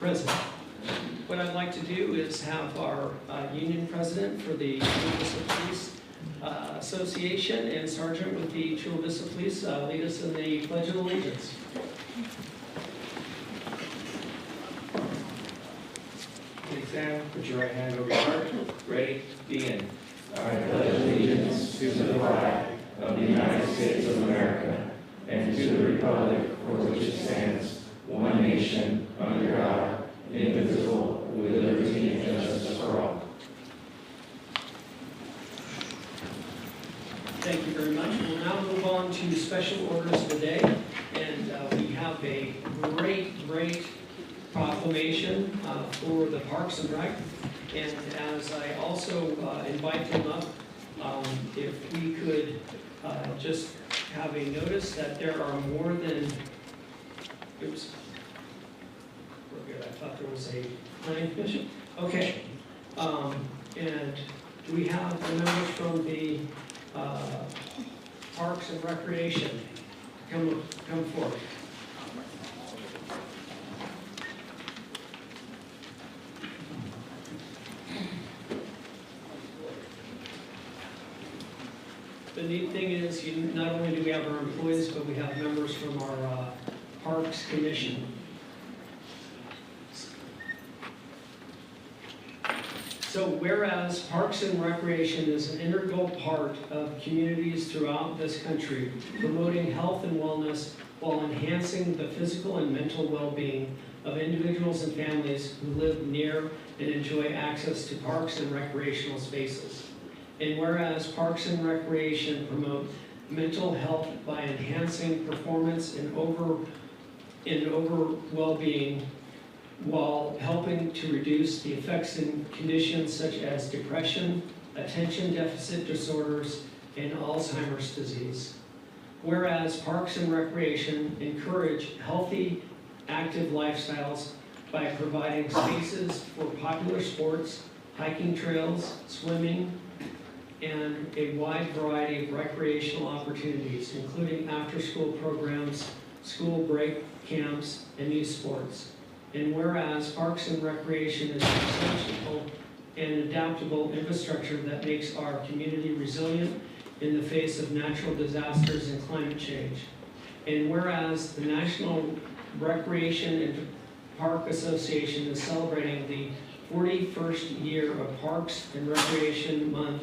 President. What I'd like to do is have our union president for the Chula Vista Police Association and sergeant with the Chula Vista Police lead us in the Pledge of Allegiance. Please stand, put your right hand over your heart. Ready, begin. I pledge allegiance to the flag of the United States of America and to the republic for which it stands, one nation, under God, indivisible, with liberty and justice for all. Thank you very much. We'll now move on to special orders of the day, and we have a great proclamation for the Parks and Rec. And as I also invite them up, if we could just have a notice that there are more than, oops, we're good, I thought there was a planning commission. Okay, and we have the members from the Parks and Recreation come forward. The neat thing is, not only do we have our employees, but we have members from our Parks Commission. So whereas Parks and Recreation is an integral part of communities throughout this country, promoting health and wellness while enhancing the physical and mental well-being of individuals and families who live near and enjoy access to parks and recreational spaces. And whereas Parks and Recreation promote mental health by enhancing performance and overall well-being while helping to reduce the effects and conditions such as depression, attention deficit disorders, and Alzheimer's disease. Whereas Parks and Recreation encourage healthy, active lifestyles by providing spaces for popular sports, hiking trails, swimming, and a wide variety of recreational opportunities, including after-school programs, school break camps, and youth sports. And whereas Parks and Recreation is an essential and adaptable infrastructure that makes our community resilient in the face of natural disasters and climate change. And whereas the National Recreation and Park Association is celebrating the 41st year of Parks and Recreation Month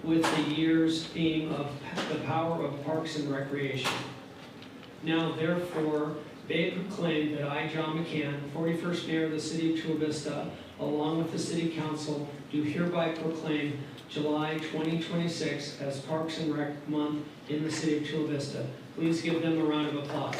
with the year's theme of the power of Parks and Recreation. Now, therefore, they proclaim that I, John McCann, 41st Mayor of the City of Chula Vista, along with the City Council, do hereby proclaim July 2026 as Parks and Rec Month in the City of Chula Vista. Please give them a round of applause.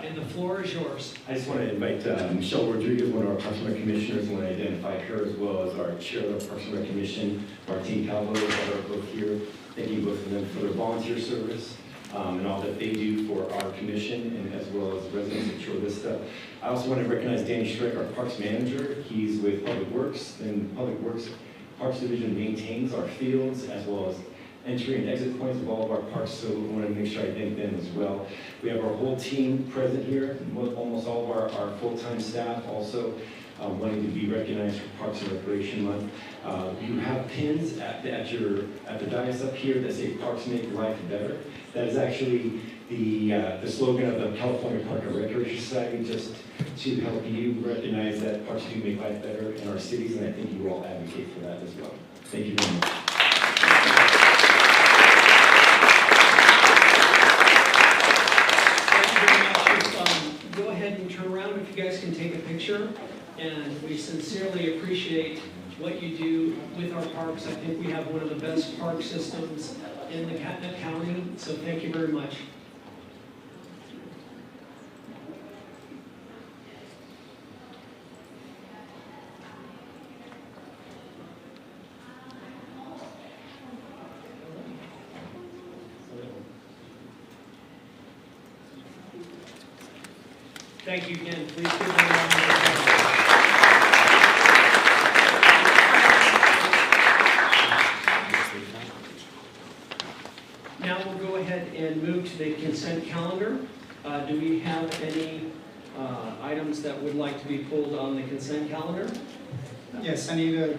And the floor is yours. I just want to invite Michelle Rodriguez, one of our Parks and Rec commissioners, and want to identify her as well as our chair of the Parks and Rec Commission, Martine Calvo, that are both here. Thank you both of them for their volunteer service and all that they do for our commission and as well as residents of Chula Vista. I also want to recognize Danny Schreck, our Parks Manager. He's with Public Works, and Public Works Parks Division maintains our fields as well as entry and exit points of all of our parks, so we want to make sure I thank them as well. We have our whole team present here, almost all of our full-time staff also wanting to be recognized for Parks and Recreation Month. You have pins at the dais up here that say "Parks Make Life Better." That is actually the slogan of the California Park and Recreation Society, just to help you recognize that parks do make life better in our cities, and I think you all advocate for that as well. Thank you very much. Go ahead and turn around if you guys can take a picture. And we sincerely appreciate what you do with our parks. I think we have one of the best park systems in the county, so thank you very much. Thank you again. Please give them a round of applause. Now we'll go ahead and move to the consent calendar. Do we have any items that would like to be pulled on the consent calendar? Yes, I need to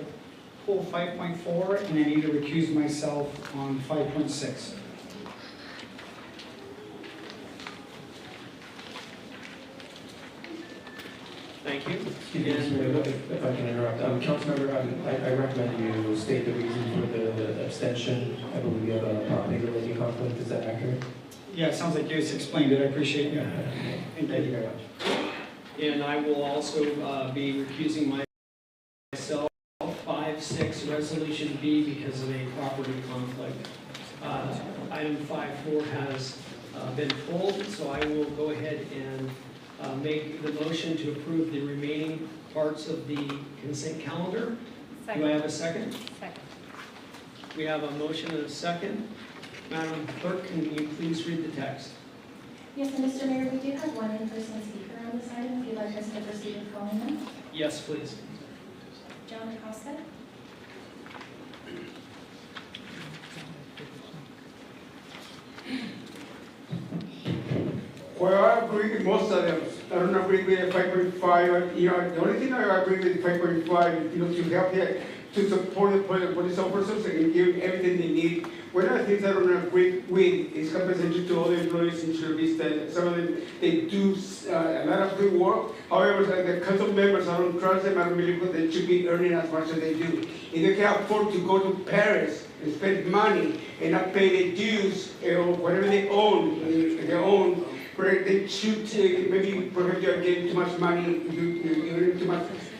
pull 5.4 and I need to recuse myself on 5.6. Thank you. Excuse me, Mr. Mayor, if I can interrupt. Councilmember, I recommend you state the reason for the abstention. I believe you have a property-related conflict. Is that accurate? Yeah, it sounds like you just explained it. I appreciate it. Thank you very much. And I will also be recusing myself, 5.6 Resolution B, because of a property conflict. Item 5.4 has been pulled, so I will go ahead and make the motion to approve the remaining parts of the consent calendar. Do I have a second? Second. We have a motion and a second. Madam Clerk, can you please read the text? Yes, and Mr. Mayor, we do have one in-person speaker on this item. If you'd like us to proceed with calling them. Yes, please. John Acosta. Well, I agree with most of them. I don't agree with the 5.5. The only thing I agree with 5.5 is, to help to support the police officers and give everything they need. One of the things I don't agree with is compensation to other employees in service. That some of them, they do a lot of good work. However, the council members, I don't trust them. I don't believe that they should be earning as much as they do. If they can afford to go to Paris and spend money and not pay the dues or whatever they own, they should maybe perhaps you're getting too much money,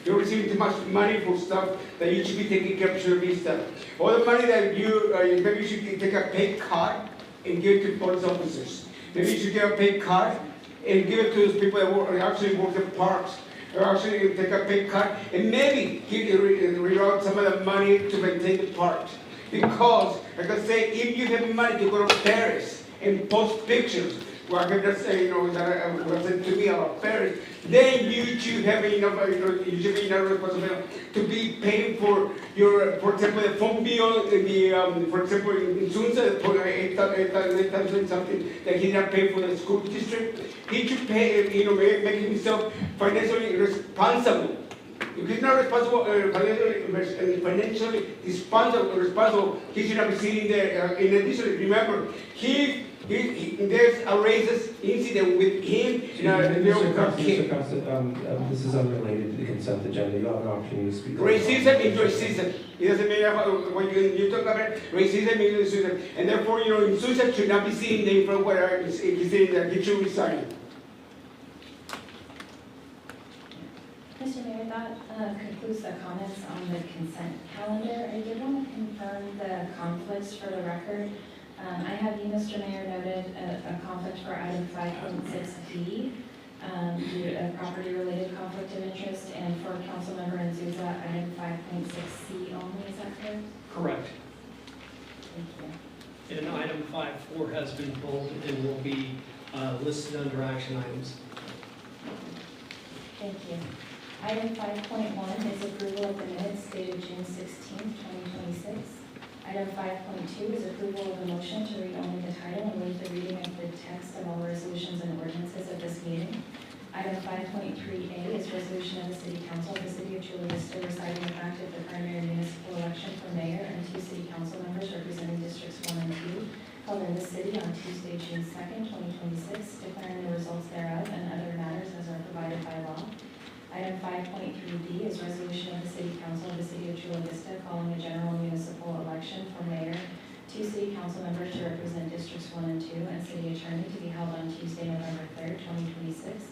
you're receiving too much money for stuff that you should be taking care of service stuff. All the money that maybe you should take a pay cut and give it to police officers. Maybe you should get a pay cut and give it to those people that actually work the parks. Or actually take a pay cut and maybe reroute some of the money to maintain the parks. Because, like I say, if you have money to go to Paris and post pictures, well, I can just say, that was said to me about Paris, then you should have enough, you should be enough responsibility to be paying for your, for example, the phone bill, for example, in Sunset, for 8,000 something that he did not pay for the school district. He should pay, make himself financially responsible. If he's not responsible, financially responsible, he should not be sitting there. In addition, remember, there's a racist incident with him. Mr. Costa, this is unrelated to the consent agenda. You'll have an opportunity to speak. Racism is racism. It doesn't mean when you talk about racism is racism. And therefore, Susan should not be sitting there in front of where he's sitting there. He should resign. Mr. Mayor, that concludes the comments on the consent calendar. I did want to confirm the conflicts for the record. I have you, Mr. Mayor, noted a conflict for item 5.6B, a property-related conflict of interest, and for Councilmember Nzuza, item 5.6C only. Is that correct? Correct. Thank you. And item 5.4 has been pulled and will be listed under action items. Thank you. Item 5.1 is approval of the minutes dated June 16, 2026. Item 5.2 is approval of a motion to read only the title and waive the reading of the text of all resolutions and ordinances of this meeting. Item 5.3A is resolution of the City Council of the City of Chula Vista reciting the fact of the primary municipal election for mayor and 2 city council members representing districts 1 and 2 held in this city on Tuesday, June 2nd, 2026, declaring the results thereof and other matters as are provided by law. Item 5.3B is resolution of the City Council of the City of Chula Vista calling a general municipal election for mayor, 2 city council members to represent districts 1 and 2, and city attorney to be held on Tuesday, November 3rd, 2026,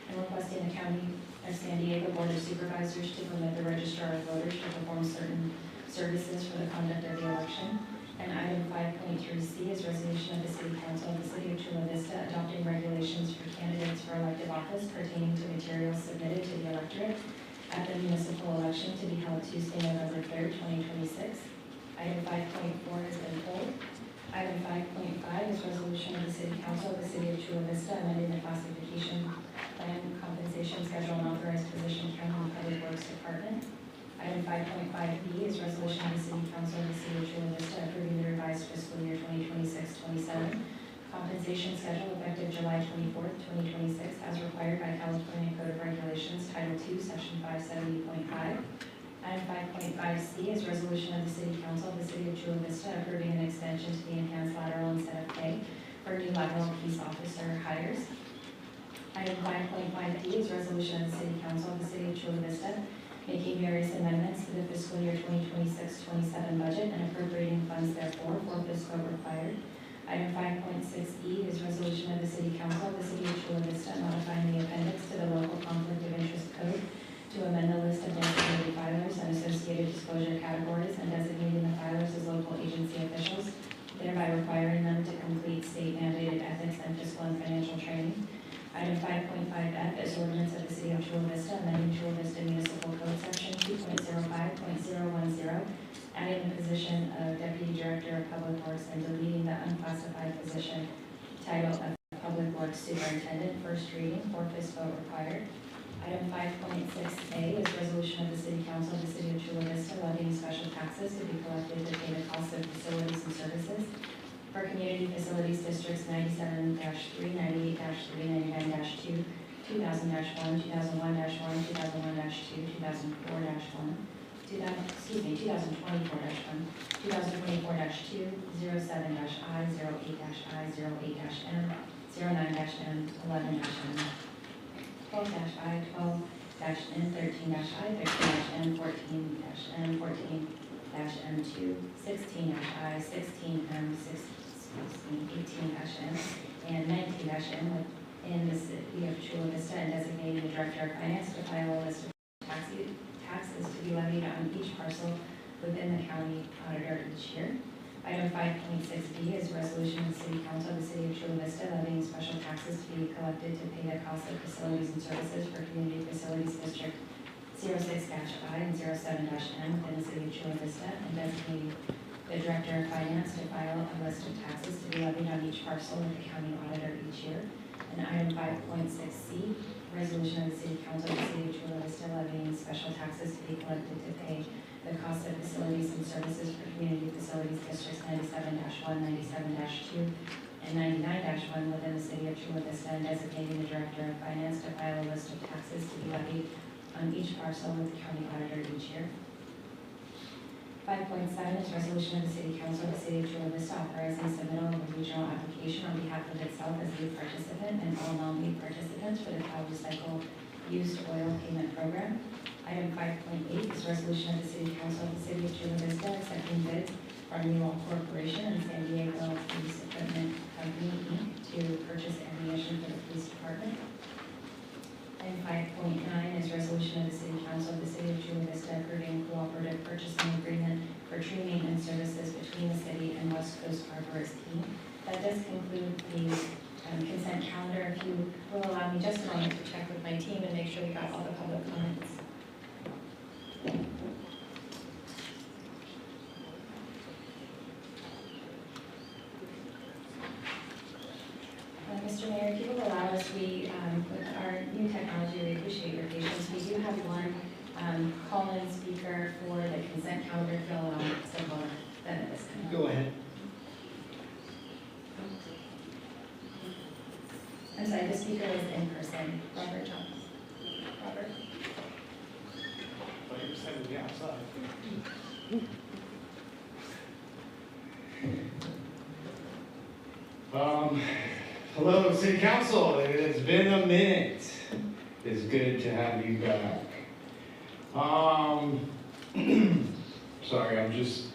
and requesting the County of San Diego Board of Supervisors to permit the registrar of voters to perform certain services for the conduct of the election. And item 5.3C is resolution of the City Council of the City of Chula Vista adopting regulations for candidates for elective office pertaining to materials submitted to the electorate at the municipal election to be held Tuesday, November 3rd, 2026. Item 5.4 has been pulled. Item 5.5 is resolution of the City Council of the City of Chula Vista amending the classification plan compensation schedule and authorized position county and public works department. Item 5.5B is resolution of the City Council of the City of Chula Vista approving the revised fiscal year 2026-27 compensation schedule effective July 24th, 2026, as required by California Code of Regulations, Title II, Section 570.5. Item 5.5C is resolution of the City Council of the City of Chula Vista approving an extension to the enhanced lateral incentive pay for new lateral peace officer hires. Item 5.5D is resolution of the City Council of the City of Chula Vista making various amendments to the fiscal year 2026-27 budget and appropriating funds therefore for fiscal required. Item 5.6E is resolution of the City Council of the City of Chula Vista modifying the appendix to the local conflict of interest code to amend the list of designated filers and associated disclosure categories and designating the filers as local agency officials, thereby requiring them to complete state mandated ethics and fiscal and financial training. Item 5.5F is ordinance of the City of Chula Vista amending Chula Vista Municipal Code Section 2.05.010, adding the position of Deputy Director of Public Works and deleting the unclassified position title of Public Works Superintendent, first reading, fourth vote required. Item 5.6A is resolution of the City Council of the City of Chula Vista levying special taxes to be collected to pay the cost of facilities and services for Community Facilities Districts 97-3, 98-3, 99-2, 2000-1, 2001-1, 2001-2, 2004-1, 2024-1, 2024-2, 07-I, 08-I, 08-M, 09-M, 11-M, 12-I, 12-N, 13-I, 13-M, 14-M, 14-M2, 16-I, 16-M, 18-M, and 19-M within the City of Chula Vista and designating the Director of Finance to file a list of taxes to be levied on each parcel within the county auditor each year. Item 5.6B is resolution of the City Council of the City of Chula Vista levying special taxes to be collected to pay the cost of facilities and services for Community Facilities District 06-I and 07-M within the City of Chula Vista and designating the Director of Finance to file a list of taxes to be levied on each parcel with the county auditor each year. And item 5.6C, resolution of the City Council of the City of Chula Vista levying special taxes to be collected to pay the cost of facilities and services for Community Facilities Districts 97-1, 97-2, and 99-1 within the City of Chula Vista and designating the Director of Finance to file a list of taxes to be levied on each parcel with the county auditor each year. 5.7 is resolution of the City Council of the City of Chula Vista authorizing submittal of a regional application on behalf of itself as lead participant and all non-lead participants for the Cal Recycle Used Oil Payment Program. Item 5.8 is resolution of the City Council of the City of Chula Vista accepting bids from Newell Corporation and San Diego Police Equipment Company, Inc. to purchase ammunition for the police department. Item 5.9 is resolution of the City Council of the City of Chula Vista approving cooperative purchasing agreement for tree maintenance services between the city and West Coast Arborist Inc. That does conclude the consent calendar. If you will allow me just a moment to check with my team and make sure we got all the public comments. Mr. Mayor, if you will allow us, with our new technology, we appreciate your patience. We do have one call-in speaker for the consent calendar, if you'll allow me to then at this time. Go ahead. I'm sorry, the speaker is in person. Robert Jones. Robert? Hello, City Council. It's been a minute. It's good to have you back. Sorry, I'm just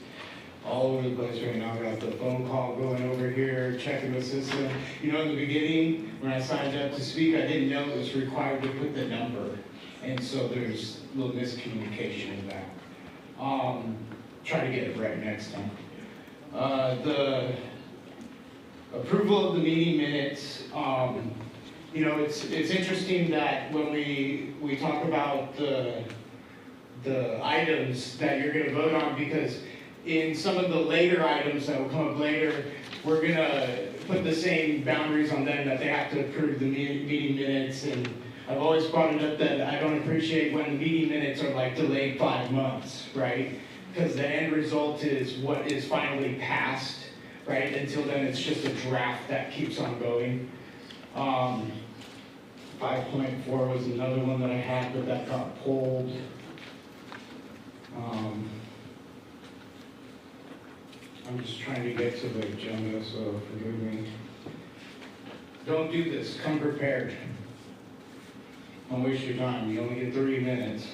all over the place right now. I got the phone call going over here, checking the system. You know, in the beginning, when I signed up to speak, I didn't know it was required to put the number. And so there's a little miscommunication in that. Try to get it right next time. The approval of the meeting minutes, you know, it's interesting that when we talk about the items that you're going to vote on, because in some of the later items that will come up later, we're going to put the same boundaries on them that they have to approve the meeting minutes and I've always brought it up that I don't appreciate when meeting minutes are like delayed 5 months, right? Because the end result is what is finally passed, right? Until then, it's just a draft that keeps on going. 5.4 was another one that I had, but that got pulled. I'm just trying to get to the agenda, so forgive me. Don't do this, come prepared. Don't waste your time, you only get 30 minutes.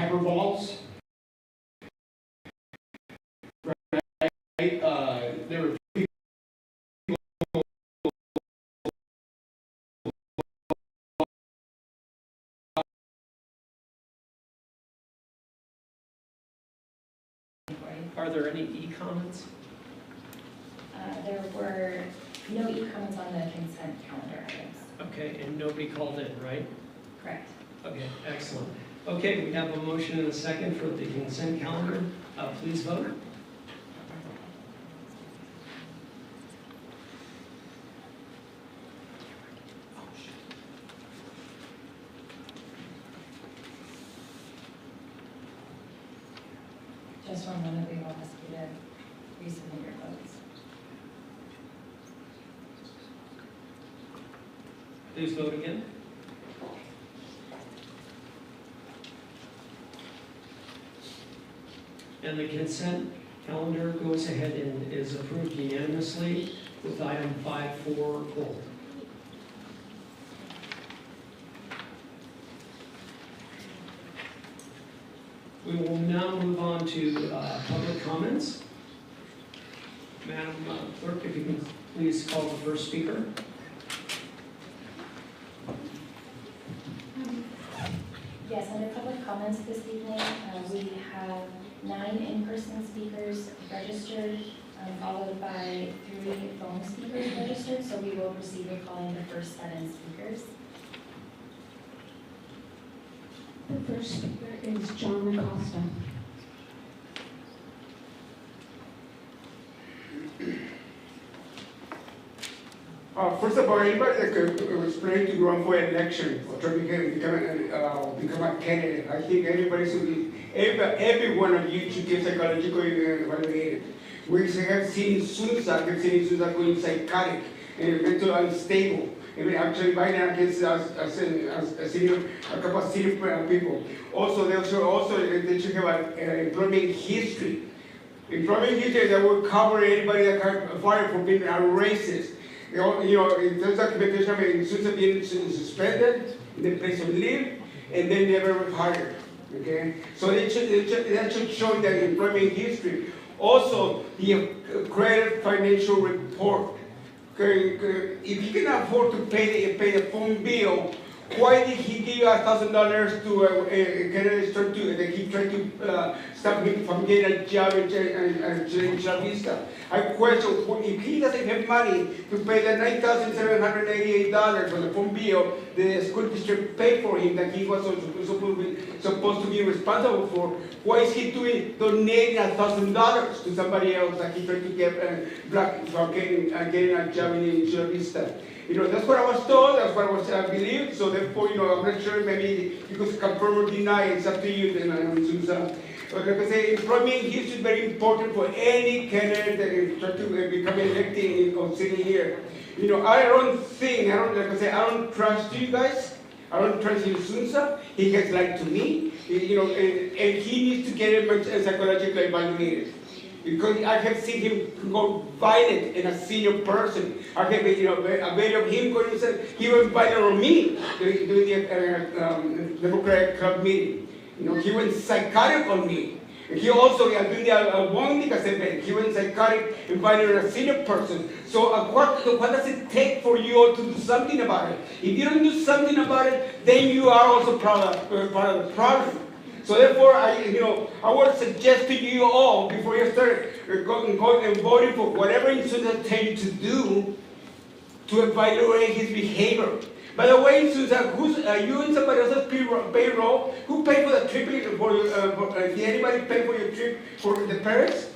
Hyperballs. Right? There were Are there any e-comments? There were no e-comments on the consent calendar items. Okay, and nobody called in, right? Correct. Okay, excellent. Okay, we have a motion and a second for the consent calendar. Please vote. Just one moment, we will ask you to resubmit your votes. Please vote again. And the consent calendar goes ahead and is approved unanimously with item 5.4 pulled. We will now move on to public comments. Madam Clerk, if you can please call the first speaker. Yes, under public comments this evening, we have 9 in-person speakers registered, followed by 3 phone speakers registered, so we will proceed with calling the first 7 speakers. The first speaker is John Acosta. First of all, anybody that was planning to run for election or try to become a candidate, I think every one of you should get psychologically evaluated. We have seen suicide, going psychotic and mentally unstable. And actually, by now, against a couple of senior people. Also, they should have an employment history. Employment history that will cover anybody that got fired for being a racist. In terms of documentation, suicide being suspended in the place of leave, and then never hired. Okay, so that should show that employment history. Also, the credit financial report. Okay, if you can afford to pay the phone bill Why did he give $1,000 to a candidate that he tried to stop him from getting a job in Chula Vista? I question, if he doesn't have money to pay the $9,788 for the phone bill the school district paid for him that he was supposed to be responsible for, why is he donating $1,000 to somebody else that he tried to get black from getting a job in Chula Vista? That's what I was told, that's what I was believed, so therefore, I'm not sure, maybe you could confirm or deny, it's up to you then, But like I say, employment here is very important for any candidate that is trying to become elected or sitting here. I don't trust you guys, I don't trust Sunsa, he has lied to me, and he needs to get psychologically evaluated. Because I have seen him go violent in a senior person. I have a video of him going to he was violent on me during the Democratic Club meeting. He went psychotic on me. He also, during the one thing I said, he went psychotic and violent on a senior person. So what does it take for you all to do something about it? If you don't do something about it, then you are also part of the problem. So therefore, I would suggest to you all, before you start going and voting for whatever Susan tell you to do, to evaluate his behavior. By the way, Susan, are you in somebody else's payroll? Who paid for the trip? Did anybody pay for your trip for the Paris?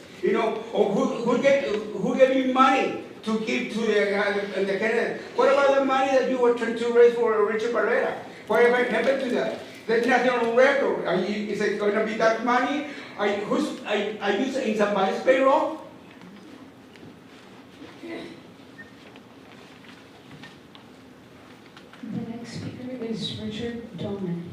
Or who gave you money to give to the candidate? What about the money that you were trying to raise for Richard Barrera? Whatever happened to that? There's nothing on record. Is it going to be that money? Are you in somebody's payroll? The next speaker is Richard Dolman.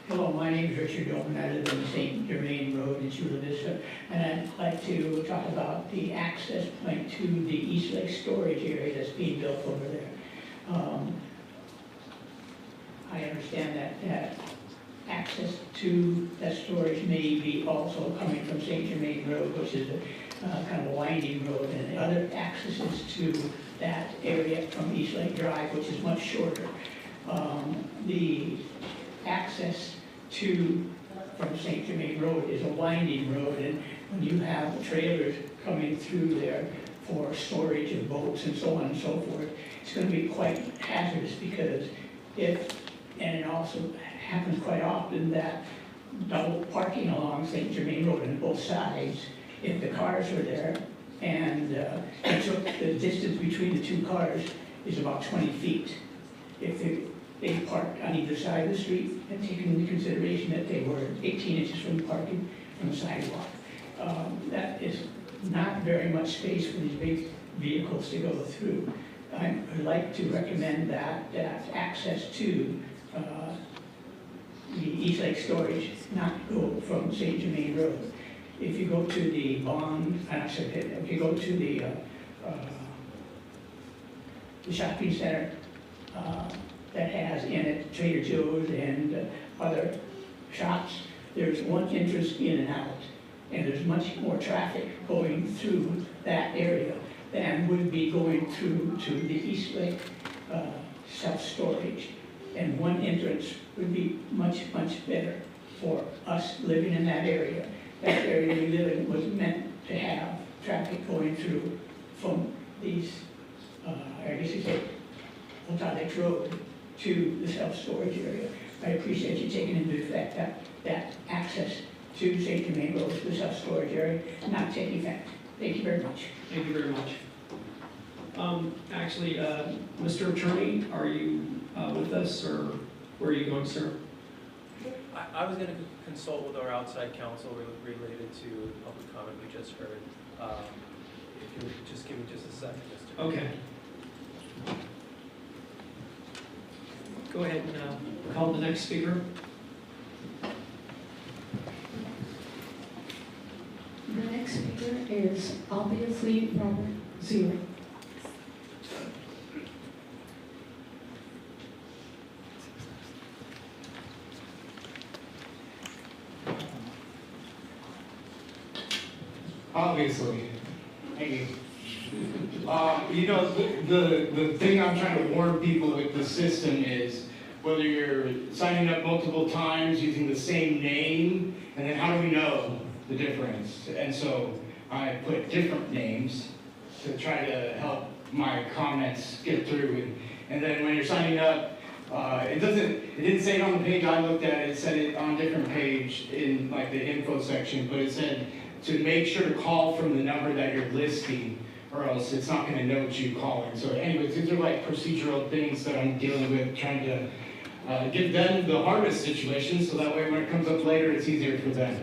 Hello, my name is Richard Dolman. I live on St. Germain Road in Chula Vista, and I'd like to talk about the access point to the East Lake storage area that's being built over there. I understand that access to that storage may be also coming from St. Germain Road, which is a kind of a winding road, and the other accesses to that area from East Lake Drive, which is much shorter. The access from St. Germain Road is a winding road, and when you have trailers coming through there for storage of boats and so on and so forth, it's going to be quite hazardous because and it also happens quite often that double parking along St. Germain Road on both sides, if the cars are there, and the distance between the two cars is about 20 feet. If they parked on either side of the street and taken into consideration that they were 18 inches from the parking from the sidewalk. That is not very much space for these big vehicles to go through. I would like to recommend that access to the East Lake storage not go from St. Germain Road. If you go to the if you go to the shopping center, that has in it Trader Joe's and other shops, there's one entrance in and out, and there's much more traffic going through that area than would be going through to the East Lake self-storage. And one entrance would be much, much better for us living in that area. That area we live in was meant to have traffic going through from these, I guess you say, Otalex Road to the self-storage area. I appreciate you taking into effect that access to St. Germain Road, to the self-storage area, not taking effect. Thank you very much. Thank you very much. Actually, Mr. Attorney, are you with us, or where are you going, sir? I was going to consult with our outside counsel related to the public comment we just heard. If you would just give me just a second, Mr. Okay. Go ahead and call the next speaker. The next speaker is obviously Robert Zero. Obviously. Thank you. You know, the thing I'm trying to warn people with the system is whether you're signing up multiple times using the same name, and then how do we know the difference? And so I put different names to try to help my comments get through. And then when you're signing up, it didn't say it on the page I looked at, it said it on a different page in like the info section, but it said to make sure to call from the number that you're listing, or else it's not gonna know what you're calling. So anyways, these are like procedural things that I'm dealing with, trying to give them the hardest situation, so that way when it comes up later, it's easier for them.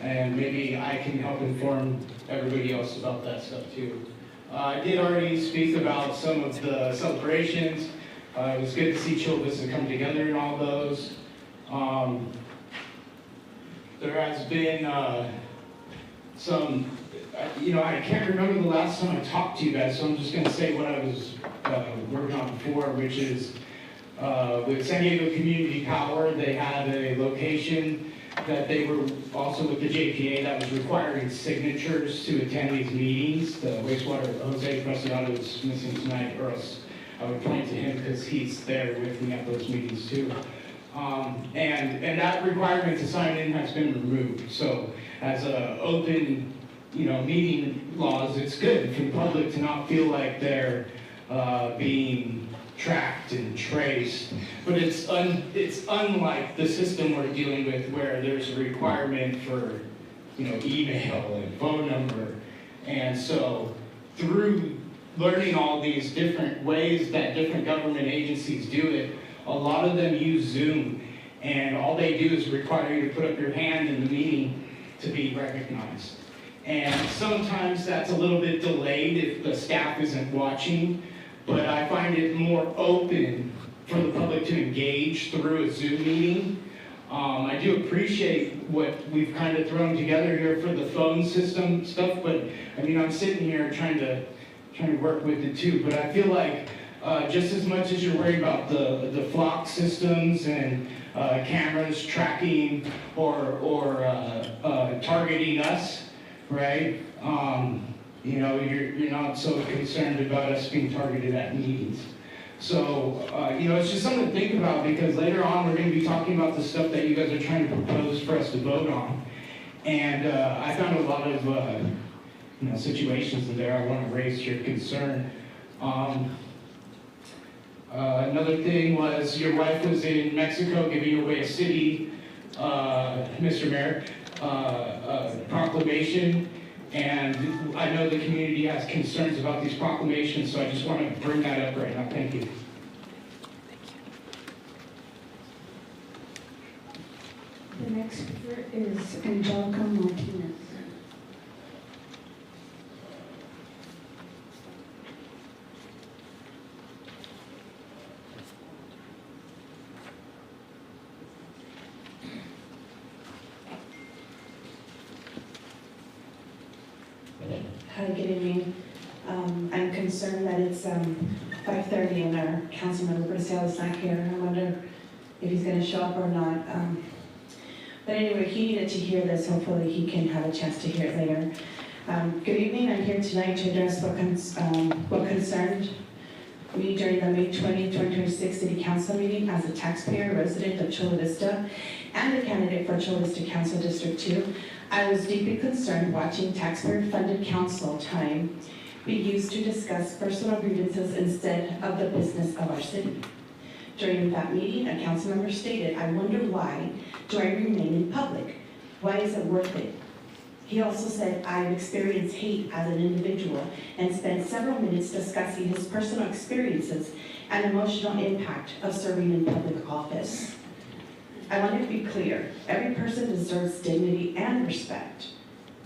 And maybe I can help inform everybody else about that stuff too. I did already speak about some of the celebrations. It was good to see Chula Vista come together in all those. There has been some, I can't remember the last time I talked to you guys, so I'm just gonna say what I was working on before, which is with San Diego Community Power, they had a location that they were also with the JPA that was requiring signatures to attend these meetings. The wastewater, Jose Preciado is missing tonight, or else I would point to him because he's there with me at those meetings too. And that requirement to sign in has been removed. So as a open, meeting laws, it's good for the public to not feel like they're being tracked and traced. But it's unlike the system we're dealing with, where there's a requirement for, email and phone number. And so through learning all these different ways that different government agencies do it, a lot of them use Zoom, and all they do is require you to put up your hand in the meeting to be recognized. And sometimes that's a little bit delayed if the staff isn't watching, but I find it more open for the public to engage through a Zoom meeting. I do appreciate what we've kind of thrown together here for the phone system stuff, but I'm sitting here trying to work with it too, but I feel like just as much as you're worried about the flock systems and cameras tracking or targeting us, right? You're not so concerned about us being targeted at meetings. So, it's just something to think about, because later on we're going to be talking about the stuff that you guys are trying to propose for us to vote on. And I found a lot of situations in there I want to raise your concern. Another thing was your wife was in Mexico giving away a city, Mr. Mayor, proclamation, and I know the community has concerns about these proclamations, so I just want to bring that up right now. Thank you. The next speaker is Angelica Martinez. Hi, good evening. I'm concerned that it's 5:30 and our councilmember Brazil is not here. I wonder if he's going to show up or not. But anyway, he needed to hear this. Hopefully he can have a chance to hear it later. Good evening. I'm here tonight to address what concerned me during the May 20, 2026 City Council meeting as a taxpayer, resident of Chula Vista, and a candidate for Chula Vista Council District 2. I was deeply concerned watching taxpayer-funded council time be used to discuss personal grievances instead of the business of our city. During that meeting, a council member stated, "I wonder why do I remain in public? Why is it worth it?" He also said, "I've experienced hate as an individual," and spent several minutes discussing his personal experiences and emotional impact of serving in public office. I want to be clear, every person deserves dignity and respect,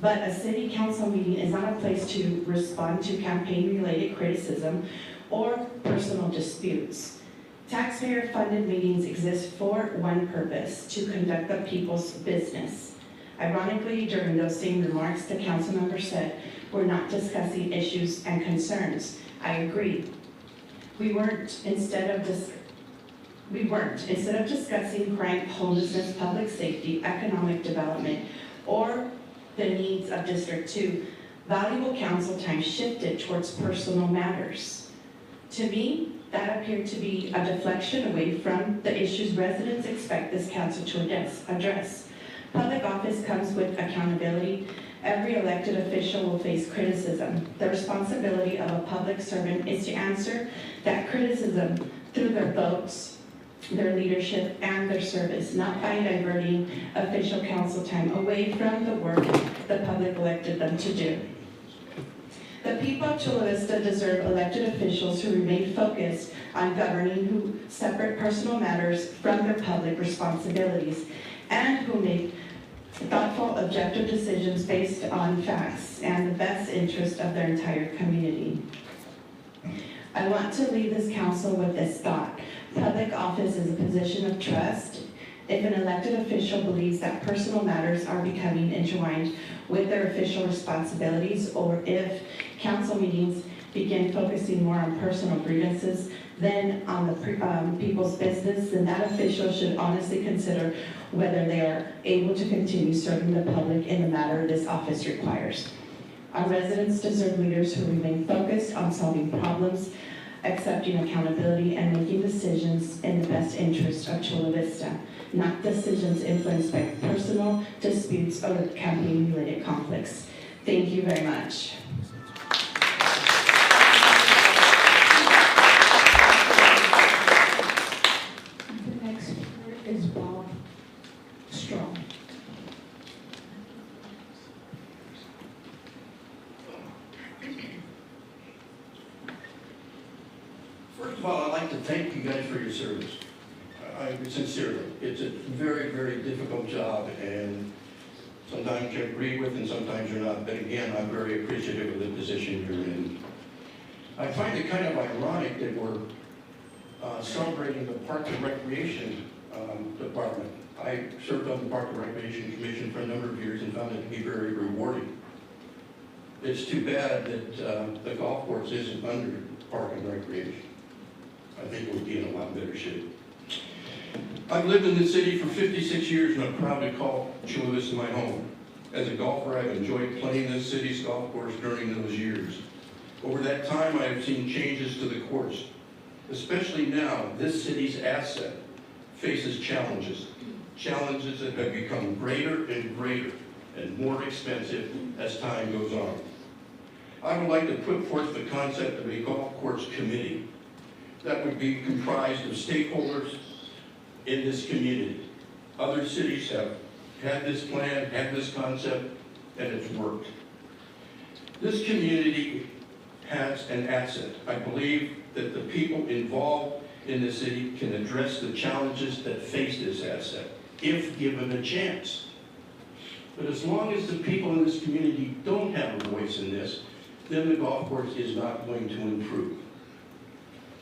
but a city council meeting is not a place to respond to campaign-related criticism or personal disputes. Taxpayer-funded meetings exist for one purpose, to conduct the people's business. Ironically, during those same remarks, the council member said, "We're not discussing issues and concerns." I agree. We weren't. Instead of discussing crime, homelessness, public safety, economic development, or the needs of District 2, valuable council time shifted towards personal matters. To me, that appeared to be a deflection away from the issues residents expect this council to address. Public office comes with accountability. Every elected official will face criticism. The responsibility of a public servant is to answer that criticism through their votes, their leadership, and their service, not by diverting official council time away from the work the public elected them to do. The people of Chula Vista deserve elected officials who remain focused on governing, who separate personal matters from their public responsibilities, and who make thoughtful, objective decisions based on facts and the best interest of their entire community. I want to leave this council with this thought. Public office is a position of trust. If an elected official believes that personal matters are becoming intertwined with their official responsibilities, or if council meetings begin focusing more on personal grievances than on the people's business, then that official should honestly consider whether they are able to continue serving the public in the matter this office requires. Our residents deserve leaders who remain focused on solving problems, accepting accountability, and making decisions in the best interest of Chula Vista, not decisions influenced by personal disputes or campaign-related conflicts. Thank you very much. The next speaker is Bob Strong. First of all, I'd like to thank you guys for your service. Sincerely, it's a very, very difficult job, and sometimes you agree with and sometimes you're not. But again, I'm very appreciative of the position you're in. I find it kind of ironic that we're celebrating the Park and Recreation Department. I served on the Park and Recreation Commission for a number of years and found it to be very rewarding. It's too bad that the golf course isn't under Park and Recreation. I think it would be in a lot better shape. I've lived in this city for 56 years and I'm proud to call Chula Vista my home. As a golfer, I've enjoyed playing this city's golf course during those years. Over that time, I have seen changes to the course. Especially now, this city's asset faces challenges. Challenges that have become greater and greater and more expensive as time goes on. I would like to put forth the concept of a golf course committee that would be comprised of stakeholders in this community. Other cities have had this plan, had this concept, and it's worked. This community has an asset. I believe that the people involved in the city can address the challenges that face this asset, if given a chance. But as long as the people in this community don't have a voice in this, then the golf course is not going to improve.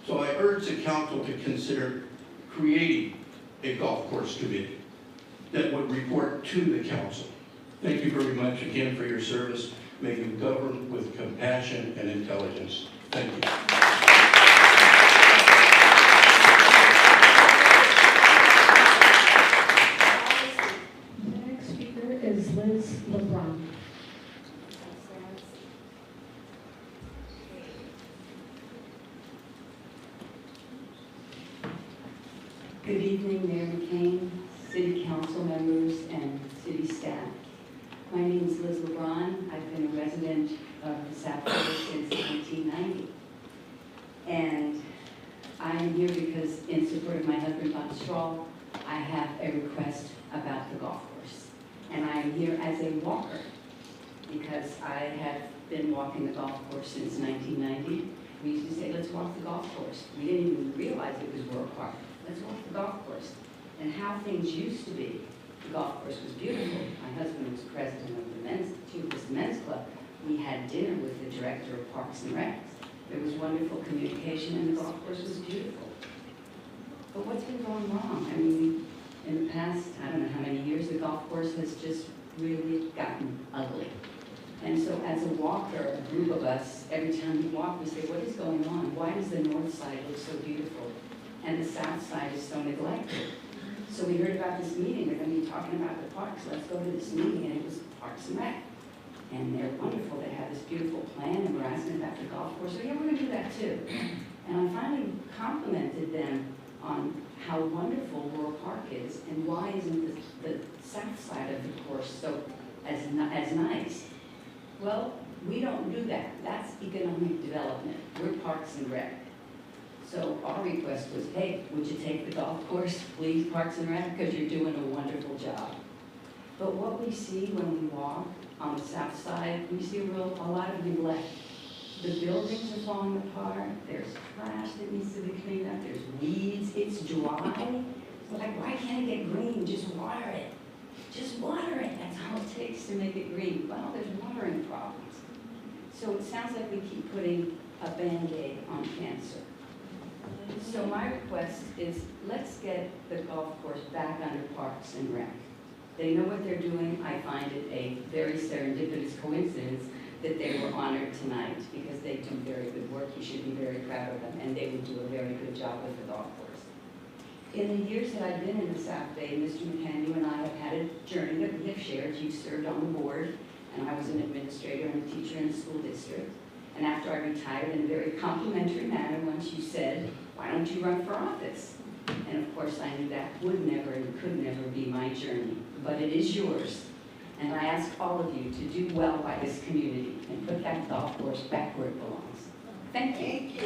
So I urge the council to consider creating a golf course committee that would report to the council. Thank you very much again for your service. May you govern with compassion and intelligence. Thank you. The next speaker is Liz LeBron. Good evening, Mayor McCain, City Council members, and City staff. My name is Liz LeBron. I've been a resident of the South Shore since 1990. And I am here because, in support of my husband, Bob Straw, I have a request about the golf course. And I am here as a walker because I have been walking the golf course since 1990. We used to say, let's walk the golf course. We didn't even realize it was World Park. Let's walk the golf course. And how things used to be. The golf course was beautiful. My husband was president of the men's club. We had dinner with the director of Parks and Recs. There was wonderful communication and the golf course was beautiful. But what's been going wrong? I mean, in the past, I don't know how many years, the golf course has just really gotten ugly. And so as a walker, a group of us, every time we walk, we say, what is going on? Why does the north side look so beautiful and the south side is so neglected? So we heard about this meeting, they're going to be talking about the parks. Let's go to this meeting, and it was Parks and Rec. And they're wonderful, they have this beautiful plan, and we're asking about the golf course, so yeah, we're gonna do that too. And I finally complimented them on how wonderful Rural Park is, and why isn't the south side of the course so as nice? Well, we don't do that. That's economic development. We're Parks and Rec. So our request was, hey, would you take the golf course, please, Parks and Rec, because you're doing a wonderful job. But what we see when we walk on the south side, we see a lot of neglect. The buildings are falling apart, there's trash that needs to be cleaned up, there's weeds, it's dry. Like, why can't it get green? Just water it. Just water it. That's all it takes to make it green. Well, there's watering problems. So it sounds like we keep putting a Band-Aid on cancer. So my request is, let's get the golf course back under Parks and Rec. They know what they're doing. I find it a very serendipitous coincidence that they were honored tonight, because they do very good work. You should be very proud of them, and they would do a very good job with the golf course. In the years that I've been in the South Bay, Mr. McCann, you and I have had a journey that we have shared. You served on the board, and I was an administrator and a teacher in the school district. And after I retired, in a very complimentary manner, once you said, why don't you run for office? And of course, I knew that would never and could never be my journey, but it is yours. And I ask all of you to do well by this community and put that golf course back where it belongs. Thank you.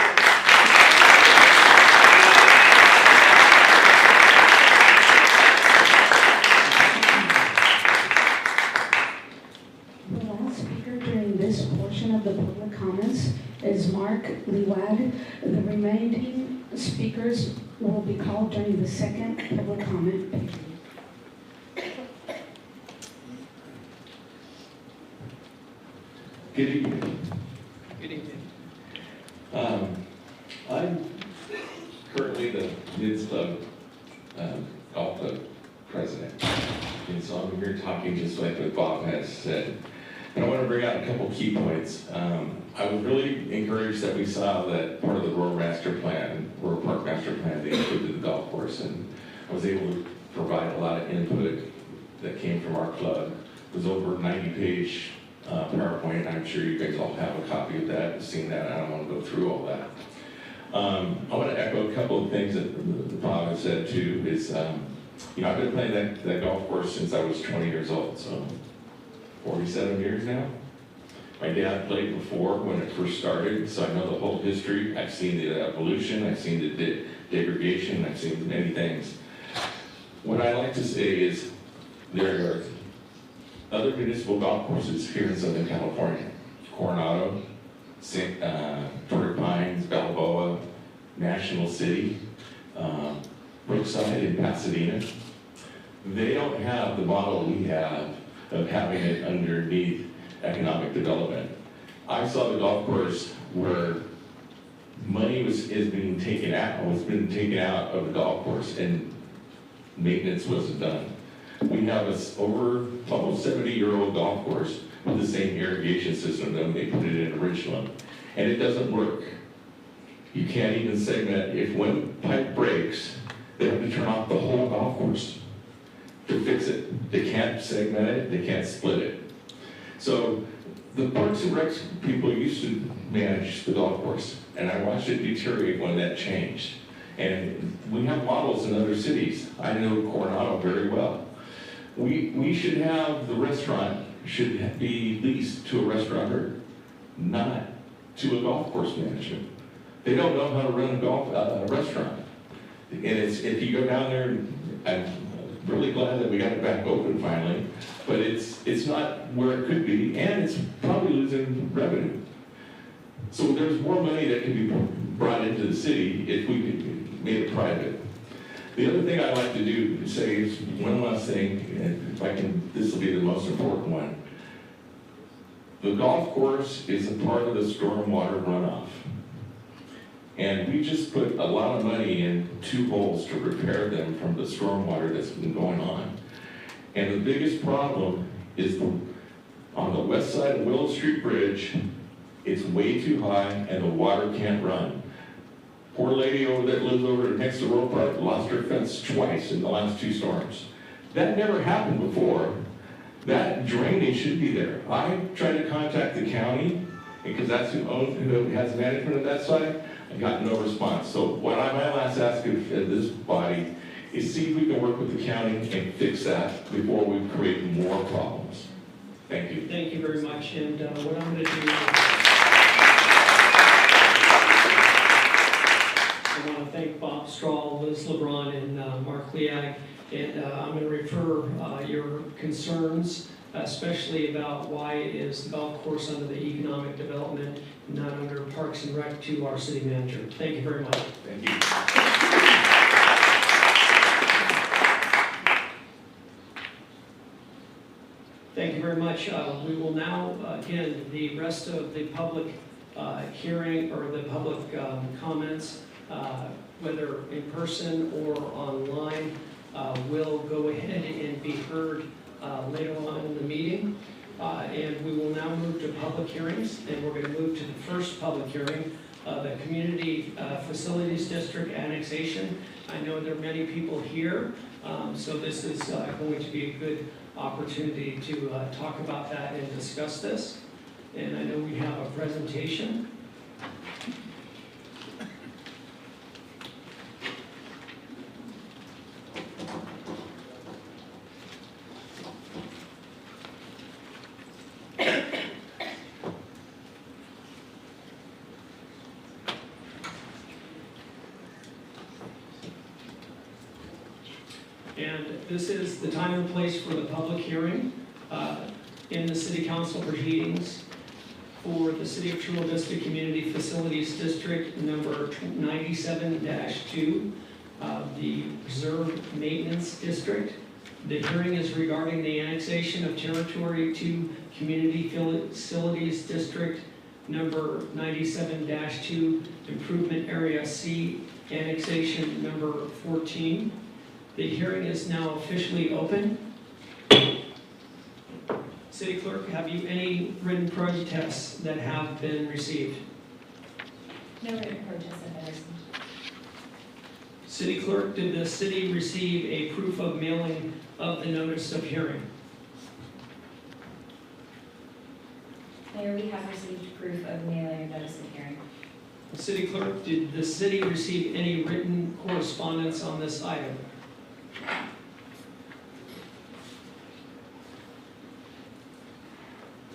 The last speaker during this portion of the public comments is Mark Liwag. The remaining speakers will be called during the second public comment period. Good evening. Good evening. I'm currently the Mids Club Golf Club president. And so I'm here talking just like what Bob has said. And I want to bring out a couple key points. I was really encouraged that we saw that part of the Rural Park Master Plan, they included the golf course. And I was able to provide a lot of input that came from our club. It was over a 90-page PowerPoint. I'm sure you guys all have a copy of that, seen that. I don't want to go through all that. I want to echo a couple of things that Bob has said too. Is I've been playing that golf course since I was 20 years old, so 47 years now. My dad played before when it first started, so I know the whole history. I've seen the evolution, I've seen the degradation, I've seen many things. What I like to say is there are other municipal golf courses here in Southern California: Coronado, Torrey Pines, Balboa, National City, Brookside in Pasadena. They don't have the model we have of having it underneath economic development. I saw the golf course where money is being taken out of the golf course, and maintenance wasn't done. We have over almost 70-year-old golf course with the same irrigation system that they put it in originally, and it doesn't work. You can't even segment. If one pipe breaks, they have to turn off the whole golf course to fix it. They can't segment it, they can't split it. So the Parks and Recs people used to manage the golf course, and I watched it deteriorate when that changed. And we have models in other cities. I know Coronado very well. We should have, the restaurant should be leased to a restaurateur, not to a golf course management. They don't know how to run a restaurant. And if you go down there, I'm really glad that we got it back open finally, but it's not where it could be, and it's probably losing revenue. So there's more money that could be brought into the city if we made it private. The other thing I like to do is say is one last thing, and if I can, this will be the most important one. The golf course is a part of the stormwater runoff. And we just put a lot of money in 2 holes to repair them from the stormwater that's been going on. And the biggest problem is on the west side of Willow Street Bridge, it's way too high and the water can't run. Poor lady that lives over next to Rural Park lost her fence twice in the last 2 storms. That never happened before. that drainage should be there. I tried to contact the county, because that's who has management of that site. I got no response. So what my last ask of this body is see if we can work with the county and fix that before we create more problems. Thank you. Thank you very much. And what I'm going to do, I want to thank Bob Strahl, Liz LeBron, and Mark Leag. And I'm going to refer your concerns, especially about why is the golf course under the economic development, not under Parks and Rec, to our city manager. Thank you very much. Thank you. Thank you very much. We will now, again, the rest of the public hearing or the public comments, whether in person or online, will go ahead and be heard later on in the meeting. And we will now move to public hearings, and we're going to move to the first public hearing, the Community Facilities District annexation. I know there are many people here, so this is going to be a good opportunity to talk about that and discuss this. And I know we have a presentation. And this is the time and place for the public hearing in the City Council proceedings for the City of Chula Vista Community Facilities District number 97-2, the Reserve Maintenance District. The hearing is regarding the annexation of territory to Community Facilities District number 97-2, Improvement Area C, annexation number 14. The hearing is now officially open. City Clerk, have you any written protests that have been received? No written protests have been received. City Clerk, did the city receive a proof of mailing of the notice of hearing? Mayor, we have received proof of mailing or notice of hearing. City Clerk, did the city receive any written correspondence on this item?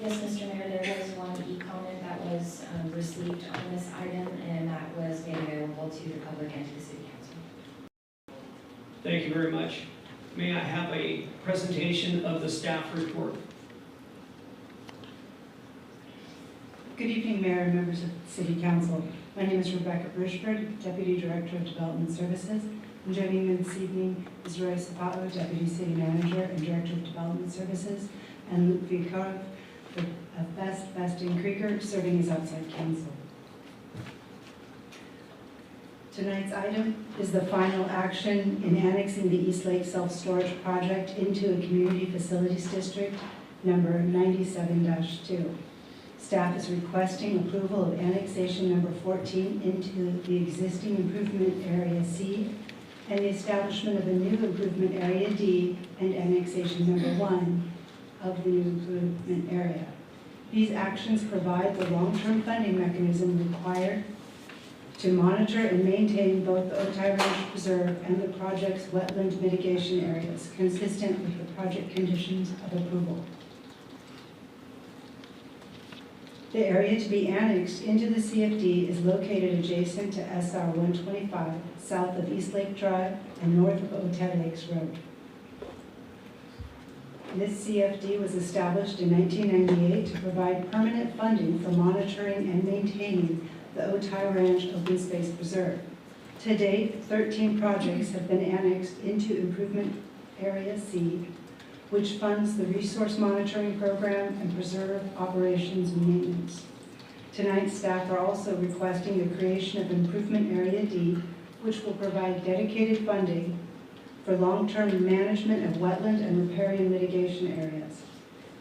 Yes, Mr. Mayor, there was one e-comment that was received on this item, and that was made available to the public and to the City Council. Thank you very much. May I have a presentation of the staff report? Good evening, Mayor and members of the City Council. My name is Rebecca Brishford, Deputy Director of Development Services. And joining me this evening is Roy Sapato, Deputy City Manager and Director of Development Services, and Luke Vikarov of Best in Krieger, serving as outside counsel. Tonight's item is the final action in annexing the East Lake Self-Storage Project into a Community Facilities District number 97-2. Staff is requesting approval of annexation number 14 into the existing improvement area C and the establishment of a new improvement area D and annexation number 1 of the new improvement area. These actions provide the long-term funding mechanism required to monitor and maintain both the Otay Ranch Preserve and the project's wetland mitigation areas, consistent with the project conditions of approval. The area to be annexed into the CFD is located adjacent to SR 125, south of East Lake Drive and north of Otay Lakes Road. This CFD was established in 1998 to provide permanent funding for monitoring and maintaining the Otay Ranch Open Space Preserve. To date, 13 projects have been annexed into Improvement Area C, which funds the resource monitoring program and preserve operations and maintenance. Tonight, staff are also requesting the creation of Improvement Area D, which will provide dedicated funding for long-term management of wetland and riparian mitigation areas.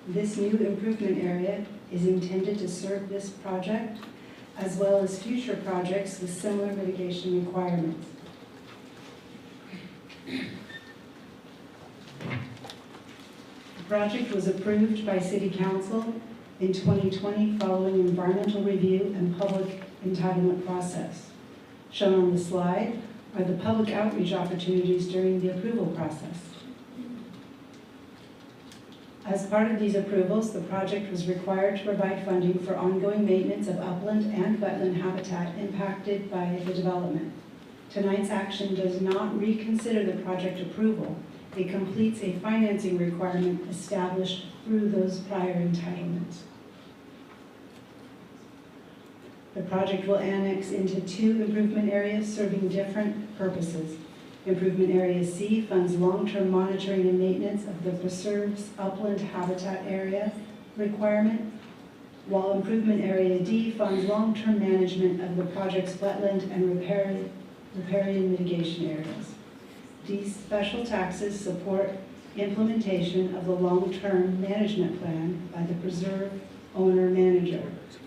This new improvement area is intended to serve this project as well as future projects with similar mitigation requirements. project was approved by City Council in 2020 following environmental review and public entitlement process. Shown on the slide are the public outreach opportunities during the approval process. As part of these approvals, the project was required to provide funding for ongoing maintenance of upland and wetland habitat impacted by the development. Tonight's action does not reconsider the project approval. It completes a financing requirement established through those prior entitlements. The project will annex into 2 improvement areas serving different purposes. Improvement Area C funds long-term monitoring and maintenance of the preserved's upland habitat area requirement, while Improvement Area D funds long-term management of the project's wetland and riparian mitigation areas. These special taxes support implementation of the long-term management plan by the preserve owner-manager,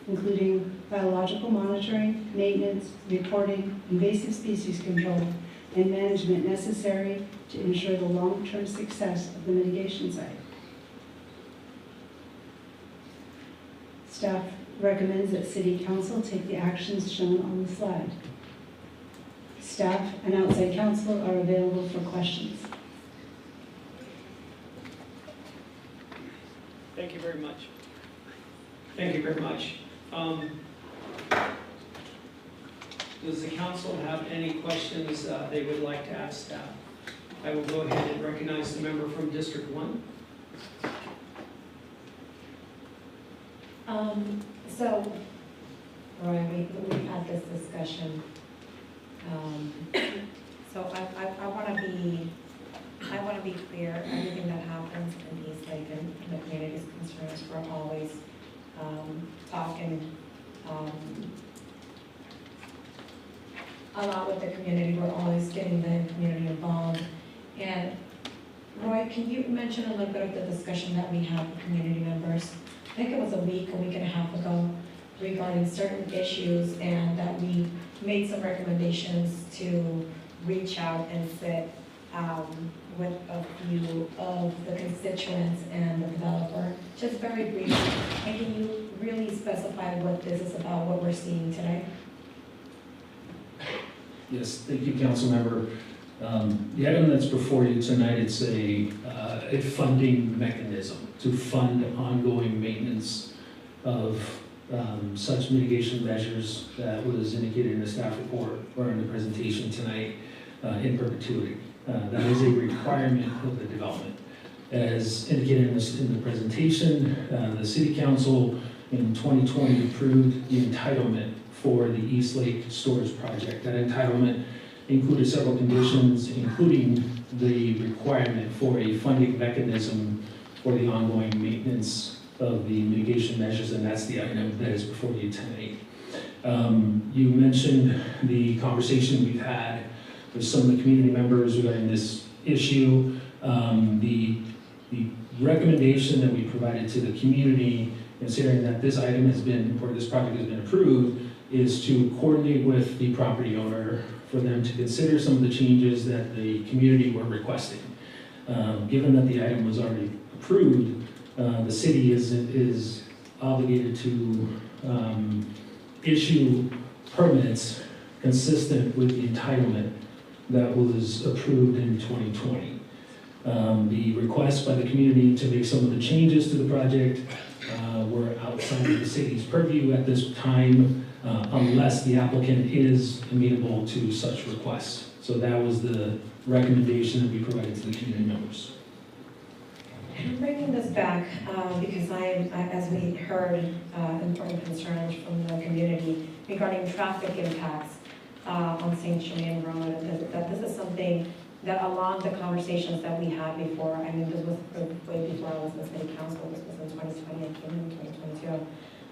including biological monitoring, maintenance, reporting, invasive species control, and management necessary to ensure the long-term success of the mitigation site. Staff recommends that City Council take the actions shown on the slide. Staff and outside counsel are available for questions. Thank you very much. Thank you very much. Does the council have any questions they would like to ask staff? I will go ahead and recognize the member from District 1. So, Roy, we've had this discussion. So I want to be clear. Everything that happens in East Lake and the community's concerns, we're always talking a lot with the community. We're always getting the community involved. And Roy, can you mention a little bit of the discussion that we had with community members? I think it was a week and a half ago, regarding certain issues, and that we made some recommendations to reach out and sit with a few of the constituents and the developer. Just very briefly, and can you really specify what this is about, what we're seeing today? Yes, thank you, council member. The item that's before you tonight, it's a funding mechanism to fund ongoing maintenance of such mitigation measures that was indicated in the staff report or in the presentation tonight in perpetuity. That is a requirement of the development. As indicated in the presentation, the City Council in 2020 approved the entitlement for the East Lake Storage Project. That entitlement included several conditions, including the requirement for a funding mechanism for the ongoing maintenance of the mitigation measures, and that's the item that is before you tonight. You mentioned the conversation we've had with some of the community members regarding this issue. The recommendation that we provided to the community, considering that this item has been, or this project has been approved, is to coordinate with the property owner for them to consider some of the changes that the community were requesting. Given that the item was already approved, the city is obligated to issue permits consistent with the entitlement that was approved in 2020. The request by the community to make some of the changes to the project were outside of the city's purview at this time, unless the applicant is amenable to such requests. So that was the recommendation that we provided to the community members. I'm bringing this back because as we heard important concerns from the community regarding traffic impacts on St. Germain Road, that this is something that along the conversations that we had before, I mean, this was way before I was in the city council, this was in 2020, I came in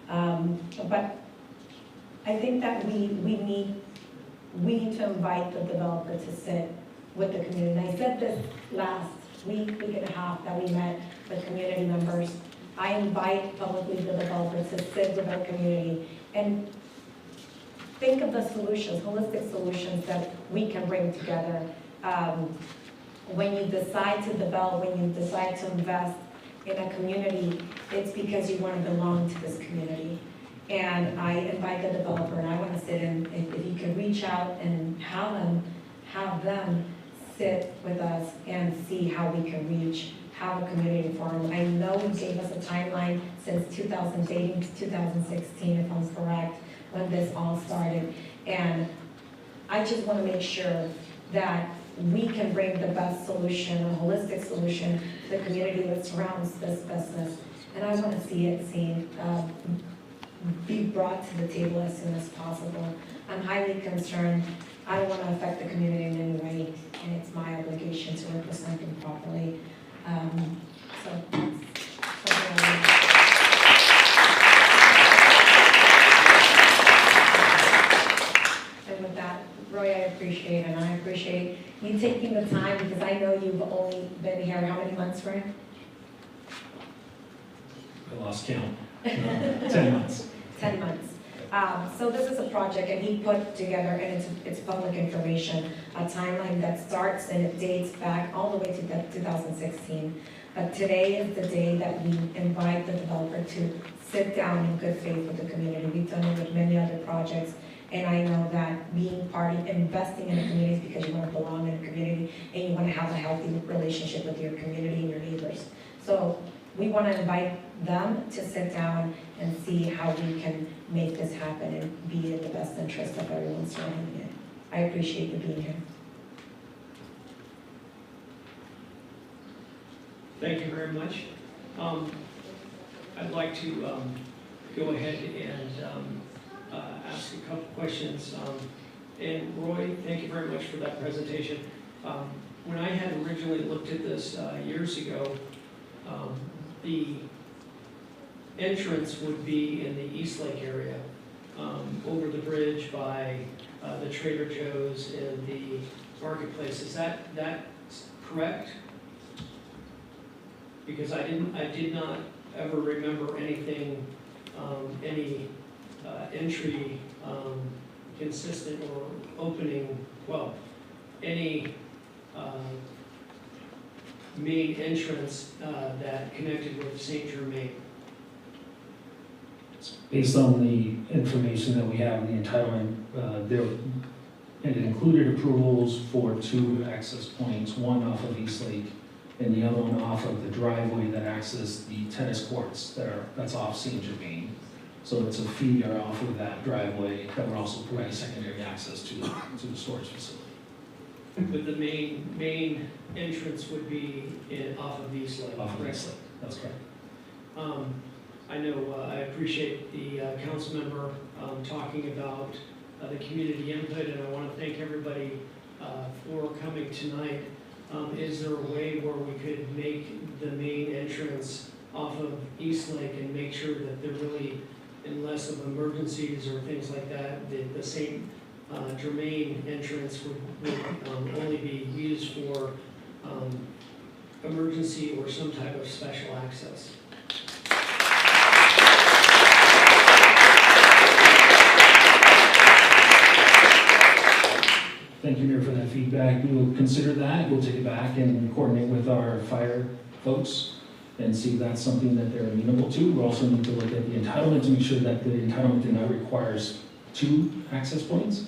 2022. But I think that we need to invite the developer to sit with the community. And I said this last week and a half that we met with community members. I invite publicly the developer to sit with our community and think of the solutions, holistic solutions that we can bring together. When you decide to develop, when you decide to invest in a community, it's because you want to belong to this community. And I invite the developer, and I want to sit in, if you can reach out and have them sit with us and see how we can have a community forum. I know you gave us a timeline since 2018 to 2016, if I'm correct, when this all started. And I just want to make sure that we can bring the best solution, a holistic solution to the community that surrounds this business. And I want to see it be brought to the table as soon as possible. I'm highly concerned. I don't want to affect the community in any way, and it's my obligation to represent them properly. So that's something And with that, Roy, I appreciate it, and I appreciate you taking the time, because I know you've only been here how many months, Roy? I lost count. 10 months. 10 months. So this is a project, and he put together, and it's public information, a timeline that starts and it dates back all the way to 2016. But today is the day that we invite the developer to sit down in good faith with the community. We've done it with many other projects, and I know that being investing in a community is because you want to belong in a community, and you want to have a healthy relationship with your community and your neighbors. So we want to invite them to sit down and see how we can make this happen and be in the best interest of everyone surrounding it. I appreciate you being here. Thank you very much. I'd like to go ahead and ask a couple questions. And Roy, thank you very much for that presentation. When I had originally looked at this years ago, the entrance would be in the East Lake area, over the bridge by the Trader Joe's and the marketplace. Is that correct? Because I did not ever remember anything, any entry consistent or opening, well, any main entrance that connected with St. Germain. Based on the information that we have in the entitlement, it included approvals for 2 access points, one off of East Lake and the other one off of the driveway that access the tennis courts that's off St. Germain. So it's a feeder off of that driveway that would also provide secondary access to the storage facility. But the main entrance would be off of East Lake. Off of East Lake, that's correct. I know I appreciate the council member talking about the community input, and I want to thank everybody for coming tonight. Is there a way where we could make the main entrance off of East Lake and make sure that there really, unless of emergencies or things like that, the St. Germain entrance would only be used for emergency or some type of special access? Thank you, Mayor, for that feedback. We will consider that. We'll take it back and coordinate with our fire folks and see if that's something that they're amenable to. We also need to look at the entitlement to make sure that the entitlement now requires 2 access points.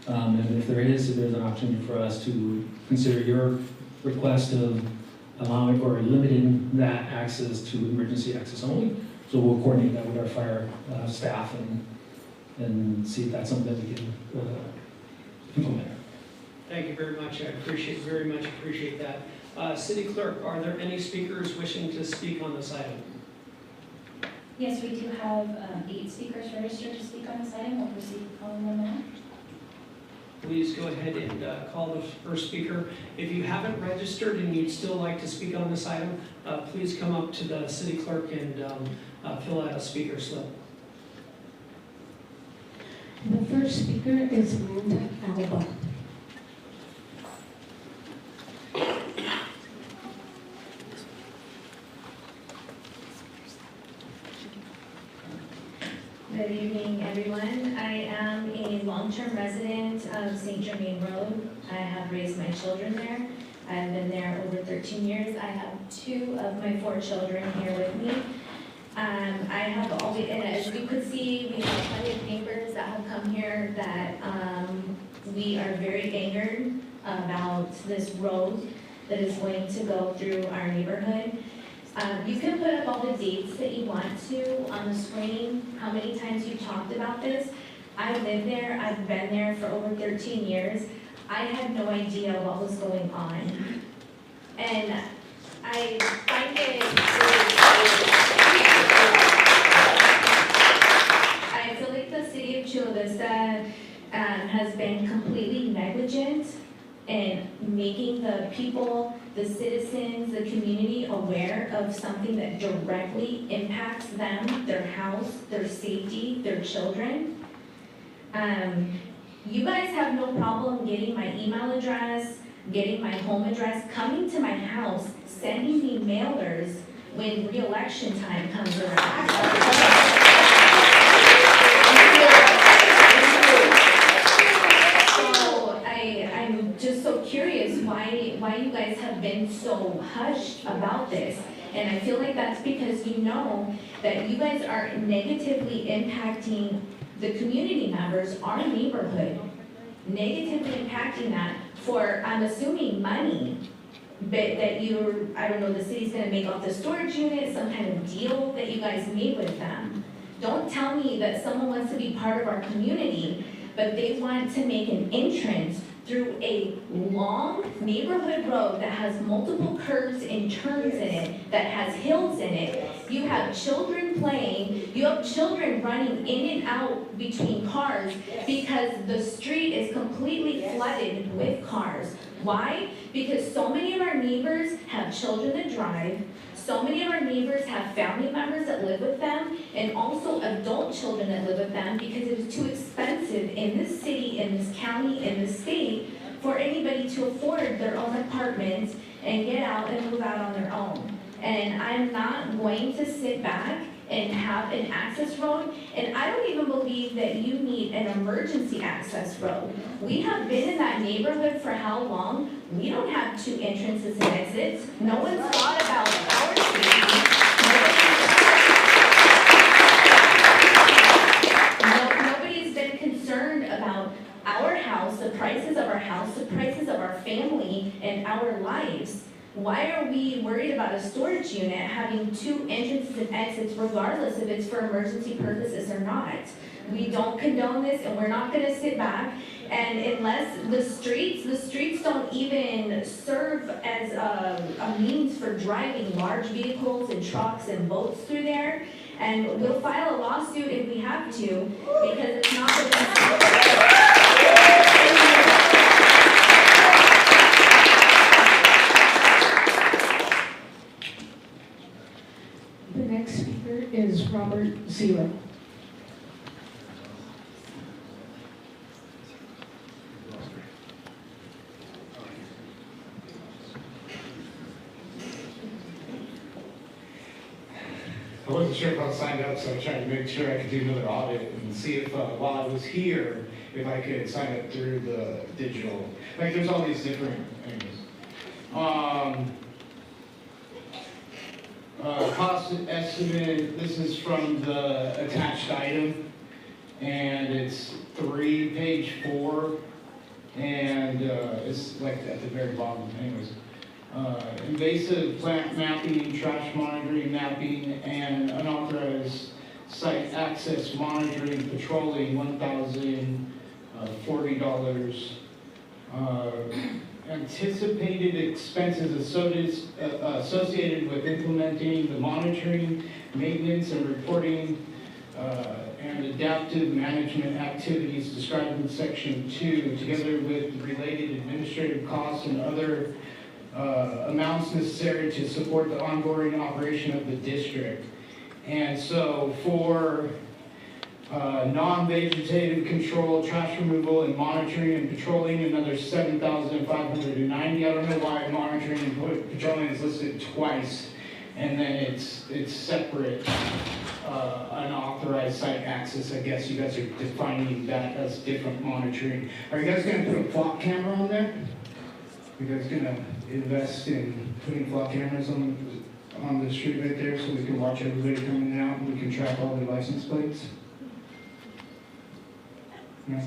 And if there's an opportunity for us to consider your request of allowing or limiting that access to emergency access only. So we'll coordinate that with our fire staff and see if that's something that we can implement. Thank you very much. I very much appreciate that. City Clerk, are there any speakers wishing to speak on this item? Yes, we do have 8 speakers registered to speak on this item. We'll proceed with calling them now. Please go ahead and call the first speaker. If you haven't registered and you'd still like to speak on this item, please come up to the City Clerk and fill out a speaker slip. The first speaker is Amanda Alba. Good evening, everyone. I am a long-term resident of St. Germain Road. I have raised my children there. I've been there over 13 years. I have 2 of my 4 children here with me. I have always, and as you could see, we have plenty of neighbors that have come here that we are very angered about this road that is going to go through our neighborhood. You can put up all the dates that you want to on the screen, how many times you talked about this. I live there, I've been there for over 13 years. I had no idea what was going on. And I find it I feel like the city of Chula Vista has been completely negligent in making the people, the citizens, the community aware of something that directly impacts them, their house, their safety, their children. You guys have no problem getting my email address, getting my home address, coming to my house, sending me mailers when re-election time comes around. I'm just so curious why you guys have been so hushed about this. And I feel like that's because you know that you guys are negatively impacting the community members, our neighborhood, negatively impacting that for, I'm assuming, money. But that you're, I don't know, the city's gonna make off the storage unit, some kind of deal that you guys made with them. Don't tell me that someone wants to be part of our community, but they want to make an entrance through a long neighborhood road that has multiple curves and turns in it, that has hills in it. You have children playing, you have children running in and out between cars because the street is completely flooded with cars. Why? Because so many of our neighbors have children that drive, so many of our neighbors have family members that live with them, and also adult children that live with them because it is too expensive in this city, in this county, in this state for anybody to afford their own apartments and get out and move out on their own. And I'm not going to sit back and have an access road, and I don't even believe that you need an emergency access road. We have been in that neighborhood for how long? We don't have 2 entrances and exits. No one's thought about our safety. Nobody's been concerned about our house, the prices of our house, the prices of our family, and our lives. Why are we worried about a storage unit having 2 entrances and exits regardless if it's for emergency purposes or not? We don't condone this, and we're not gonna sit back. And unless the streets don't even serve as a means for driving large vehicles and trucks and boats through there. And we'll file a lawsuit if we have to, because it's not the best. The next speaker is Robert Zero. I wasn't sure if I was signed up, so I tried to make sure I could do another audit and see if, while I was here, if I could sign up through the digital. Like, there's all these different things. Cost estimate, this is from the attached item, and it's page 4, and it's like at the very bottom, anyways. Invasive plant mapping, trash monitoring mapping, and unauthorized site access monitoring, patrolling, $1,040. Anticipated expenses associated with implementing the monitoring, maintenance, and reporting and adaptive management activities described in section 2, together with related administrative costs and other amounts necessary to support the ongoing operation of the district. And so for non-vegetative control, trash removal, and monitoring and patrolling, another $7,590. I don't know why monitoring and patrolling is listed twice, and then it's separate, unauthorized site access. I guess you guys are defining that as different monitoring. Are you guys gonna put a flock camera on there? You guys gonna invest in putting flock cameras on the street right there so we can watch everybody coming out and we can track all their license plates? No.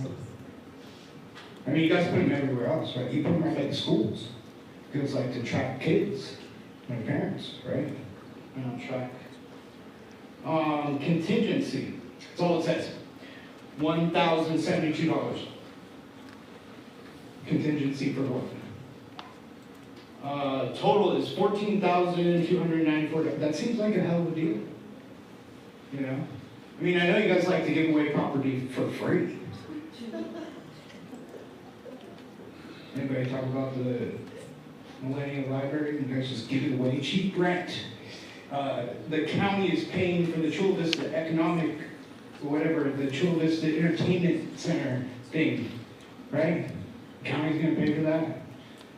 I mean, you guys put them everywhere else, right? You put them right at the schools. Because like to track kids, their parents, right? Track. Contingency, that's all it says. $1,072. Contingency for what? Total is $14,294. That seems like a hell of a deal. You know? I mean, I know you guys like to give away property for free. Anybody talk about the Millennium Library? You guys just give it away, cheap rent. The county is paying for the Chula Vista Economic, whatever, the Chula Vista Entertainment Center thing, right? The county's gonna pay for that.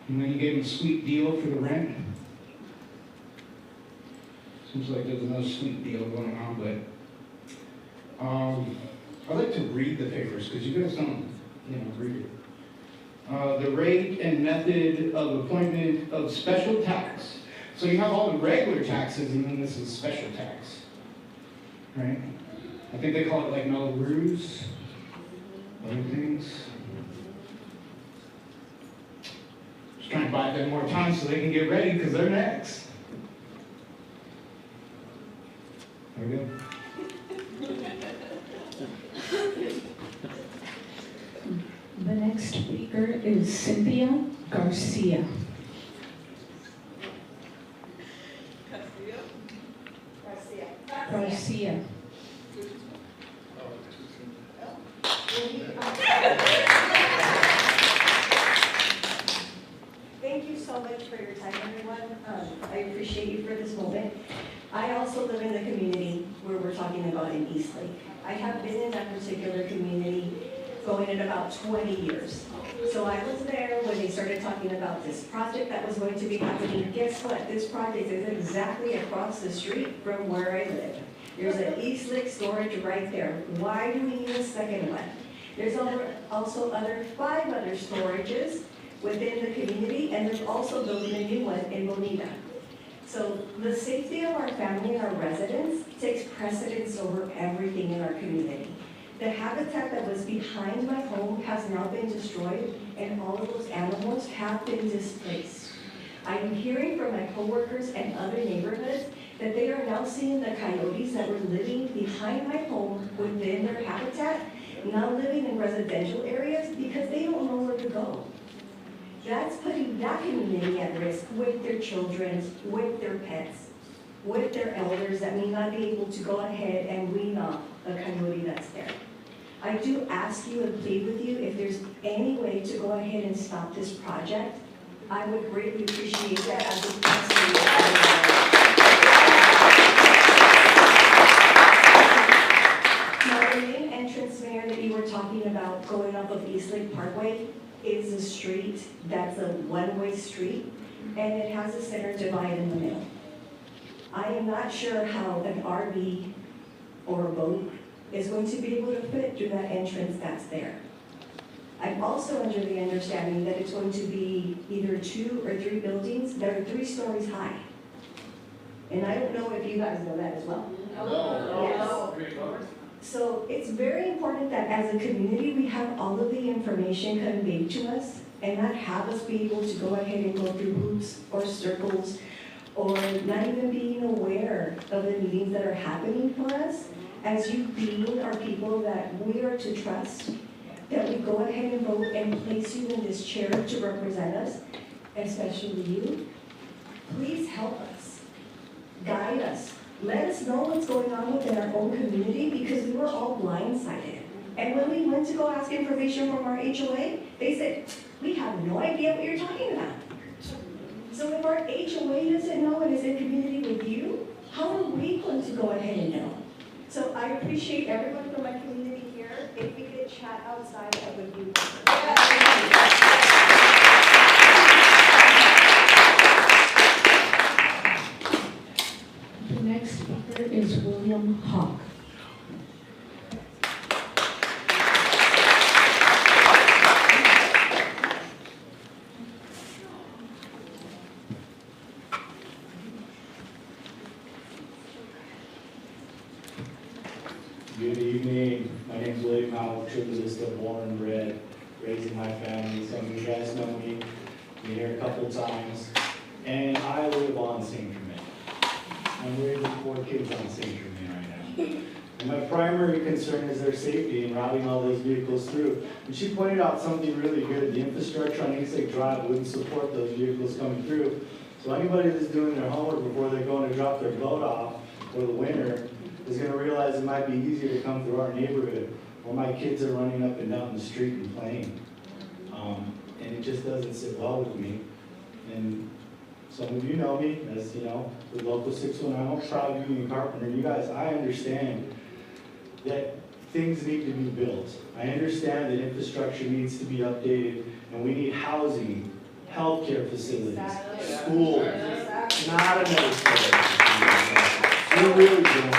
And then you gave them a sweet deal for the rent. Seems like there's another sweet deal going on, but I like to read the papers because you guys don't, read it. The rate and method of appointment of special tax. So you have all the regular taxes, and then this is special tax, right? I think they call it like Melrose, other things. Just trying to buy them more time so they can get ready because they're next. There we go. The next speaker is Cynthia Garcia. Garcia. Thank you so much for your time, everyone. I appreciate you for this moment. I also live in the community where we're talking about in Eastlake. I have been in that particular community going in about 20 years. So I was there when they started talking about this project that was going to be happening. Guess what? This project is exactly across the street from where I live. There's an Eastlake storage right there. Why do we need a second one? There's also 5 other storages within the community, and they're also building a new one in Bonita. So the safety of our family and our residents takes precedence over everything in our community. The habitat that was behind my home has now been destroyed, and all of those animals have been displaced. I'm hearing from my coworkers and other neighborhoods that they are now seeing the coyotes that were living behind my home within their habitat, now living in residential areas because they don't know where to go. That's putting that community at risk with their children, with their pets, with their elders that may not be able to go ahead and wean off a coyote that's there. I do ask you and plead with you, if there's any way to go ahead and stop this project, I would greatly appreciate that as a council. Now, the main entrance, Mayor, that you were talking about going off of Eastlake Parkway is a street that's a one-way street, and it has a center divide in the middle. I am not sure how an RV or a boat is going to be able to fit through that entrance that's there. I'm also under the understanding that it's going to be either 2 or 3 buildings that are 3 stories high. And I don't know if you guys know that as well. No. Yes. So it's very important that as a community, we have all of the information conveyed to us and not have us be able to go ahead and go through hoops or circles or not even being aware of the meetings that are happening for us. As you being our people that we are to trust, that we go ahead and vote and place you in this chair to represent us, especially you. Please help us, guide us. Let us know what's going on within our own community because we were all blindsided. And when we went to go ask information from our HOA, they said, we have no idea what you're talking about. So if our HOA doesn't know and is in community with you, how are we going to go ahead and know? So I appreciate everyone from my community here. If we could chat outside, I would be. The next speaker is William Hawk. Good evening. My name's William Howell, True Vista, born and bred, raising my family. Some of you guys know me. Been here a couple times. And I live on St. Germain. I'm raising 4 kids on St. Germain right now. And my primary concern is their safety and routing all those vehicles through. And she pointed out something really good. The infrastructure on East Lake Drive wouldn't support those vehicles coming through. So anybody that's doing their homework before they're going to drop their boat off for the winter is going to realize it might be easier to come through our neighborhood where my kids are running up and down the street and playing. And it just doesn't sit well with me. And some of you know me, as you know, the local 619, I'm proud union carpenter. You guys, I understand that things need to be built. I understand that infrastructure needs to be updated, and we need housing, healthcare facilities, schools, not another story. We really don't.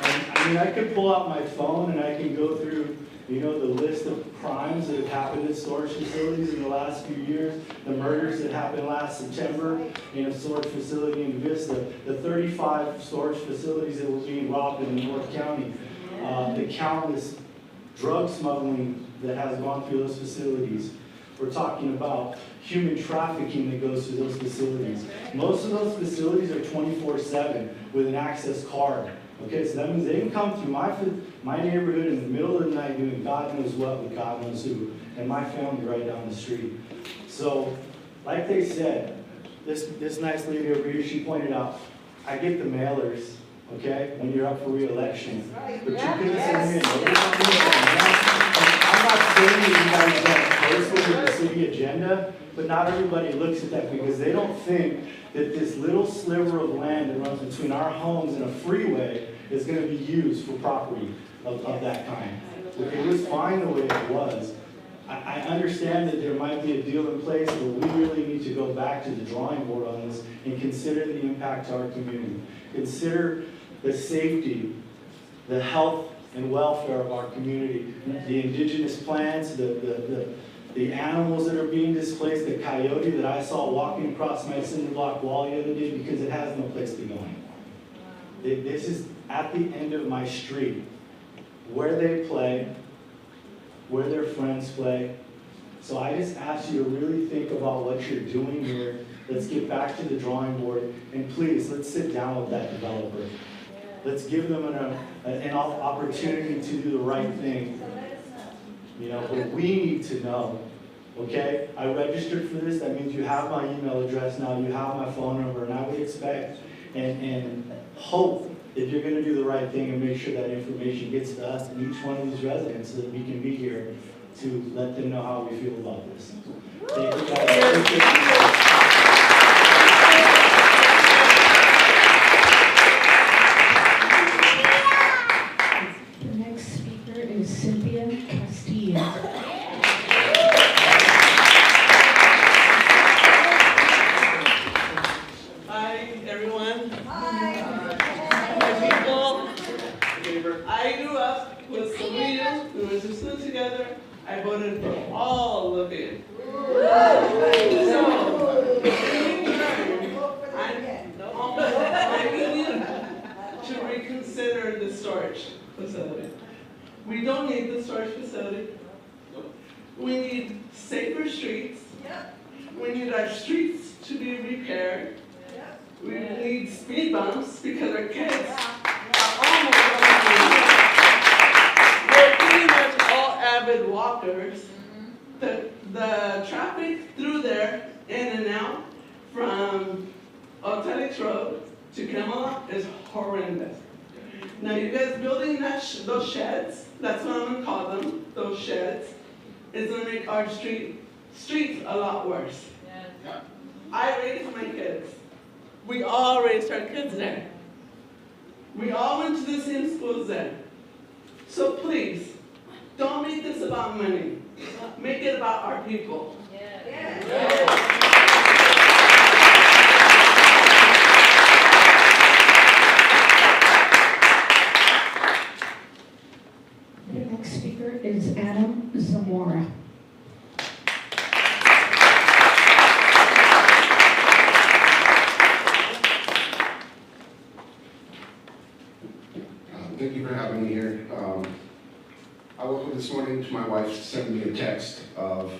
And I mean, I could pull out my phone and I can go through, you know, the list of crimes that have happened at storage facilities in the last few years, the murders that happened last September in a storage facility in Vista, the 35 storage facilities that were being robbed in North County, the countless drug smuggling that has gone through those facilities. We're talking about human trafficking that goes through those facilities. Most of those facilities are 24/7 with an access card. Okay, so that means they can come through my neighborhood in the middle of the night doing God knows what with God knows who, and my family right down the street. So, like they said, this nice lady over here, she pointed out, I get the mailers, okay, when you're up for re-election, but you couldn't send me a notice. I'm not saying that you guys don't post with the city agenda, but not everybody looks at that because they don't think that this little sliver of land that runs between our homes and a freeway is going to be used for property of that kind. If it was fine the way it was, I understand that there might be a deal in place, but we really need to go back to the drawing board on this and consider the impact to our community. Consider the safety, the health and welfare of our community, the indigenous plants, the animals that are being displaced, the coyote that I saw walking across my cinder block wall the other day because it has no place to go anymore. This is at the end of my street, where they play, where their friends play. So I just ask you to really think about what you're doing here. Let's get back to the drawing board, and please, let's sit down with that developer. Let's give them an opportunity to do the right thing. You know, but we need to know, okay? I registered for this, that means you have my email address now, you have my phone number, and I would expect and hope that you're gonna do the right thing and make sure that information gets to us and each one of these residents so that we can be here to let them know how we feel about this. Thank you guys. The next speaker is Cynthia Castillo. Hi, everyone. Hi. My people. I grew up with Salinas. We went to school together. I voted for all of it. I need to reconsider the storage facility. We don't need the storage facility. We need safer streets. We need our streets to be repaired. We need speed bumps because our kids are almost We're pretty much all avid walkers. The traffic through there, in and out, from Otelix Road to Camelot is horrendous. Now you guys building those sheds, that's what I'm gonna call them, those sheds, is gonna make our streets a lot worse. I raised my kids. We all raised our kids there. We all went to the same schools there. So please, don't make this about money. Make it about our people. The next speaker is Adam Zamora. Good thank you for having me here. I woke up this morning to my wife sending me a text of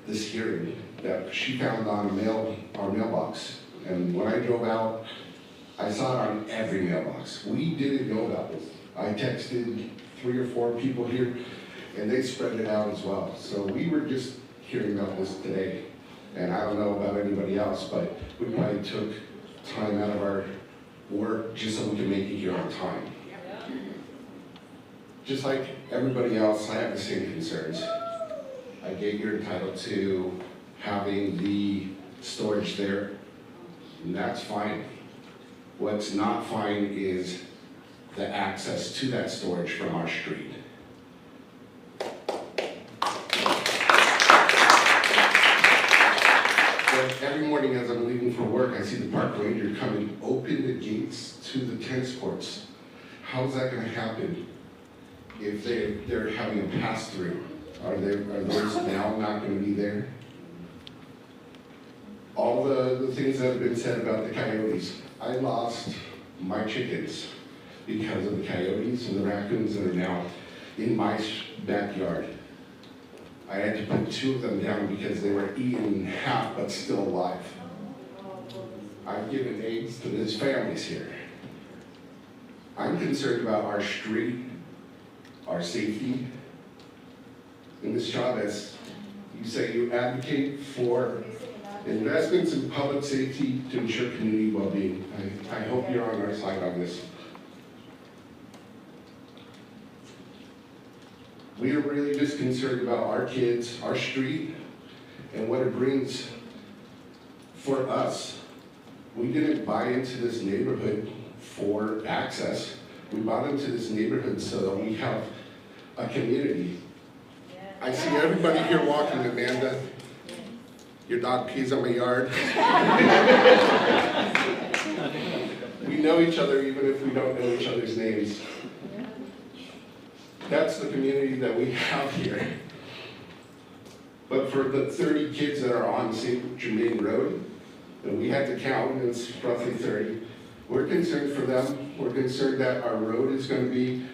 this hearing that she found on our mailbox. And when I drove out, I saw it on every mailbox. We didn't know about this. I texted 3 or 4 people here, and they spread it out as well. So we were just hearing about this today. And I don't know about anybody else, but we probably took time out of our work just so we can make it here on time. Just like everybody else, I have the same concerns. I get you're entitled to having the storage there, and that's fine. What's not fine is the access to that storage from our street. But every morning as I'm leaving for work, I see the park ranger come and open the gates to the tennis courts. How's that gonna happen if they're having a pass-through? Are those now not gonna be there? All the things that have been said about the coyotes. I lost my chickens because of the coyotes and the raccoons that are now in my backyard. I had to put 2 of them down because they were eaten in half but still alive. I've given eggs to these families here. I'm concerned about our street, our safety. And Ms. Chavez, you say you advocate for investments in public safety to ensure community well-being. I hope you're on our side on this. We are really just concerned about our kids, our street, and what it brings for us. We didn't buy into this neighborhood for access. We bought into this neighborhood so that we have a community. I see everybody here walking, Amanda. Your dog pees on my yard. We know each other even if we don't know each other's names. That's the community that we have here. But for the 30 kids that are on St. Germain Road, and we had to count, and it's roughly 30, we're concerned for them. We're concerned that our road is going to be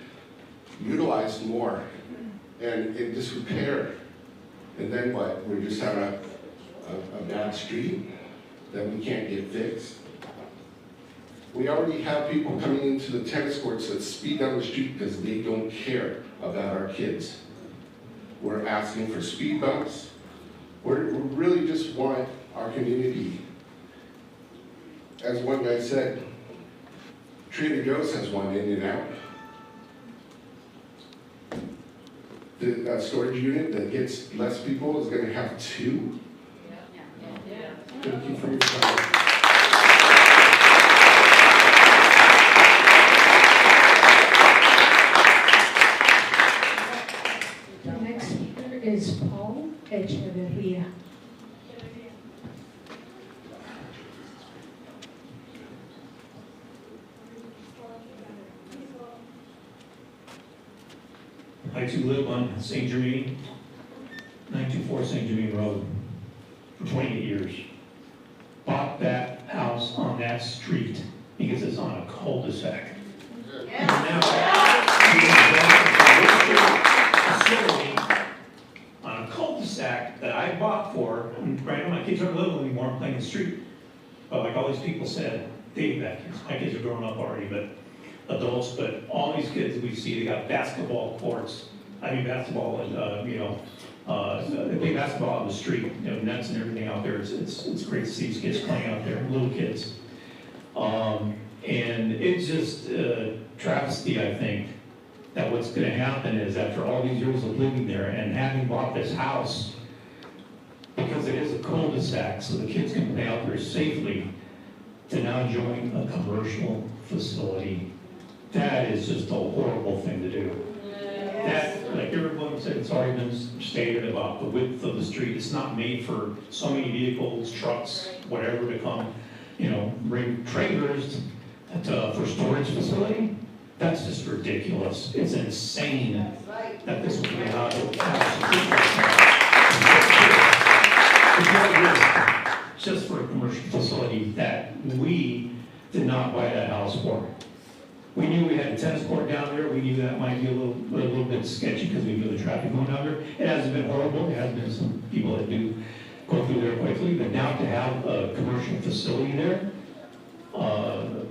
utilized more and in disrepair. And then what? We just have a bad street that we can't get fixed. We already have people coming into the tennis courts that speed down the street because they don't care about our kids. We're asking for speed bumps. We really just want our community. As one guy said, Trader Joe's has one in and out. The storage unit that gets less people is going to have 2. Thank you for your time. The next speaker is Paul Echeverria. I too live on St. Germain, 924 St. Germain Road, for 28 years. Bought that house on that street because it's on a cul-de-sac. And now, on a cul-de-sac that I bought for, and right now my kids aren't little anymore, I'm playing in the street. But like all these people said, they have kids. My kids are grown up already, but adults, but all these kids that we see, they got basketball courts. I mean basketball and, they play basketball on the street, nets and everything out there. It's great to see these kids playing out there, little kids. And it's just a travesty, I think, that what's gonna happen is after all these years of living there and having bought this house, because it is a cul-de-sac, so the kids can play out there safely, to now join a commercial facility. That is just a horrible thing to do. That, like everyone said, it's already been stated about the width of the street. It's not made for so many vehicles, trucks, whatever to come, bring trailers for storage facility. That's just ridiculous. It's insane that this would be allowed to have just for a commercial facility that we did not buy that house for. We knew we had a tennis court down there, we knew that might be a little bit sketchy because we knew the traffic going down there. It hasn't been horrible, there has been some people that do go through there quickly, but now to have a commercial facility there,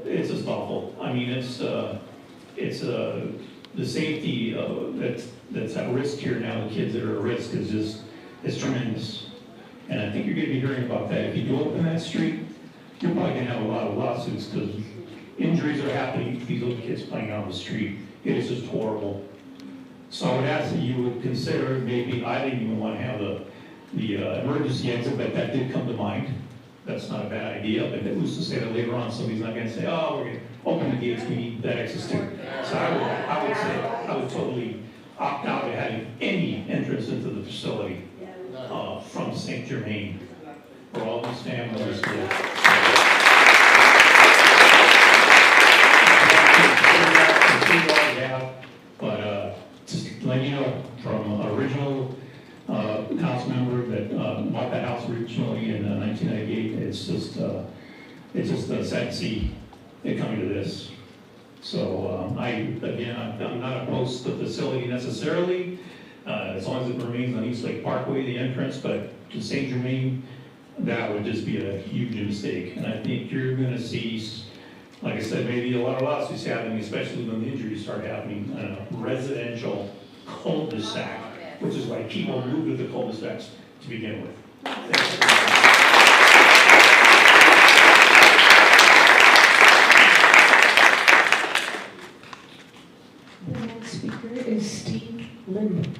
it's just awful. I mean, it's the safety that's at risk here now, the kids that are at risk is tremendous. And I think you're gonna be hearing about that. If you do open that street, you're probably gonna have a lot of lawsuits because injuries are happening to these little kids playing on the street. It is just horrible. So I would ask that you would consider, maybe, I didn't even want to have the emergency exit, but that did come to mind. That's not a bad idea, but who's to say that later on somebody's not gonna say, oh, we're gonna open the gates, we need that access too. So I would say, I would totally opt out of having any entrance into the facility from St. Germain for all these families. But just to let you know, from original council member that bought that house originally in 1998, it's just sad to see it coming to this. So I'm not opposed to the facility necessarily, as long as it remains on East Lake Parkway, the entrance, but to St. Germain, that would just be a huge mistake. And I think you're gonna see, like I said, maybe a lot of lawsuits happening, especially when the injuries start happening in a residential cul-de-sac, which is why people move to the cul-de-sacs to begin with. The next speaker is Steve Linden.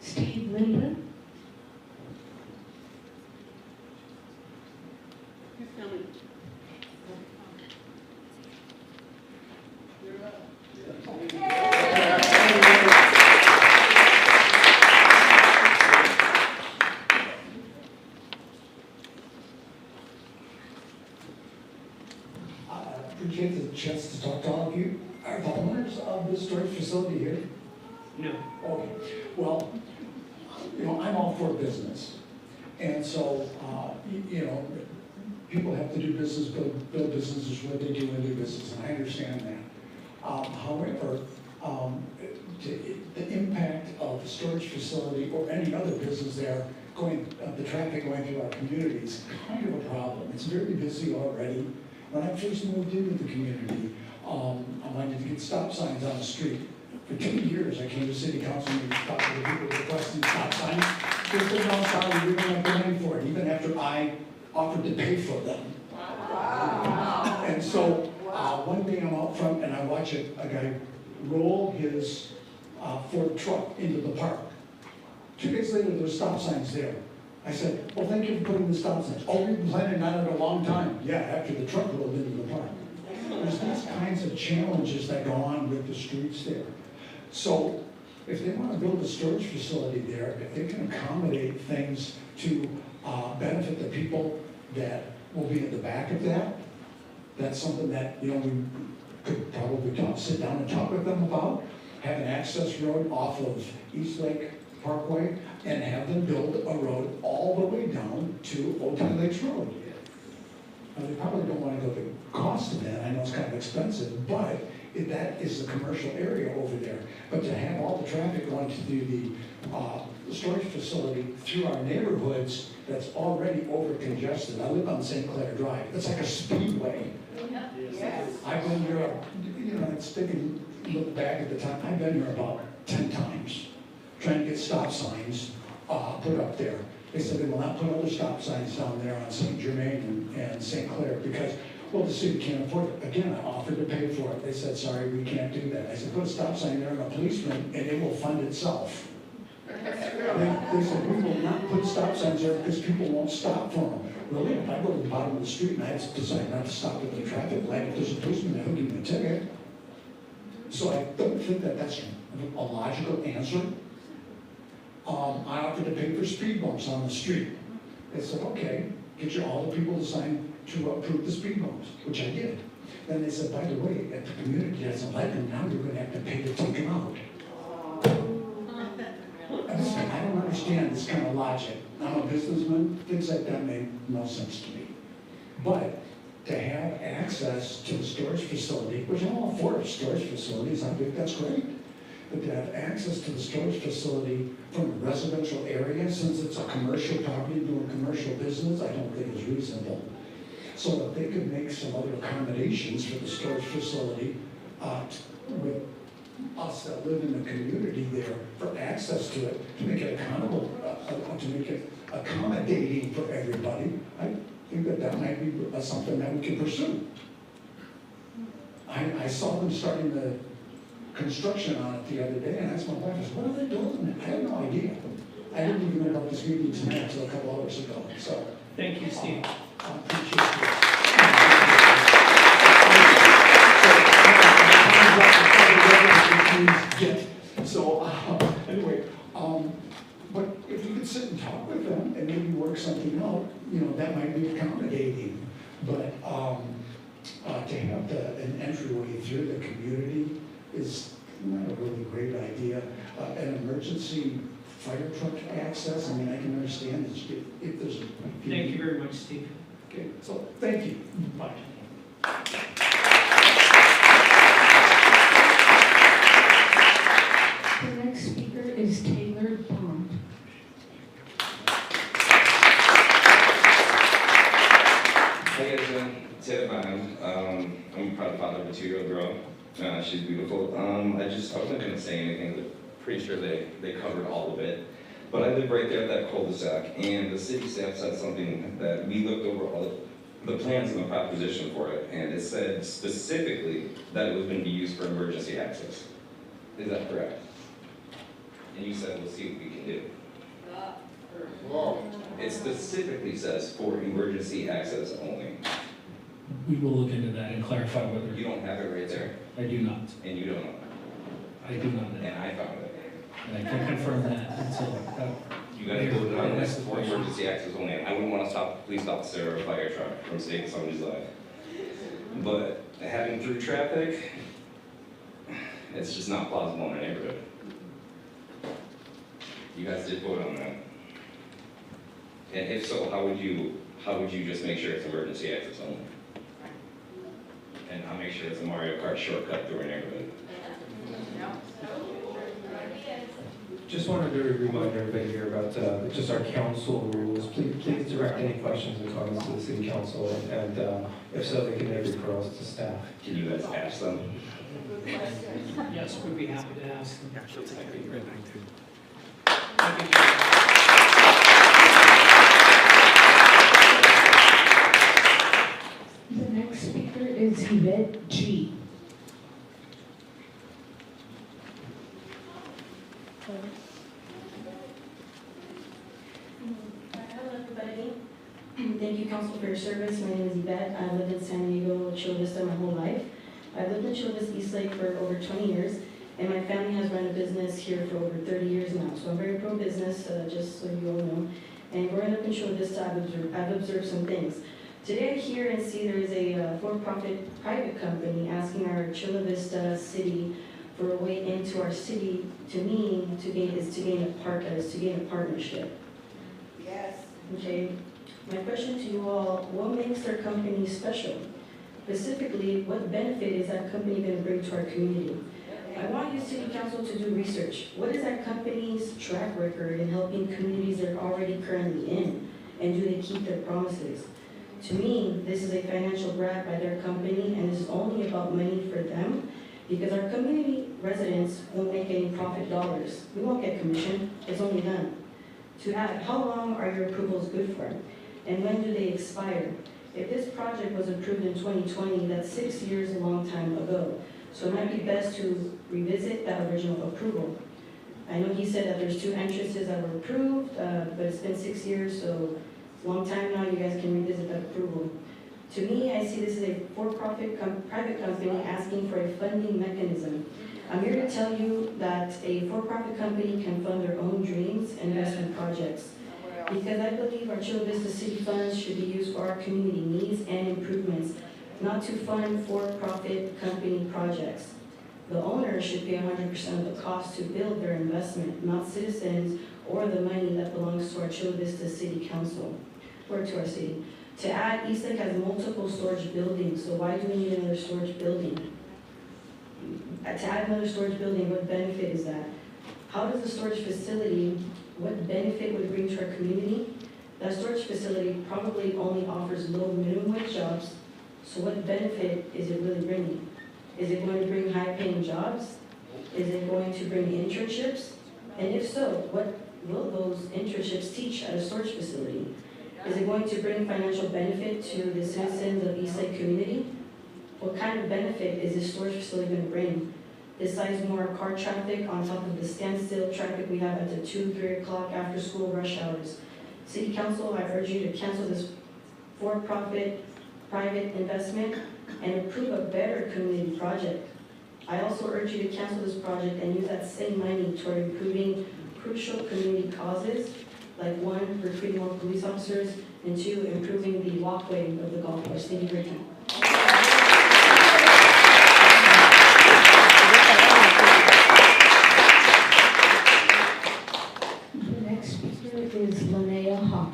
Steve Linden. He's coming. Appreciate the chance to talk to all of you. Are the owners of the storage facility here? No. Okay, well, I'm all for business. And so, people have to do business, build businesses where they do and do business, and I understand that. However, the impact of the storage facility or any other business there the traffic going through our community is kind of a problem. It's very busy already. When I first moved into the community, I wanted to get stop signs on the street. For 2 years, I came to city council meetings, talking to people requesting stop signs. They said, no, sorry, we don't have the money for it, even after I offered to pay for them. Wow. And so, one day I'm out front and I watch a guy roll his Ford truck into the park. 2 days later, there's stop signs there. I said, well, thank you for putting the stop signs. Oh, we've been planning on it a long time. Yeah, after the truck rolled into the park. There's these kinds of challenges that go on with the streets there. So if they want to build a storage facility there, if they can accommodate things to benefit the people that will be at the back of that, that's something that, we could probably sit down and talk with them about. Have an access road off of East Lake Parkway and have them build a road all the way down to Old Town Lakes Road. Now, they probably don't want to go the cost of that. I know it's kind of expensive, but that is the commercial area over there. But to have all the traffic going through the storage facility through our neighborhoods that's already over congested. I live on St. Clair Drive. It's like a speedway. Yes. I've been here, it's taking, look back at the time, I've been here about 10 times trying to get stop signs put up there. They said they will not put other stop signs down there on St. Germain and St. Clair because, well, the city can't afford it. Again, I offered to pay for it. They said, sorry, we can't do that. I said, put a stop sign there and a policeman, and it will fund itself. They said, we will not put stop signs there because people won't stop for them. Really, if I go to the bottom of the street and I decide not to stop at the traffic light, if there's a policeman, they'll give me a ticket. So I don't think that that's a logical answer. I offered to pay for speed bumps on the street. They said, okay, get you all the people to sign to approve the speed bumps, which I did. Then they said, by the way, if the community doesn't like them, now you're going to have to pay to take them out. understand this kind of logic. I'm a businessman, things like that make no sense to me. But to have access to the storage facility, which I'm all for storage facilities, I think that's great. But to have access to the storage facility from a residential area, since it's a commercial property doing commercial business, I don't think is reasonable. So if they could make some other accommodations for the storage facility with us that live in the community there for access to it, to make it accountable, to make it accommodating for everybody, I think that that might be something that we can pursue. I saw them starting the construction on it the other day, and I asked my wife, I said, what are they doing? I had no idea. I didn't even know about this meeting tonight until a couple hours ago, so. Thank you, Steve. I appreciate it. So, anyway, but if you could sit and talk with them and maybe work something out, that might be accommodating. But to have an entryway through the community is not a really great idea. An emergency fire truck access, I mean, I can understand if there's a... Thank you very much, Steve. Okay, so thank you. Bye. The next speaker is Taylor Bond. Hey guys, Taylor Bond. I'm a proud father of a 2-year-old girl. She's beautiful. I wasn't going to say anything, but pretty sure they covered all of it. But I live right there at that cul-de-sac, and the city staff said something that we looked over all the plans and the proposition for it, and it said specifically that it was going to be used for emergency access. Is that correct? And you said, we'll see what we can do. It specifically says for emergency access only. We will look into that and clarify whether... You don't have it right there? I do not. And you don't know? I do not know. And I found it. And I can't confirm that until... You gotta go down this for emergency access only. I wouldn't want to stop a police officer or a fire truck from saving somebody's life. But having through traffic, it's just not plausible in our neighborhood. You guys did vote on that. And if so, how would you just make sure it's emergency access only? And I'll make sure it's a Mario Kart shortcut through our neighborhood. Just wanted to remind everybody here about just our council rules. Please direct any questions and comments to the city council, and if so, they can make referrals to staff. Can you guys ask them? Yes, we'd be happy to ask them. Yeah, she'll take it right back too. The next speaker is Yvette G. Hello, everybody. Thank you, Council, for your service. My name is Yvette. I lived in San Diego, Chula Vista my whole life. I lived in Chula Vista East Lake for over 20 years, and my family has run a business here for over 30 years now. So I'm very pro-business, just so you all know. And growing up in Chula Vista, I've observed some things. Today I hear and see there is a for-profit private company asking our Chula Vista city for a way into our city. To me, to gain a partnership. Yes. Okay. My question to you all: what makes their company special? Specifically, what benefit is that company going to bring to our community? I want you, City Council, to do research. What is that company's track record in helping communities they're already currently in? And do they keep their promises? To me, this is a financial grab by their company, and this is only about money for them, because our community residents won't make any profit dollars. We won't get commission, it's only them. To add, how long are your approvals good for? And when do they expire? If this project was approved in 2020, that's 6 years, a long time ago. So it might be best to revisit that original approval. I know he said that there's 2 entrances that were approved, but it's been 6 years, so it's a long time now. You guys can revisit that approval. To me, I see this as a for-profit private company asking for a funding mechanism. I'm here to tell you that a for-profit company can fund their own dreams and investment projects. Because I believe our Chula Vista City funds should be used for our community needs and improvements, not to fund for-profit company projects. The owner should pay 100% of the cost to build their investment, not citizens or the money that belongs to our Chula Vista City Council or to our city. To add, Eastlake has multiple storage buildings, so why do we need another storage building? To add another storage building, what benefit is that? How does the storage facility, what benefit would it bring to our community? That storage facility probably only offers low minimum wage jobs, so what benefit is it really bringing? Is it going to bring high-paying jobs? Is it going to bring internships? And if so, what will those internships teach at a storage facility? Is it going to bring financial benefit to the citizens of Eastlake community? What kind of benefit is this storage facility going to bring? Besides more car traffic on top of the standstill traffic we have at the 2, 3 o'clock after school rush hours. City Council, I urge you to cancel this for-profit private investment and approve a better community project. I also urge you to cancel this project and use that same money toward improving crucial community causes, like 1, recruiting more police officers, and 2, improving the walkway of the golf course. Thank you for your time. The next speaker is Linnea Hawk.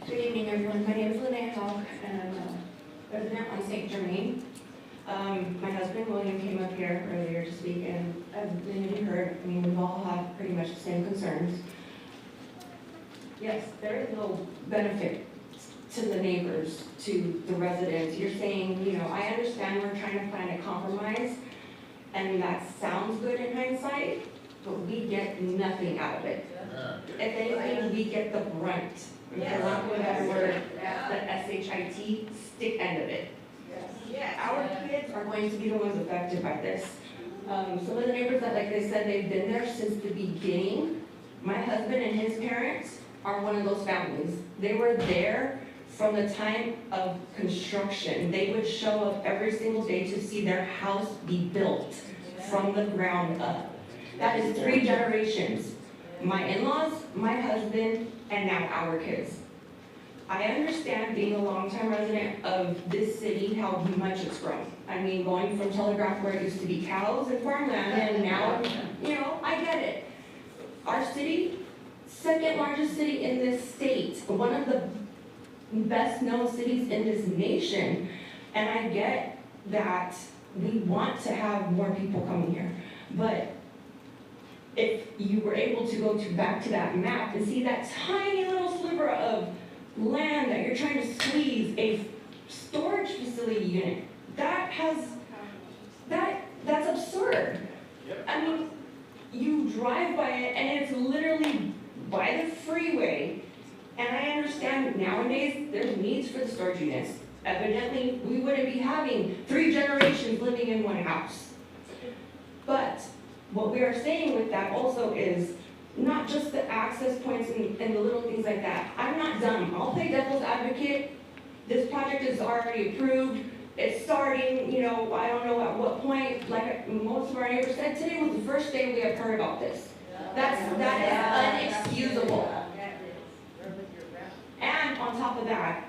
Good evening, everyone. My name is Linnea Hawk, and I'm a resident on St. Germain. My husband, William, came up here earlier to speak, and as many of you heard, I mean, we all have pretty much the same concerns. Yes, there is no benefit to the neighbors, to the residents. You're saying, you know, I understand we're trying to find a compromise, and that sounds good in hindsight, but we get nothing out of it. If anything, we get the brunt. For lack of a better word, the SHIT stick end of it. Our kids are going to be the ones affected by this. Some of the neighbors that, like they said, they've been there since the beginning. My husband and his parents are one of those families. They were there from the time of construction. They would show up every single day to see their house be built from the ground up. That is 3 generations. My in-laws, my husband, and now our kids. I understand being a longtime resident of this city, how much it's grown. I mean, going from Telegraph where it used to be cows and farmland, and now, you know, I get it. Our city, second largest city in this state, one of the best known cities in this nation, and I get that we want to have more people coming here, but if you were able to go back to that map and see that tiny little sliver of land that you're trying to squeeze a storage facility unit, that's absurd. I mean, you drive by it and it's literally by the freeway, and I understand nowadays there's needs for the storage units. Evidently, we wouldn't be having 3 generations living in one house. But what we are saying with that also is not just the access points and the little things like that. I'm not dumb. I'll play devil's advocate. This project is already approved. It's starting, you know, I don't know at what point, like most of our neighbors said, today was the first day we have heard about this. That is unexcusable. And on top of that,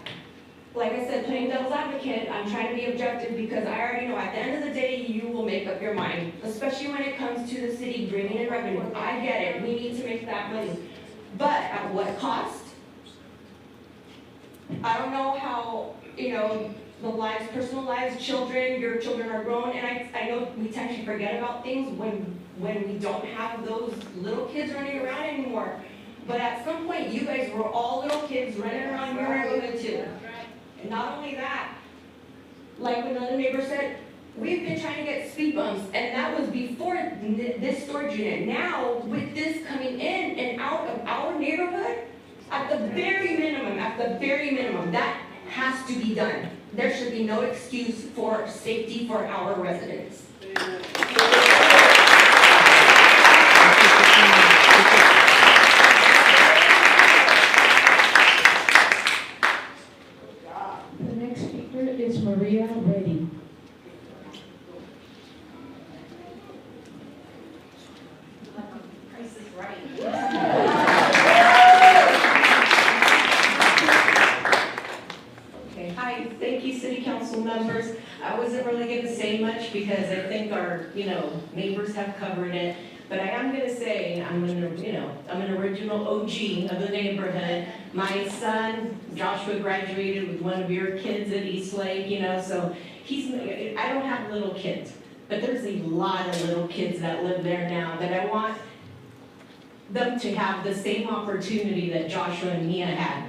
like I said, playing devil's advocate, I'm trying to be objective because I already know at the end of the day, you will make up your mind, especially when it comes to the city bringing in revenue. I get it, we need to make that money. But at what cost? I don't know how, you know, the lives, personal lives, children, your children are grown, and I know we tend to forget about things when we don't have those little kids running around anymore. But at some point, you guys were all little kids running around your neighborhood too. And not only that, like another neighbor said, we've been trying to get speed bumps, and that was before this storage unit. Now, with this coming in and out of our neighborhood, at the very minimum, that has to be done. There should be no excuse for safety for our residents. The next speaker is Maria Reddy. Okay, hi, thank you, city council members. I wasn't really gonna say much because I think our, neighbors have covered it. But I am gonna say, I'm an original OG of the neighborhood. My son, Joshua, graduated with one of your kids at Eastlake, so I don't have little kids. But there's a lot of little kids that live there now that I want them to have the same opportunity that Joshua and Mia had,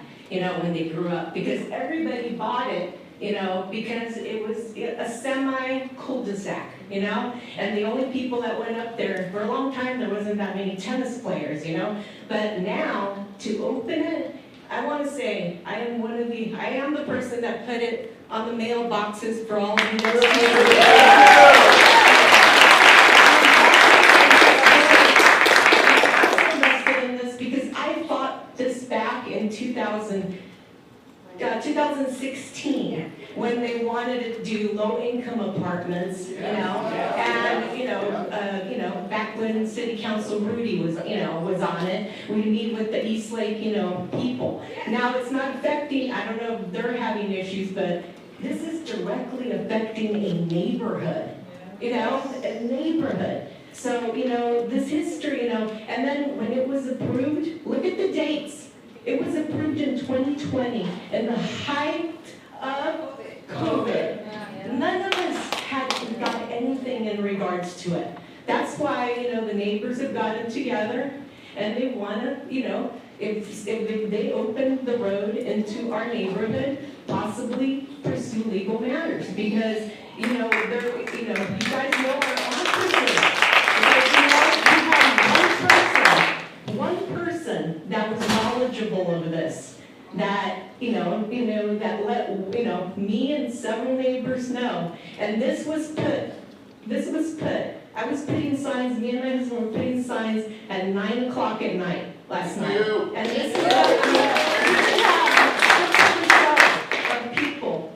when they grew up. Because everybody bought it, because it was a semi cul-de-sac, and the only people that went up there, for a long time, there wasn't that many tennis players, But now, to open it, I want to say, I am the person that put it on the mailboxes for all of you. Back in 2016, when they wanted to do low-income apartments, back when City Council Rudy was on it, we meet with the Eastlake, people. Now it's not affecting, I don't know if they're having issues, but this is directly affecting a neighborhood, a neighborhood. So, this history, and then when it was approved, look at the dates. It was approved in 2020, in the height of COVID. None of us had got anything in regards to it. That's why, the neighbors have gotten together and they want to, if they open the road into our neighborhood, possibly pursue legal matters. Because, you guys know our officers. One person that was knowledgeable of this, that that let me and several neighbors know. And this was put. I was putting signs. Me and my husband were putting signs at 9 o'clock at night last night. And this is of people,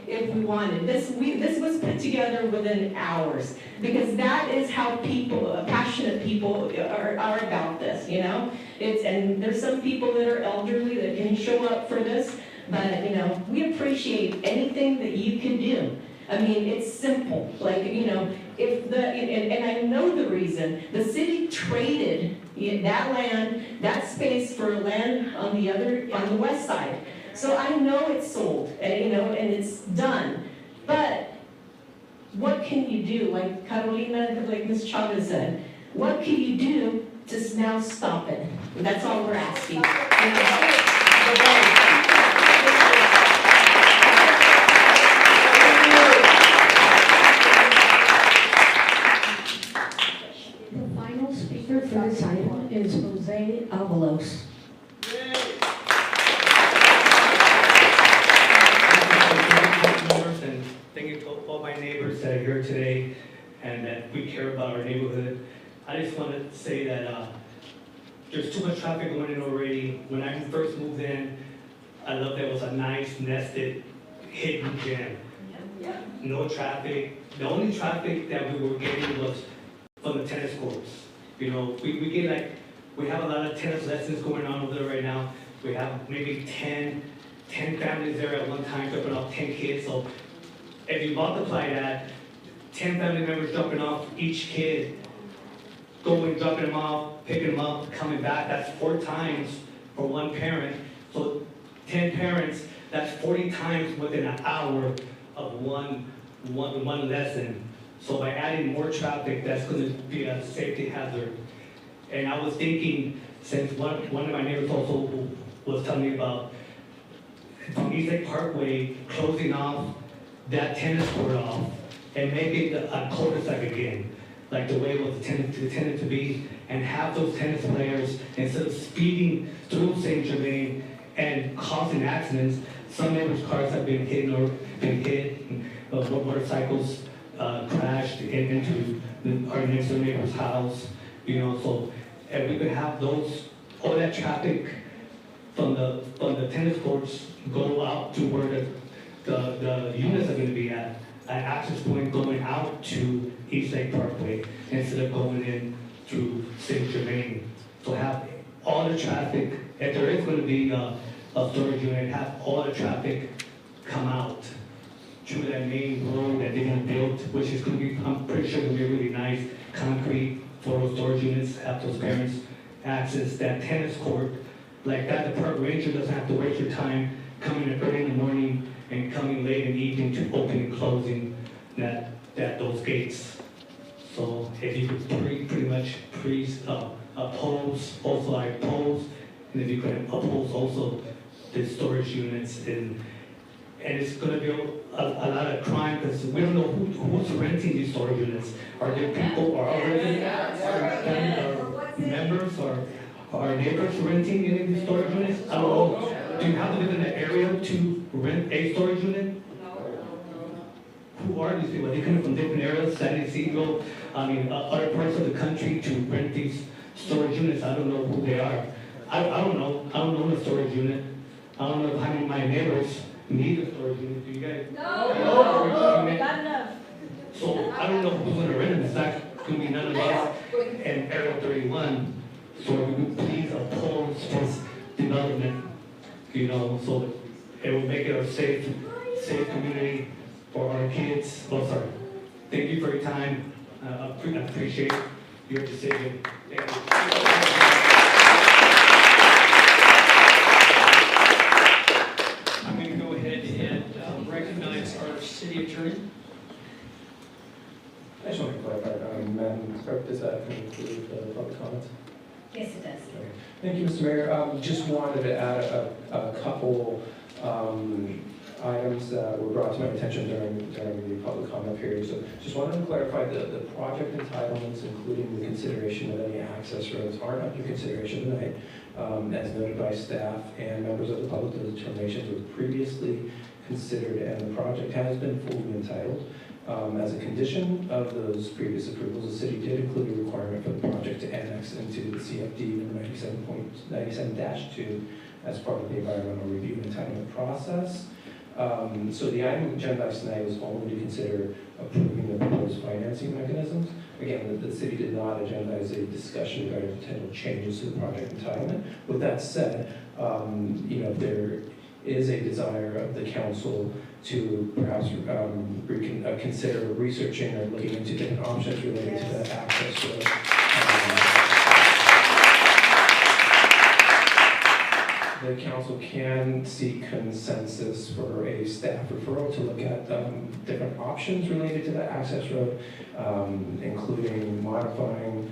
if we wanted. This was put together within hours, because that is how people, passionate people are about this, and there's some people that are elderly that can show up for this, but, we appreciate anything that you can do. I mean, it's simple, like, and I know the reason. The city traded that land, that space for land on the west side. So I know it's sold, and, and it's done. But what can you do? Like Carolina, like Ms. Chavez said, what can you do to now stop it? That's all we're asking. The final speaker for this item is Jose Avalos. And thank you to all my neighbors that are here today and that we care about our neighborhood. I just want to say that there's too much traffic going in already. When I first moved in, I loved that it was a nice, nested, hidden gem. No traffic. The only traffic that we were getting was from the tennis courts. We have a lot of tennis lessons going on over there right now. We have maybe 10 families there at one time dropping off 10 kids. So if you multiply that, 10 family members dropping off each kid, going, dropping them off, picking them up, coming back, that's 4 times for one parent. So 10 parents, that's 40 times within an hour of one lesson. So by adding more traffic, that's going to be a safety hazard. And I was thinking, since one of my neighbors also was telling me about from Eastlake Parkway closing off that tennis court off and making a cul-de-sac again, like the way it was intended to be, and have those tennis players, instead of speeding through St. Germain and causing accidents. Some neighbors' cars have been hit, motorcycles crashed into our next door neighbor's house, so if we could have all that traffic from the tennis courts go out to where the units are going to be at an access point going out to Eastlake Parkway, instead of going in through St. Germain. So have all the traffic, if there is gonna be a storage unit, have all the traffic come out through that main road that they're gonna build, which is gonna be, I'm pretty sure gonna be really nice, concrete for those storage units, have those parents access that tennis court. Like that, the park ranger doesn't have to waste your time coming in early in the morning and coming late in the evening to open and closing those gates. So if you could pretty much oppose, also I oppose, and if you could oppose also the storage units, and it's gonna be a lot of crime, because we don't know who's renting these storage units. Are there people, or are members, or are neighbors renting any of these storage units? I don't know. Do you have to live in an area to rent a storage unit? Who are these people? Are they coming from different areas, San Isidro, other parts of the country to rent these storage units? I don't know who they are. I don't know. I don't own a storage unit. I don't know if any of my neighbors need a storage unit. Do you guys? No, not enough. So I don't know who's going to rent them. It's not going to be none of us in Area 31. So if you could please oppose this development, so it will make it a safe community for our kids. Oh, sorry. Thank you for your time. I appreciate your decision. Thank you. I'm going to go ahead and recognize our city attorney. I just want to clarify, Madam Clerk, does that include the public comments? Yes, it does. Okay. Thank you, Mr. Mayor. Just wanted to add a couple items that were brought to my attention during the public comment period. So just wanted to clarify the project entitlements, including the consideration of any access roads, are under consideration tonight. As noted by staff and members of the public, the determinations were previously considered and the project has been fully entitled. As a condition of those previous approvals, the city did include a requirement for the project to annex into the CFD number 97.97-2 as part of the environmental review and entitlement process. So the item agendized tonight was only to consider approving the proposed financing mechanisms. Again, the city did not agendize a discussion regarding potential changes to the project entitlement. With that said, if there is a desire of the council to perhaps consider researching or looking into different options related to the access road. The council can seek consensus for a staff referral to look at different options related to the access road, including modifying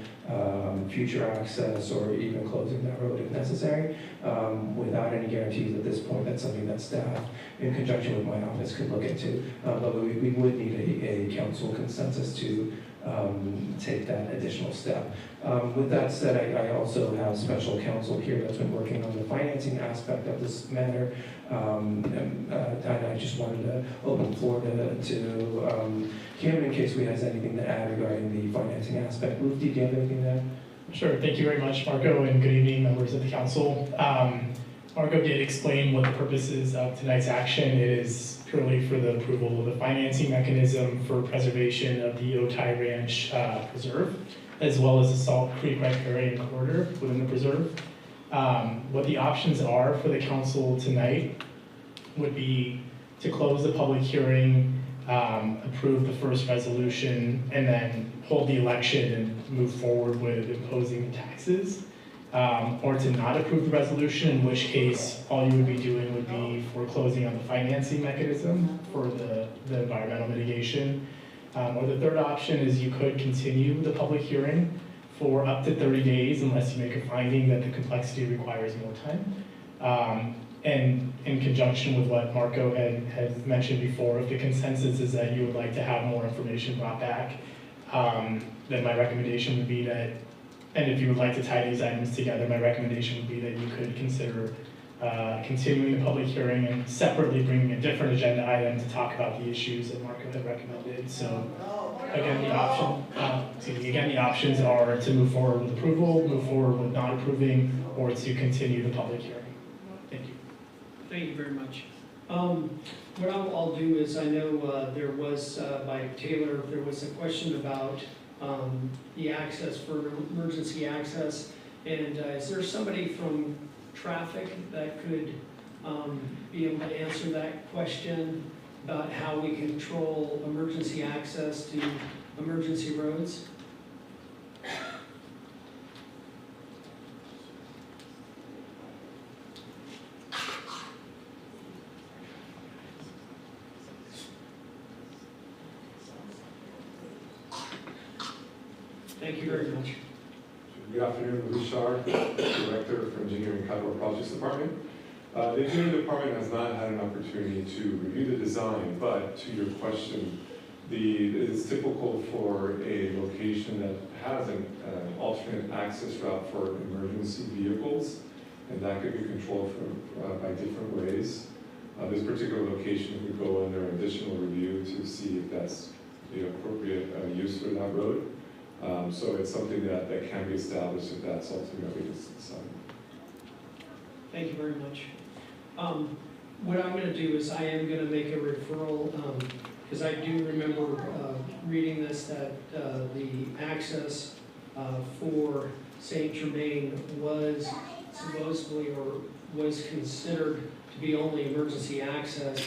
future access or even closing that road if necessary, without any guarantees at this point. That's something that staff, in conjunction with my office, could look into. But we would need a council consensus to take that additional step. With that said, I also have special counsel here that's been working on the financing aspect of this matter. And I just wanted to open the floor to Kim in case we has anything to add regarding the financing aspect. Ruth, do you have anything to add? Sure, thank you very much, Marco, and good evening, members of the council. Marco did explain what the purpose is of tonight's action. It is purely for the approval of the financing mechanism for preservation of the Otay Ranch Preserve, as well as the Salt Creek Riparian Corridor within the preserve. What the options are for the council tonight would be to close the public hearing, approve the first resolution, and then hold the election and move forward with imposing the taxes, or to not approve the resolution, in which case all you would be doing would be foreclosing on the financing mechanism for the environmental mitigation. Or the third option is you could continue the public hearing for up to 30 days unless you make a finding that the complexity requires more time. And in conjunction with what Marco had mentioned before, if the consensus is that you would like to have more information brought back, then my recommendation would be that, and if you would like to tie these items together, my recommendation would be that you could consider continuing the public hearing and separately bringing a different agenda item to talk about the issues that Marco had recommended. So again, the options are to move forward with approval, move forward with not approving, or to continue the public hearing. Thank you. Thank you very much. What I'll do is, I know there was, by Taylor, there was a question about the access for emergency access. And is there somebody from traffic that could be able to answer that question about how we control emergency access to emergency roads? Thank you very much. Good afternoon, Louis Shar, Director for Engineering and Capital Projects Department. The Engineering Department has not had an opportunity to review the design, but to your question, it's typical for a location that has an alternate access route for emergency vehicles, and that could be controlled by different ways. This particular location would go under additional review to see if that's the appropriate use for that road. So it's something that can be established if that's ultimately decided. Thank you very much. What I'm going to do is I am going to make a referral, because I do remember reading this, that the access for St. Germain was supposedly or was considered to be only emergency access.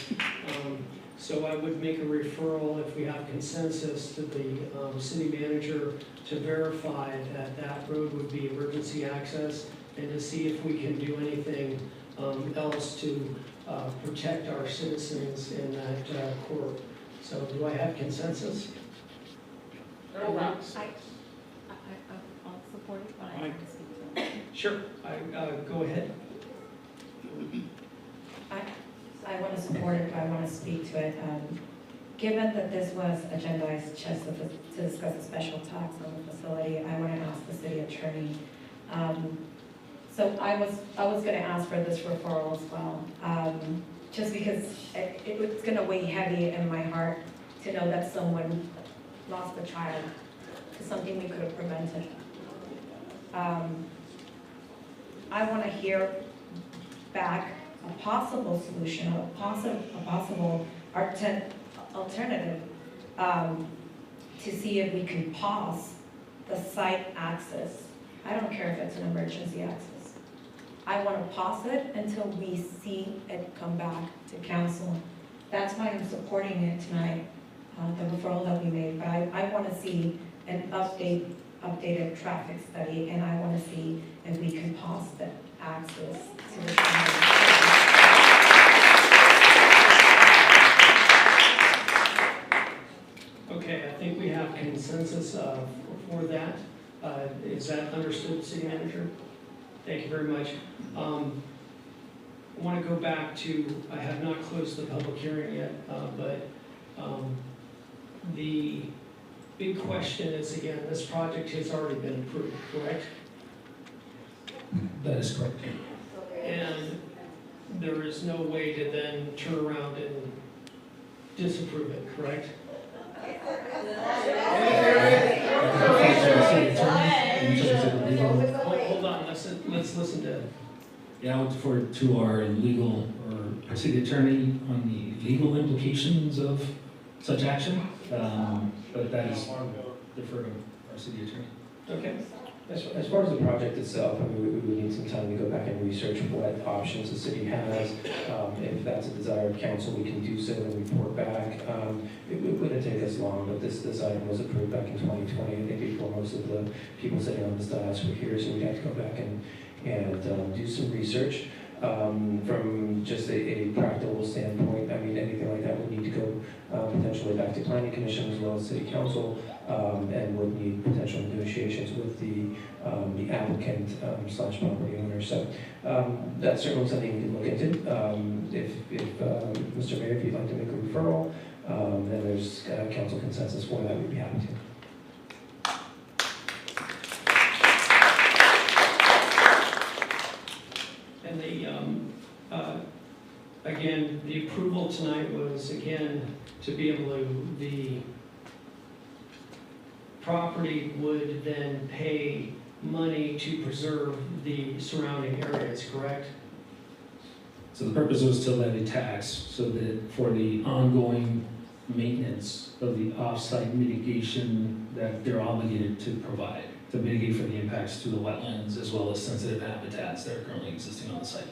So I would make a referral, if we have consensus, to the city manager to verify that that road would be emergency access, and to see if we can do anything else to protect our citizens in that court. So do I have consensus? I'll support it, but I have to speak to it. Sure, go ahead. I want to support it, but I want to speak to it. Given that this was agendized just to discuss a special tax on the facility, I want to ask the city attorney. So I was going to ask for this referral as well, just because it's going to weigh heavy in my heart to know that someone lost a child to something we could have prevented. I want to hear back a possible solution, a possible alternative to see if we can pause the site access. I don't care if it's an emergency access. I want to pause it until we see it come back to council. That's why I'm supporting it tonight, the referral that we made. But I want to see an updated traffic study, and I want to see if we can pause the access to the community. Okay, I think we have consensus for that. Is that understood, City Manager? Thank you very much. I want to go back to, I have not closed the public hearing yet, but the big question is, again, this project has already been approved, correct? That is correct. And there is no way to then turn around and disapprove it, correct? Hold on, let's listen to. Yeah, I would defer to our legal or our city attorney on the legal implications of such action, but that is defer to our city attorney. Okay. As far as the project itself, I mean, we would need some time to go back and research what options the city has. If that's a desire of council, we can do so and report back. It wouldn't take us long, but this item was approved back in 2020, I think before most of the people sitting on this dais were here, so we'd have to go back and do some research. From just a practical standpoint, I mean, anything like that would need to go potentially back to planning commission as well as city council, and would need potential negotiations with the applicant / property owner. So that's certainly something we can look into. If Mr. Mayor, if you'd like to make a referral, then there's council consensus for that, we'd be happy to. And again, the approval tonight was, again, to be able to, the property would then pay money to preserve the surrounding areas, correct? So the purpose was to levy tax so that for the ongoing maintenance of the off-site mitigation that they're obligated to provide to mitigate for the impacts to the wetlands as well as sensitive habitats that are currently existing on the site.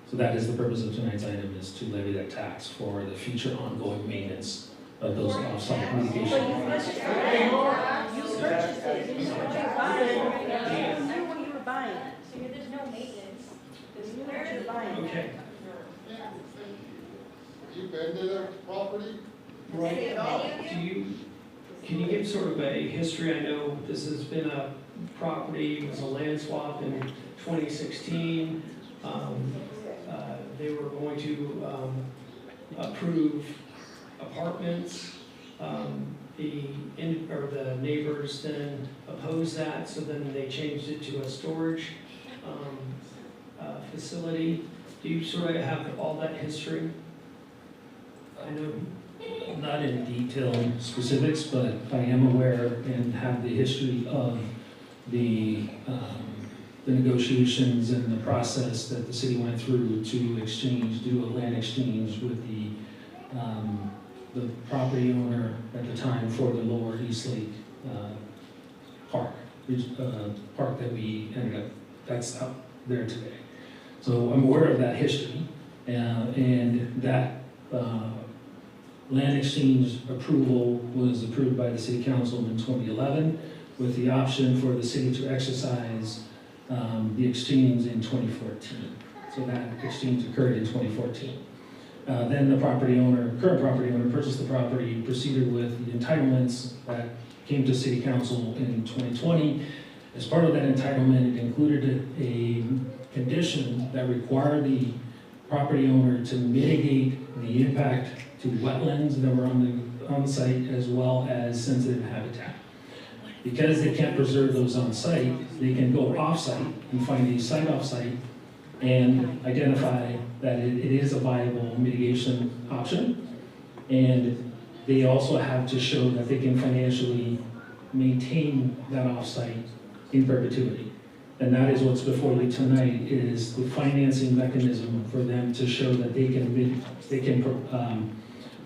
So that is the purpose of tonight's item, is to levy that tax for the future ongoing maintenance of those off-site mitigation. You purchased it. You knew what you were buying. So there's no maintenance. You knew what you were buying. Okay. You been to the property? Right. Can you give sort of a history? I know this has been a property, it was a land swap in 2016. They were going to approve apartments. The neighbors then opposed that, so then they changed it to a storage facility. Do you sort of have all that history? I know, not in detail specifics, but I am aware and have the history of the negotiations and the process that the city went through to do a land exchange with the property owner at the time for the Lower Eastlake park that we ended up, that's out there today. So I'm aware of that history, and that land exchange approval was approved by the city council in 2011 with the option for the city to exercise the exchange in 2014. So that exchange occurred in 2014. Then the current property owner purchased the property, proceeded with the entitlements that came to city council in 2020. As part of that entitlement, it included a condition that required the property owner to mitigate the impact to wetlands that were on the site as well as sensitive habitat. Because they can't preserve those on site, they can go off-site and find a site off-site and identify that it is a viable mitigation option. And they also have to show that they can financially maintain that off-site in perpetuity. And that is what's before you tonight, is the financing mechanism for them to show that they can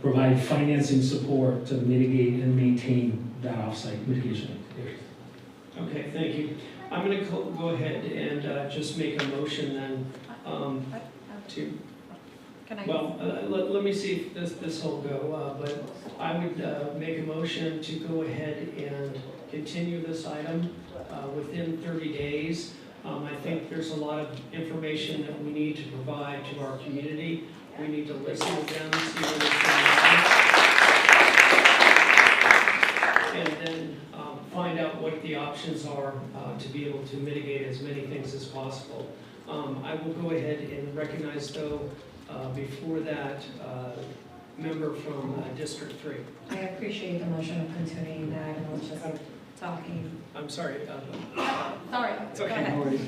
provide financing support to mitigate and maintain that off-site mitigation. Okay, thank you. I'm going to go ahead and just make a motion then to. Well, let me see if this will go, but I would make a motion to go ahead and continue this item within 30 days. I think there's a lot of information that we need to provide to our community. We need to listen to them, see what is going on, and then find out what the options are to be able to mitigate as many things as possible. I will go ahead and recognize, though, before that, member from District 3. I appreciate the motion of continuing that and just talking. I'm sorry. Sorry. It's okay, no worries.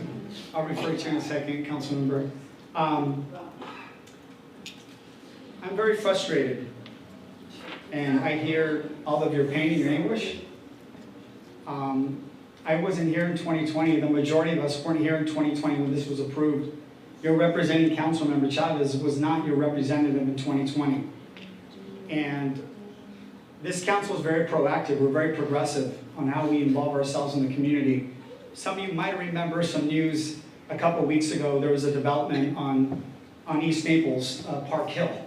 I'll refer to you in a second, council member. I'm very frustrated, and I hear all of your pain and your anguish. I wasn't here in 2020. The majority of us weren't here in 2020 when this was approved. Your representing Councilmember Chavez was not your representative in 2020. And this council is very proactive. We're very progressive on how we involve ourselves in the community. Some of you might remember some news a couple weeks ago. There was a development on East Naples, Park Hill,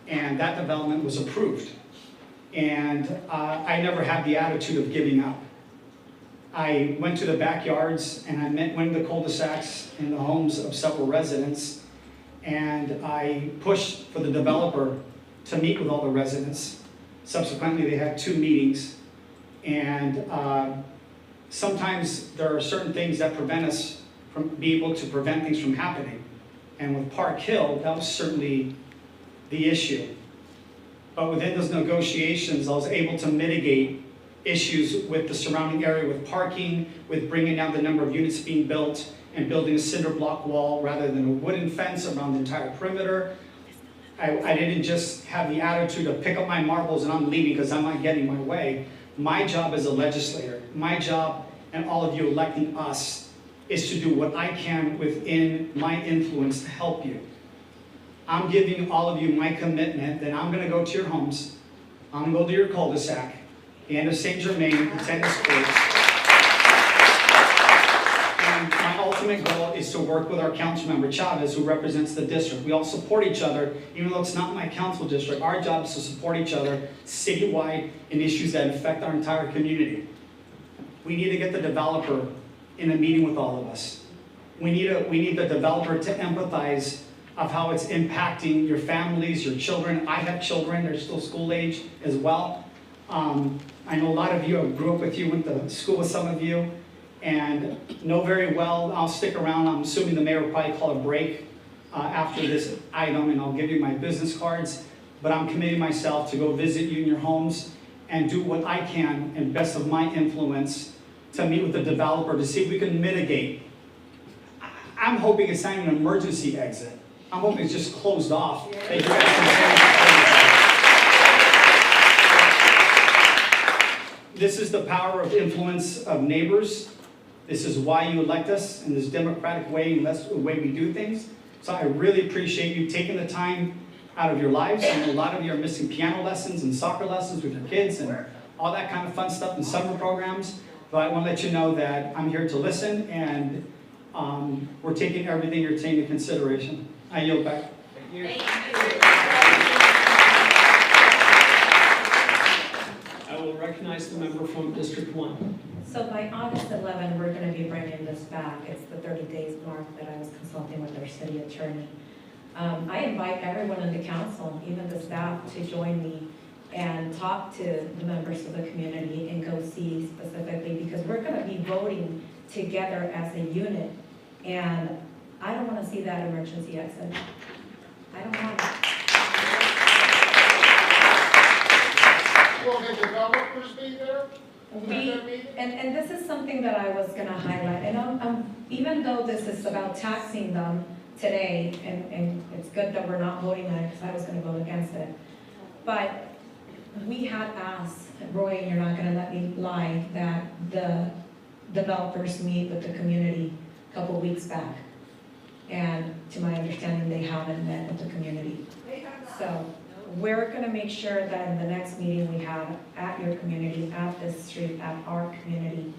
and that development was approved. And I never had the attitude of giving up. I went to the backyards and I went to the cul-de-sacs in the homes of several residents, and I pushed for the developer to meet with all the residents. Subsequently, they had 2 meetings, and sometimes there are certain things that prevent us from being able to prevent things from happening. And with Park Hill, that was certainly the issue. But within those negotiations, I was able to mitigate issues with the surrounding area, with parking, with bringing down the number of units being built, and building a cinder block wall rather than a wooden fence around the entire perimeter. I didn't just have the attitude of pick up my marbles and I'm leaving because I'm not getting my way. My job as a legislator, my job, and all of you electing us, is to do what I can within my influence to help you. I'm giving all of you my commitment that I'm going to go to your homes, I'm gonna go to your cul-de-sac, the end of St. Germain, the tennis courts. And my ultimate goal is to work with our council member Chavez, who represents the district. We all support each other, even though it's not my council district. Our job is to support each other citywide in issues that affect our entire community. We need to get the developer in a meeting with all of us. We need the developer to empathize of how it's impacting your families, your children. I have children, they're still school age as well. I know a lot of you, I grew up with you, went to school with some of you, and know very well. I'll stick around. I'm assuming the mayor will probably call a break after this item, and I'll give you my business cards. But I'm committing myself to go visit you in your homes and do what I can and best of my influence to meet with the developer to see if we can mitigate. I'm hoping it's not even an emergency exit. I'm hoping it's just closed off. That you guys can This is the power of influence of neighbors. This is why you elect us in this democratic way, and that's the way we do things. So I really appreciate you taking the time out of your lives. I know a lot of you are missing piano lessons and soccer lessons with your kids and all that kind of fun stuff and summer programs. But I want to let you know that I'm here to listen, and we're taking everything you're saying into consideration. I yield back. Thank you. I will recognize the member from District 1. So by August 11, we're going to be bringing this back. It's the 30 days mark that I was consulting with our city attorney. I invite everyone in the council, even the staff, to join me and talk to the members of the community and go see specifically, because we're going to be voting together as a unit. And I don't want to see that emergency exit. I don't want it. Will the developers be there? And this is something that I was going to highlight. And even though this is about taxing them today, and it's good that we're not voting on it because I was going to vote against it, but we had asked, Roy, and you're not going to let me lie, that the developers meet with the community a couple weeks back. And to my understanding, they haven't met with the community. So we're going to make sure that in the next meeting we have at your community, at this street, at our community,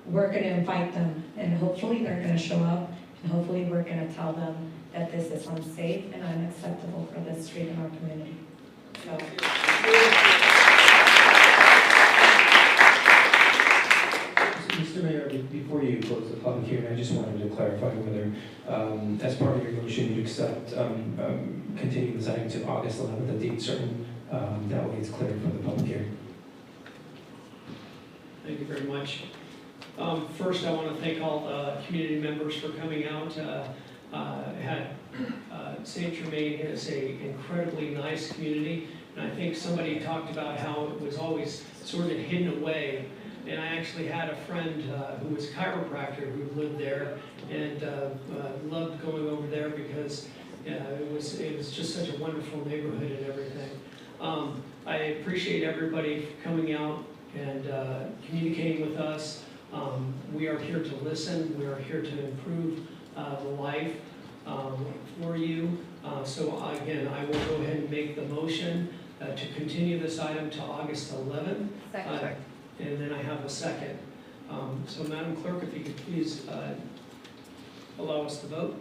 we're going to invite them, and hopefully they're going to show up, and hopefully we're going to tell them that this is unsafe and unacceptable for this street in our community. So. Mr. Mayor, before you close the public hearing, I just wanted to clarify whether, as part of your motion, you'd accept continuing this item to August 11th, a date certain. That way it's clear for the public hearing. Thank you very much. First, I want to thank all the community members for coming out. St. Germain is an incredibly nice community, and I think somebody talked about how it was always sort of hidden away. And I actually had a friend who was a chiropractor who lived there, and loved going over there because it was just such a wonderful neighborhood and everything. I appreciate everybody coming out and communicating with us. We are here to listen. We are here to improve the life for you. So again, I will go ahead and make the motion to continue this item to August 11th. Second. And then I have a second. So Madam Clerk, if you could please allow us to vote.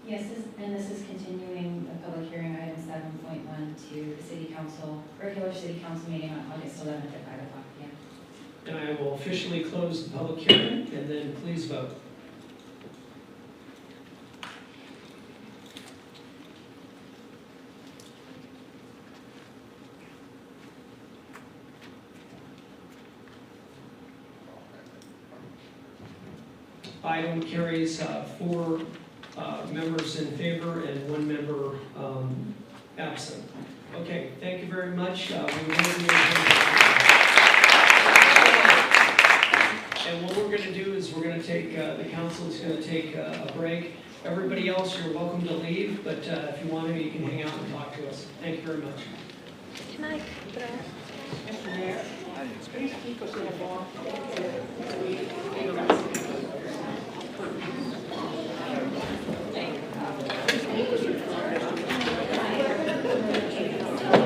Yes, and this is continuing the public hearing item 7.1 to the city council, regular city council meeting on August 11th at 5 o'clock p.m. And I will officially close the public hearing, and then please vote. Item carries 4 members in favor and 1 member absent. Okay, thank you very much. And what we're going to do is we're going to take, the council is going to take a break. Everybody else, you're welcome to leave, but if you want to, you can hang out and talk to us. Thank you very much. Can I Thank you.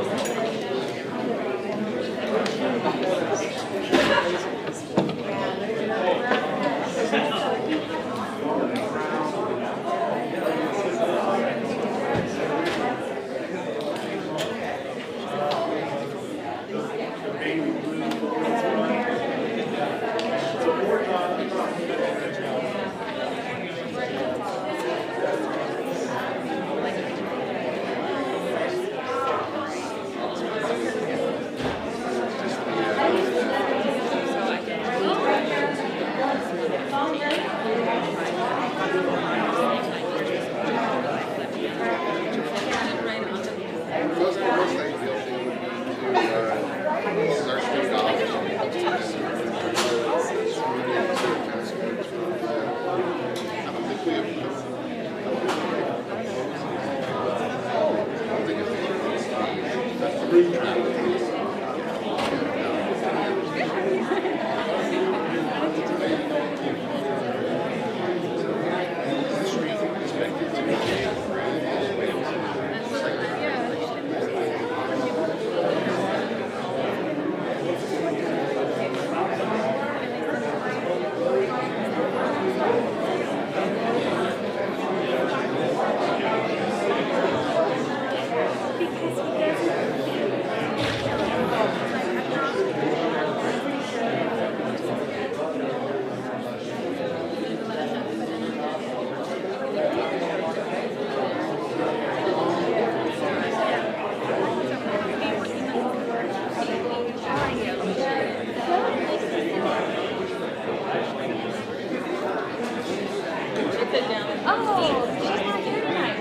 sit down. Oh, she's not here tonight.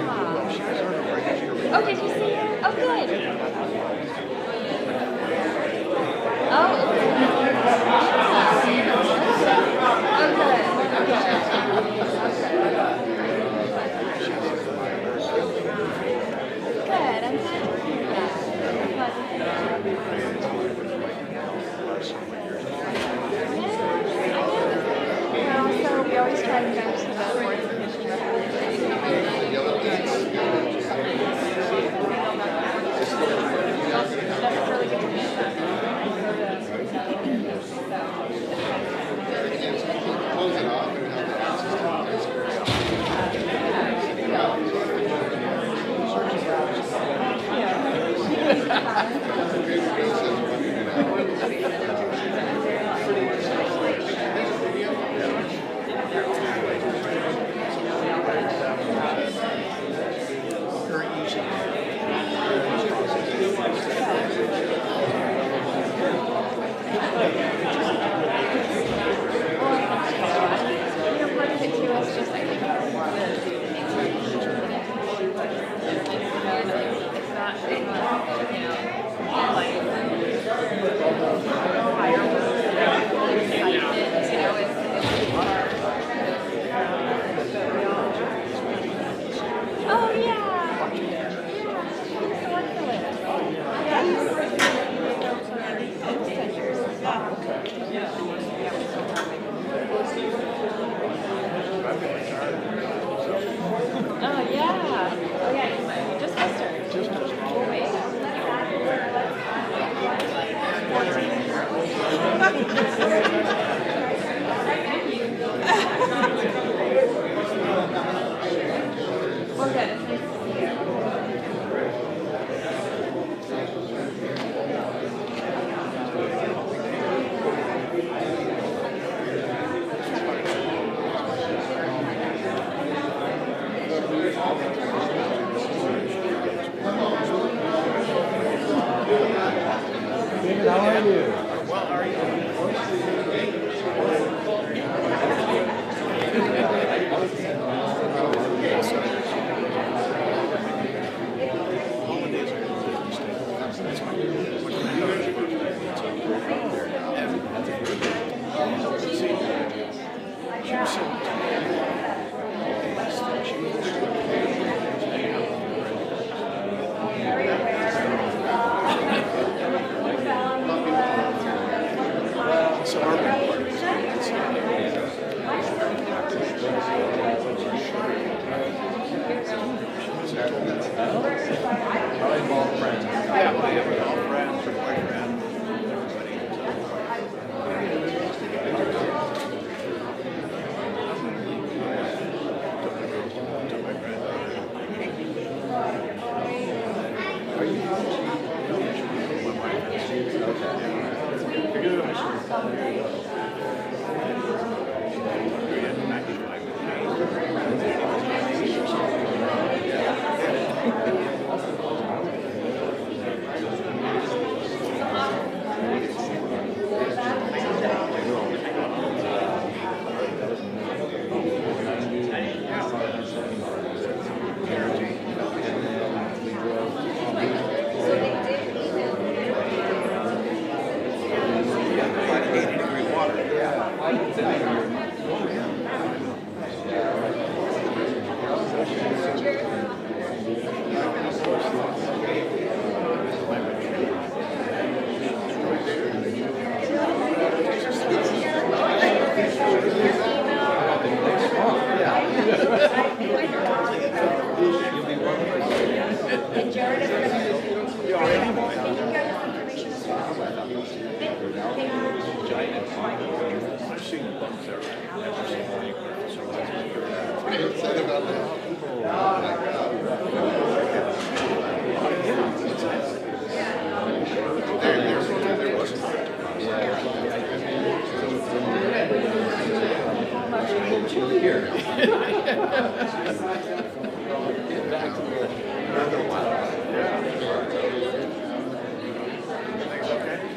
Ah. Oh, did you see her? Oh, good. Oh. Good, I'm glad to hear that. I'm glad to hear that. And also, we always try to go to the board of commissioners. That's really good to Close it off and have the access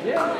Yeah.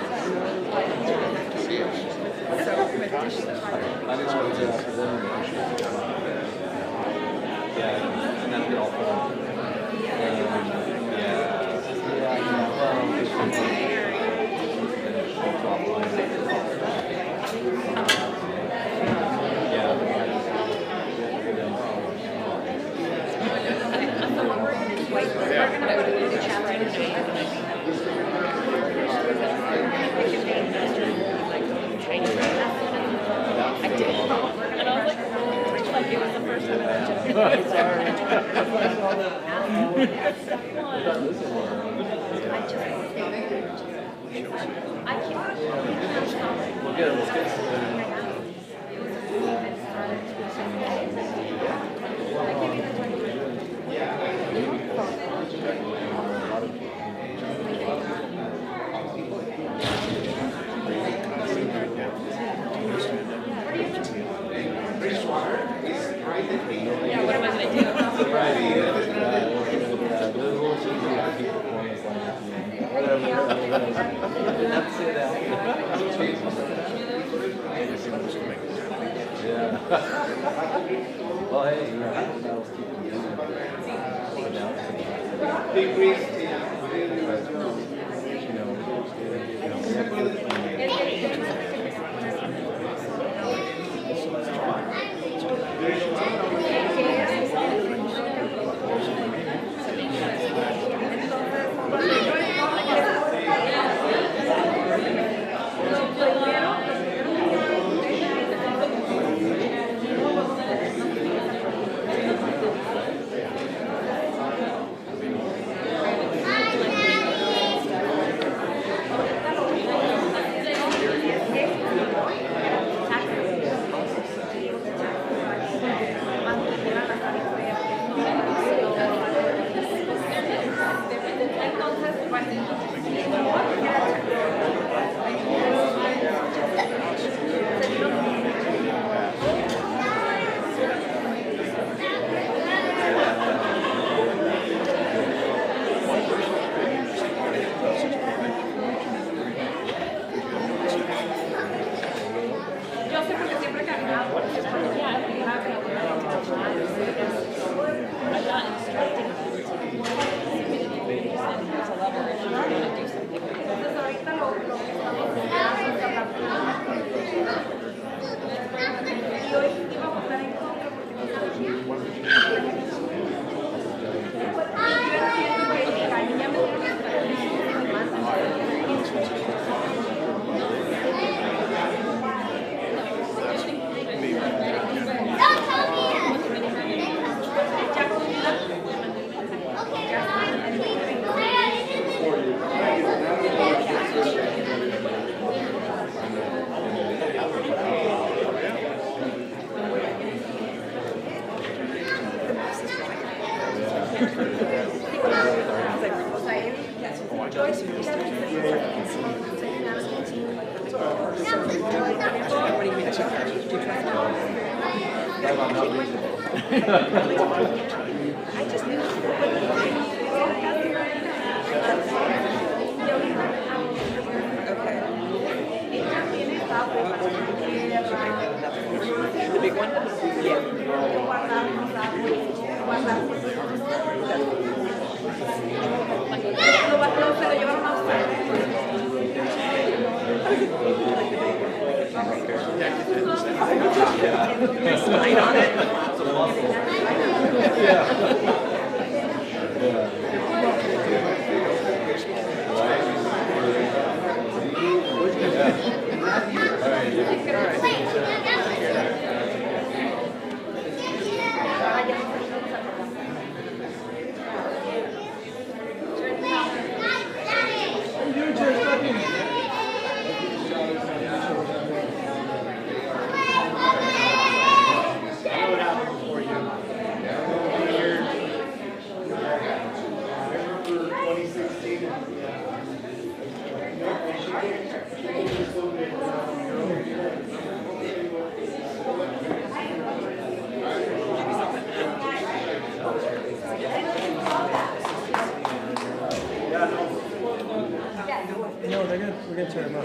And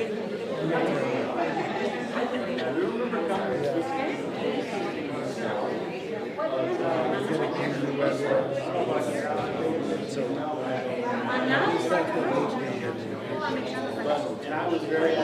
I was very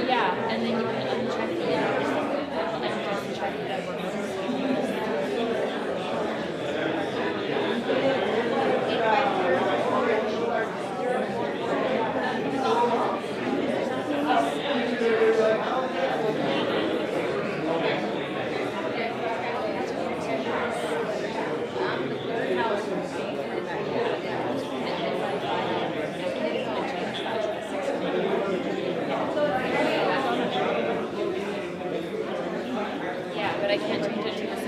Yeah, and then you can uncheck the and just check the Yeah, but I can't change it to the 16.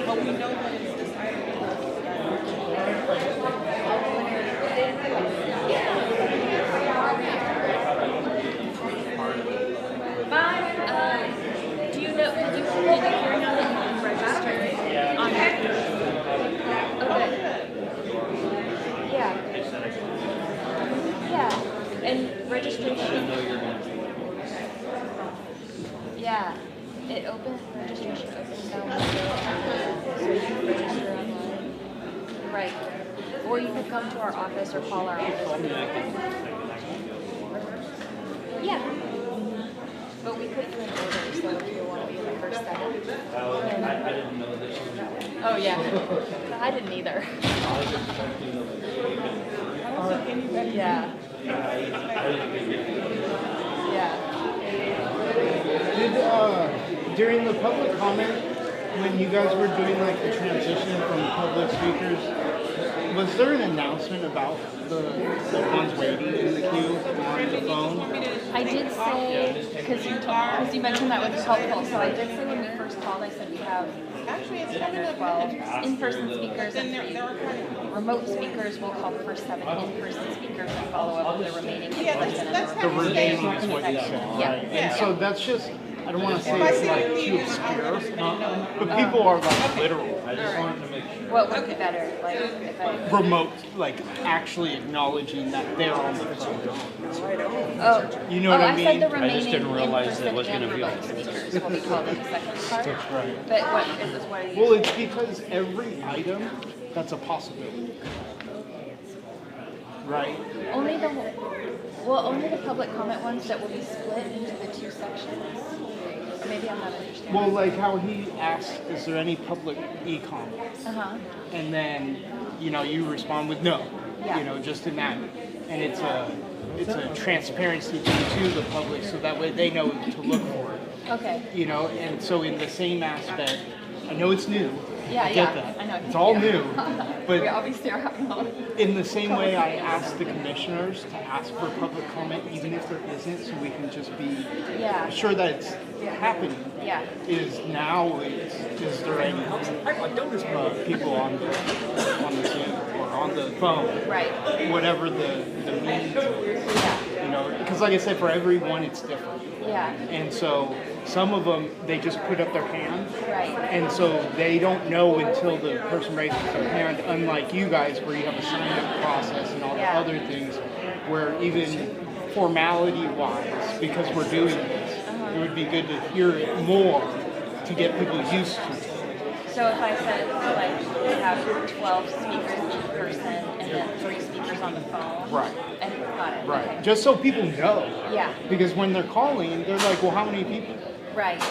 But we know that it's this Do you know, did you hear now that you can register on it? Okay. Yeah. Yeah, and registration. Yeah, it opens, registration opens down so you can register online. Right. Or you could come to our office or call our office. Yeah. But we put you in order, so if you want to be in the first set. I didn't know that she was. Oh, yeah. I didn't either. Yeah. Did, during the public comment, when you guys were doing like the transition from public speakers, was there an announcement about the ones waiting in the queue on the phone? I did say, because you mentioned that was helpful, so I did say when we first called, I said we have 12 in-person speakers and 3 remote speakers. We'll call the first 7 in-person speakers and follow up with the remaining in-person. The remaining is what you said, Yeah. right? And so that's just, I don't want to say it's like too obscure, but people are like literal. I just wanted to make sure. What would be better, like if I... Remote, like actually acknowledging that they're on the phone. Oh, You know what I mean? I said the remaining I just didn't realize that was in-person going to and be remote speakers will be called in the second part. That's right. But what is this, what are you? Well, it's because every item, that's a possibility. Right? Only the public comment ones that will be split into the 2 sections. Or maybe I'm not understanding. Well, like how he asked, is there any public e-comments? Uh-huh. And then, you know, you respond with no. Yeah. You know, just in that. And it's a transparency thing to the public so that way they know to look for it. Okay. You know, and so in the same aspect, I know it's new. Yeah, I get yeah. that. I know. It's all new. But we obviously are having all. in the same way, I asked the commissioners to ask for public comment, even if there isn't, so we can just be sure that it's happening. Yeah. Is there any people on the Zoom or on the phone? Right. Whatever the means is. You know, because like I said, for everyone it's different. Yeah. And so some of them, they just put up their hand. Right. And so they don't know until the person raises their hand, unlike you guys where you have a sign-up process and all the other things, where even formality-wise, because we're doing this, it would be good to hear it more to get people used to it. So if I said, like, we have 12 speakers in person and then 3 speakers on the phone. Right. And got it. Right. Okay. Just so people know. Yeah. Because when they're calling, they're like, well, how many people? Right.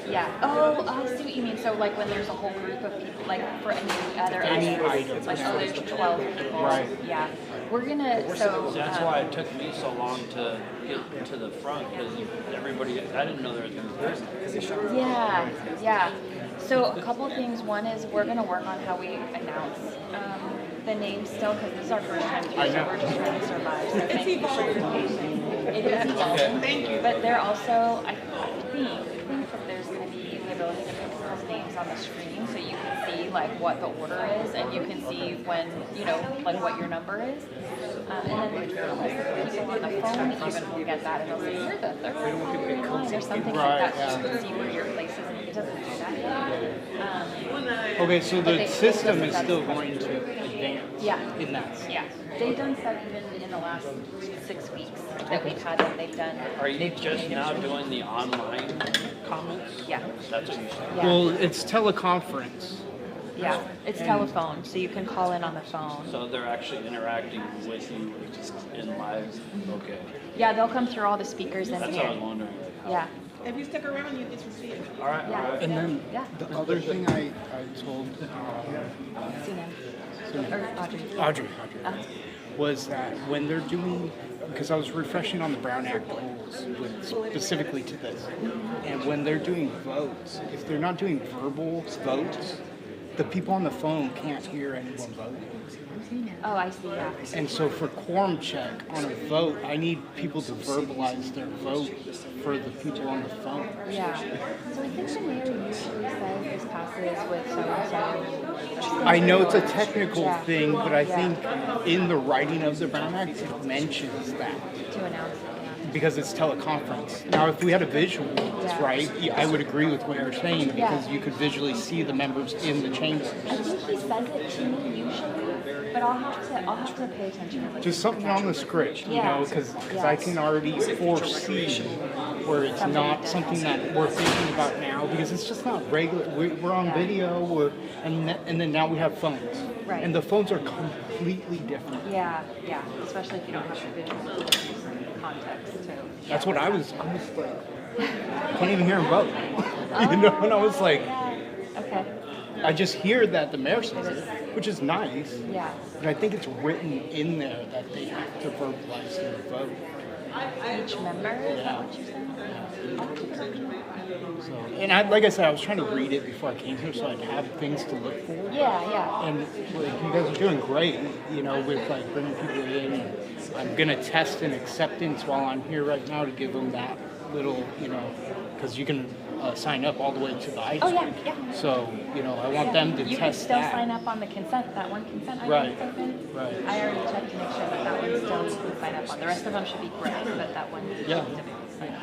Yeah. Oh, I see what you mean. So like when there's a whole group of people, like for any other Any items, item. it's like, oh, there's 12 people. Right. Yeah. We're gonna, so. That's why it took me so long to get to the front, because everybody, I didn't know there was going to be person. Yeah, yeah. So a couple of things. One is we're gonna work on how we announce the names still, because this is our first time doing it. We're just trying to survive. So thank you for your patience. It is evolving. Thank you. But they're also, think that there's gonna be the ability to put people's names on the screen, so you can see like what the order is, and you can see when, you know, like what your number is. And then people on the phone even will get that, and they'll say, you're the third caller in line, or something like that, so you can see where your place is, and it doesn't do that yet. Okay, so But the system is still going to advance in that. Yeah, they've done stuff even in the last 6 weeks that we've had, that they've done. Are you just now doing the online comments? Yeah. That's what you said? Yeah. Well, it's teleconference. Yeah, it's telephone, so you can call in on the phone. So they're actually interacting with you in live, okay. Yeah, they'll come through all the speakers in That's here. what I was wondering. Yeah. If you stick around, you get to see it. All right, all right. And then Yeah. the other thing I told Or Audrey. Audrey was that when they're doing, because I was refreshing on the Brown Act rules specifically to this, and when they're doing votes, if they're not doing verbal votes, the people on the phone can't hear anyone vote. Oh, I see, yeah. And so for quorum check on a vote, I need people to verbalize their vote for the people on the phone. Yeah. So I think the mayor usually says this passes with so-and-so. I know it's a technical Yeah. thing, but I Yeah. think in the writing of the Brown Act, it mentions that. To announce it, yeah. Because it's teleconference. Now, if we had a visual, right, I would agree with what you're saying, because you could visually see the members in the chamber. I think he says it to me usually, but I'll have to pay attention. To Just something on the script, you know, because I can already foresee where it's not something that we're thinking about now, because it's just not regular. We're on video, and then now we have phones. Right. And the phones are completely different. Yeah, yeah, especially if you don't have the visual context too. That's what I was like, can't even hear him vote. You know, and I was like, Okay. I just hear that the mayor says it, which is nice. Yeah. But I think it's written in there that they have to verbalize their vote. Each member, is that what you said? So, and like I said, I was trying to read it before I came here, so I'd have things to look for. Yeah, yeah. And like, you guys are doing great, you know, with like bringing people in. And I'm gonna test an acceptance while I'm here right now to give them that little, you know, because you can sign up all the way to the item. Oh, yeah, yeah. So, you know, I want them to You can test still that. sign up on the consent, that one consent item Right, that's open. right. I already checked to make sure that that one still needs to sign up on. The rest of them should be great, but that one needs to Yeah. be signed up.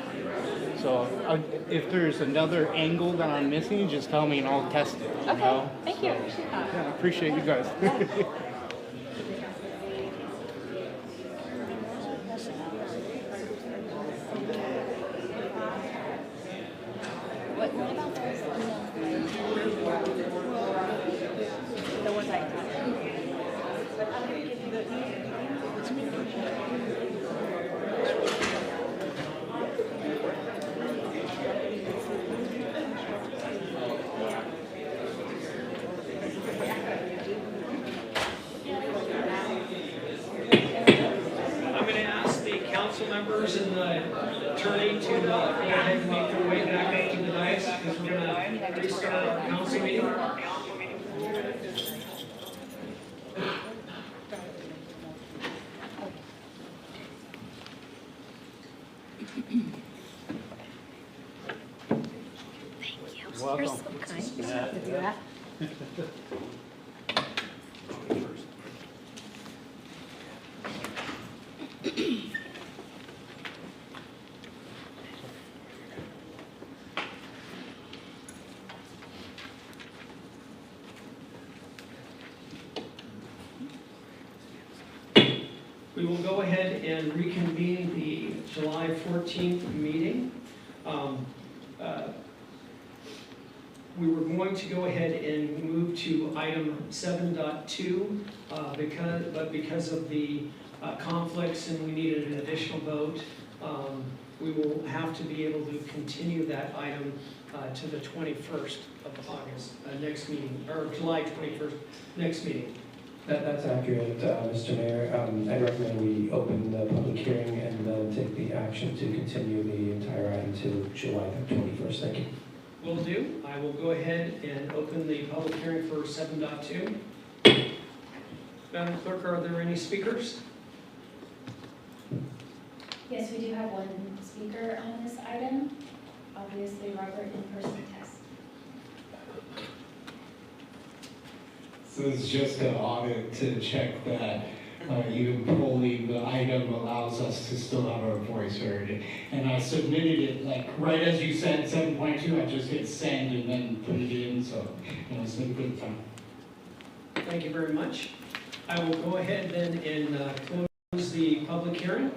So if there's another angle that I'm missing, just tell me and I'll test it. You Okay, know? thank you. I appreciate that. Yeah, I appreciate you guys. What about those? The ones I I'm going to ask the council members and the attorney to go ahead and make their way back up to the dais, because we're going to restart our council meeting. You're Welcome. so kind. You don't have to do that. We will go ahead and reconvene the July 14th meeting. We were going to go ahead and move to item 7.2, but because of the conflicts and we needed an additional vote, we will have to be able to continue that item to the 21st of August, next meeting, or July 21st, next meeting. That's accurate, Mr. Mayor. I recommend we open the public hearing and then take the action to continue the entire item to July 21st. Thank you. Will do. I will go ahead and open the public hearing for 7.2. Madam Clerk, are there any speakers? Yes, we do have one speaker on this item. Obviously, Robert, in-person test. So it's just an audit to check that even polling the item allows us to still have our voice heard. And I submitted it like right as you said 7.2, I just hit send and then put it in, so it's been a good time. Thank you very much. I will go ahead then and close the public hearing.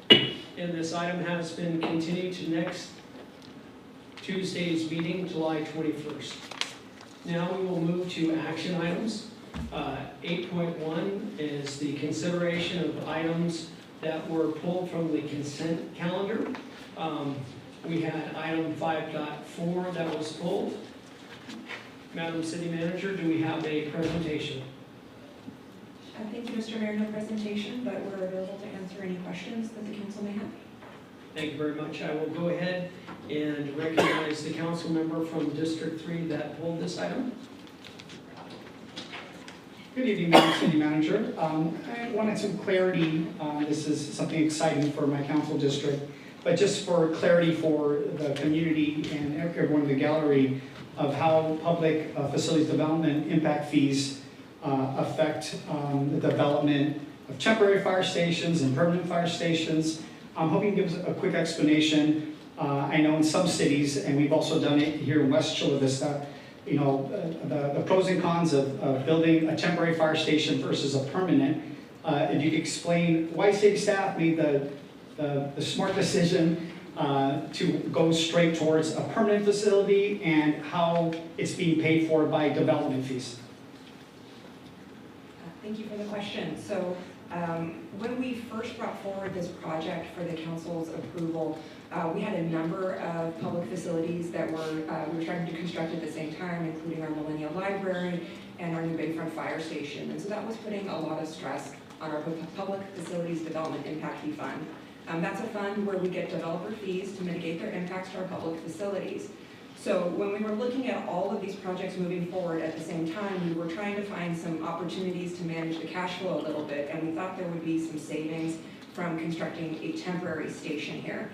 And this item has been continued to next Tuesday's meeting, July 21st. Now we will move to action items. 8.1 is the consideration of items that were pulled from the consent calendar. We had item 5.4 that was pulled. Madam City Manager, do we have a presentation? Thank you, Mr. Mayor. No presentation, but we're available to answer any questions that the council may have. Thank you very much. I will go ahead and recognize the council member from District 3 that pulled this item. Good evening, Madam City Manager. I wanted some clarity. This is something exciting for my council district, but just for clarity for the community and everyone in the gallery of how public facilities development impact fees affect the development of temporary fire stations and permanent fire stations. I'm hoping to give us a quick explanation. I know in some cities, and we've also done it here in West Chula Vista, the pros and cons of building a temporary fire station versus a permanent. If you could explain why city staff made the smart decision to go straight towards a permanent facility and how it's being paid for by development fees. Thank you for the question. So when we first brought forward this project for the council's approval, we had a number of public facilities that we were trying to construct at the same time, including our Millennial Library and our new Bayfront Fire Station. And so that was putting a lot of stress on our Public Facilities Development Impact Fee Fund. That's a fund where we get developer fees to mitigate their impacts to our public facilities. So when we were looking at all of these projects moving forward at the same time, we were trying to find some opportunities to manage the cash flow a little bit, and we thought there would be some savings from constructing a temporary station here.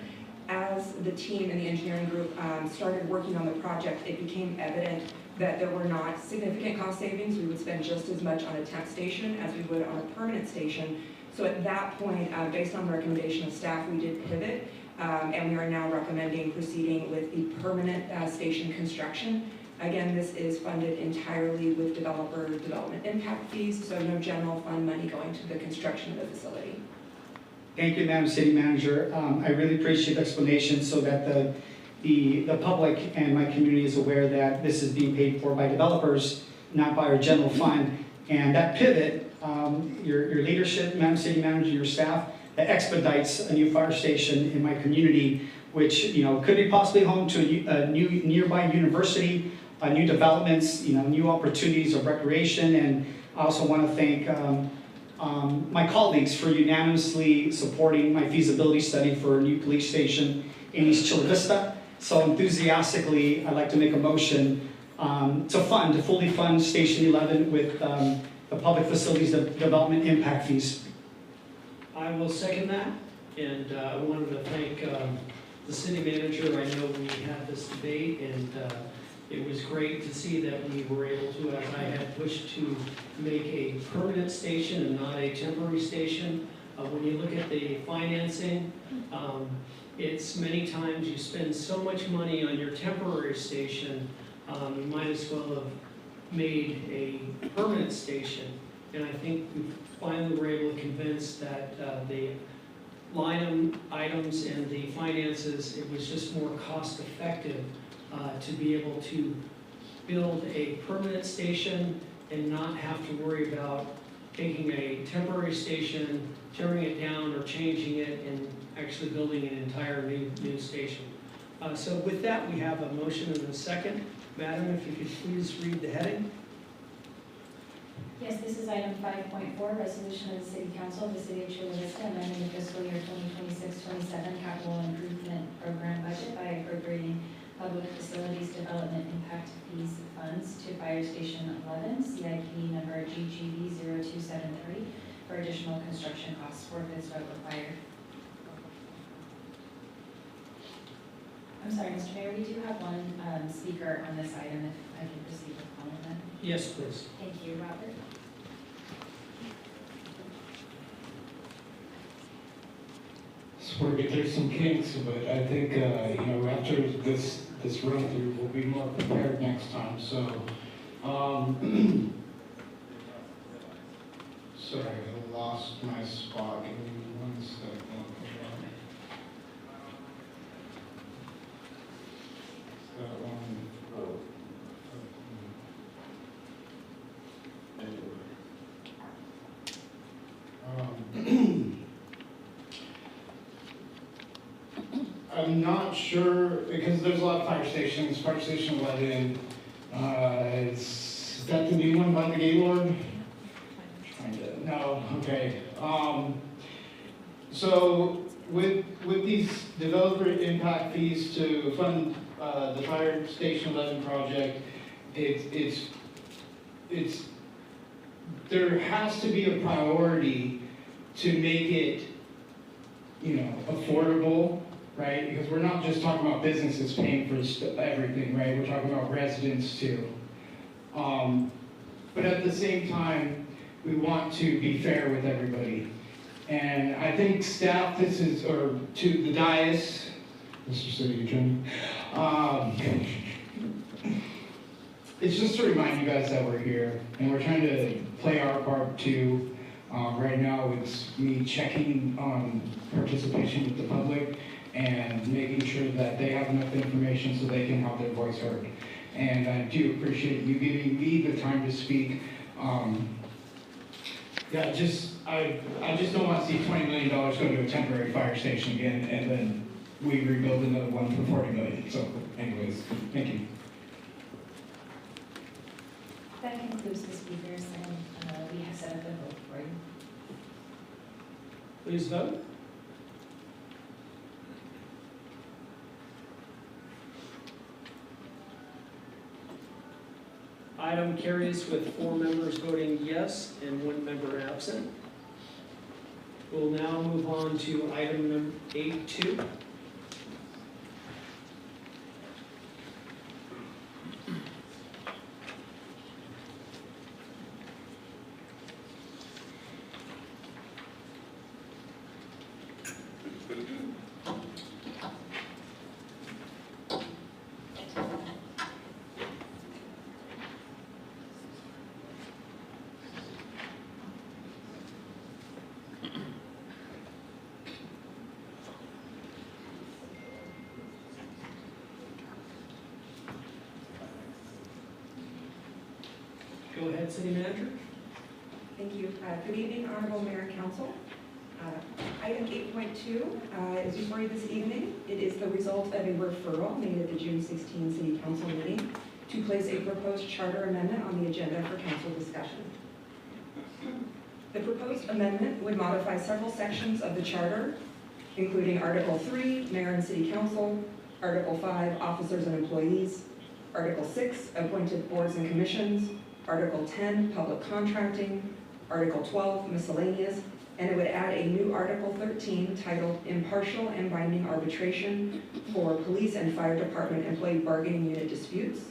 As the team and the engineering group started working on the project, it became evident that there were not significant cost savings. We would spend just as much on a temp station as we would on a permanent station. So at that point, based on the recommendation of staff, we did pivot, and we are now recommending proceeding with the permanent station construction. Again, this is funded entirely with developer development impact fees, so no general fund money going to the construction of the facility. Thank you, Madam City Manager. I really appreciate the explanation so that the public and my community is aware that this is being paid for by developers, not by our general fund. And that pivot, your leadership, Madam City Manager, your staff, that expedites a new fire station in my community, which could be possibly home to a new nearby university, new developments, new opportunities of recreation. And I also want to thank my colleagues for unanimously supporting my feasibility study for a new police station in East Chula Vista. So enthusiastically, I'd like to make a motion to fully fund Station 11 with the Public Facilities Development Impact Fees. I will second that, and I wanted to thank the city manager. I know we had this debate, and it was great to see that we were able to, as I had pushed, to make a permanent station and not a temporary station. When you look at the financing, it's many times you spend so much money on your temporary station, you might as well have made a permanent station. And I think we finally were able to convince that the line items and the finances, it was just more cost effective to be able to build a permanent station and not have to worry about taking a temporary station, tearing it down or changing it and actually building an entire new station. So with that, we have a motion and a second. Madam, if you could please read the heading. Yes, this is item 5.4, resolution of the City Council of the City of Chula Vista amending the fiscal year 2026-27 capital improvement program budget by appropriating Public Facilities Development Impact Fees funds to Fire Station 11, CIP number GGV0273 for additional construction costs. 4/5 vote required. I'm sorry, Mr. Mayor, we do have one speaker on this item, if I can proceed with calling them. Yes, please. Thank you, Robert. So we're there's some kinks, but I think, after this run through, we'll be more prepared next time, so, sorry, I lost my spot, give me 1 second. That one. I'm not sure, because there's a lot of fire stations, Fire Station 11, is that the new one by the Gaylord? No, okay. So with these developer impact fees to fund the Fire Station 11 project, there has to be a priority to make it, affordable, right? Because we're not just talking about businesses paying for everything, right? We're talking about residents too. But at the same time, we want to be fair with everybody. And I think staff, or to the dais, Mr. City Attorney, it's just to remind you guys that we're here and we're trying to play our part too. Right now, it's me checking on participation with the public and making sure that they have enough information so they can have their voice heard. And I do appreciate you giving me the time to speak. I just don't want to see $20 million go to a temporary fire station again, and then we rebuild another one for $40 million. So, anyways, thank you. That concludes the speakers, and we have set up a vote for you. Please vote. Item carries with 4 members voting yes and 1 member absent. We'll now move on to item number 8.2. Go ahead, City Manager. Thank you. Good evening, Honorable Mayor and Council. Item 8.2 is before you this evening. It is the result of a referral made at the June 16 City Council meeting to place a proposed charter amendment on the agenda for council discussion. The proposed amendment would modify several sections of the charter, including Article 3, Mayor and City Council, Article 5, Officers and Employees, Article 6, Appointed Boards and Commissions, Article 10, Public Contracting, Article 12, Miscellaneous, and it would add a new Article 13 titled Impartial and Binding Arbitration for Police and Fire Department Employee Bargaining Unit Disputes.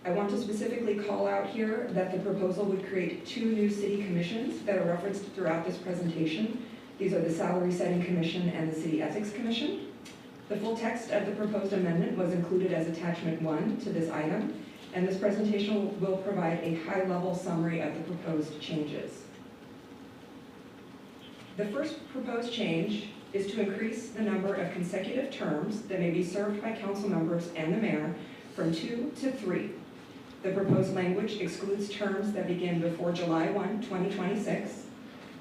I want to specifically call out here that the proposal would create 2 new city commissions that are referenced throughout this presentation. These are the Salary Setting Commission and the City Ethics Commission. The full text of the proposed amendment was included as attachment 1 to this item, and this presentation will provide a high-level summary of the proposed changes. The first proposed change is to increase the number of consecutive terms that may be served by council members and the mayor from 2 to 3. The proposed language excludes terms that begin before July 1, 2026,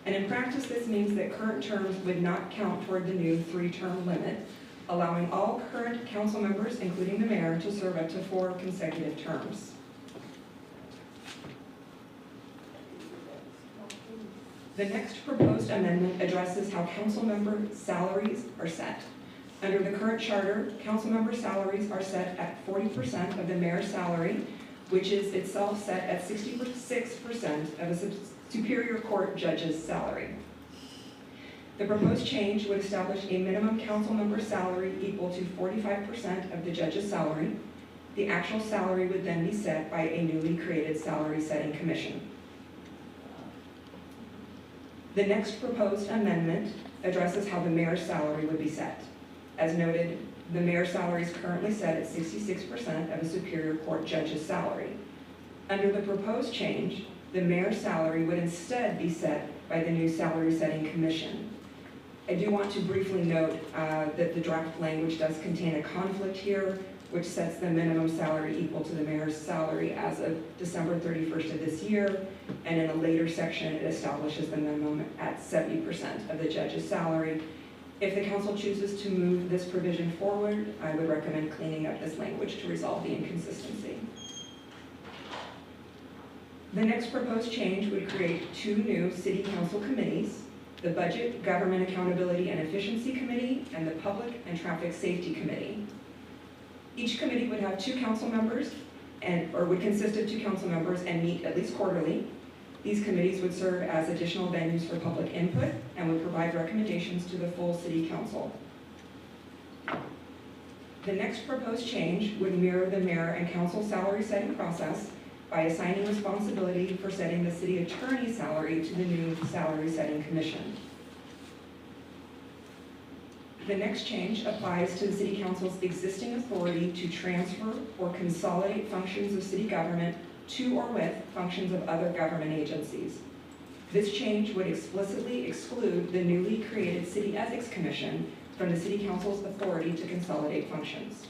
and in practice this means that current terms would not count toward the new 3-term limit, allowing all current council members, including the mayor, to serve up to 4 consecutive terms. The next proposed amendment addresses how council member salaries are set. Under the current charter, council member salaries are set at 40% of the mayor's salary, which is itself set at 66% of a superior court judge's salary. The proposed change would establish a minimum council member salary equal to 45% of the judge's salary. The actual salary would then be set by a newly created salary setting commission. The next proposed amendment addresses how the mayor's salary would be set. As noted, the mayor's salary is currently set at 66% of a Superior Court judge's salary. Under the proposed change, the mayor's salary would instead be set by the new salary setting commission. I do want to briefly note that the draft language does contain a conflict here, which sets the minimum salary equal to the mayor's salary as of December 31st of this year, and in a later section, it establishes the minimum at 70% of the judge's salary. If the council chooses to move this provision forward, I would recommend cleaning up this language to resolve the inconsistency. The next proposed change would create two new city council committees: the Budget, Government Accountability and Efficiency Committee, and the Public and Traffic Safety Committee. Each committee would have two council members, or would consist of two council members and meet at least quarterly. These committees would serve as additional venues for public input and would provide recommendations to the full city council. The next proposed change would mirror the mayor and council salary setting process by assigning responsibility for setting the city attorney's salary to the new salary setting commission. The next change applies to the city council's existing authority to transfer or consolidate functions of city government to or with functions of other government agencies. This change would explicitly exclude the newly created City Ethics Commission from the city council's authority to consolidate functions.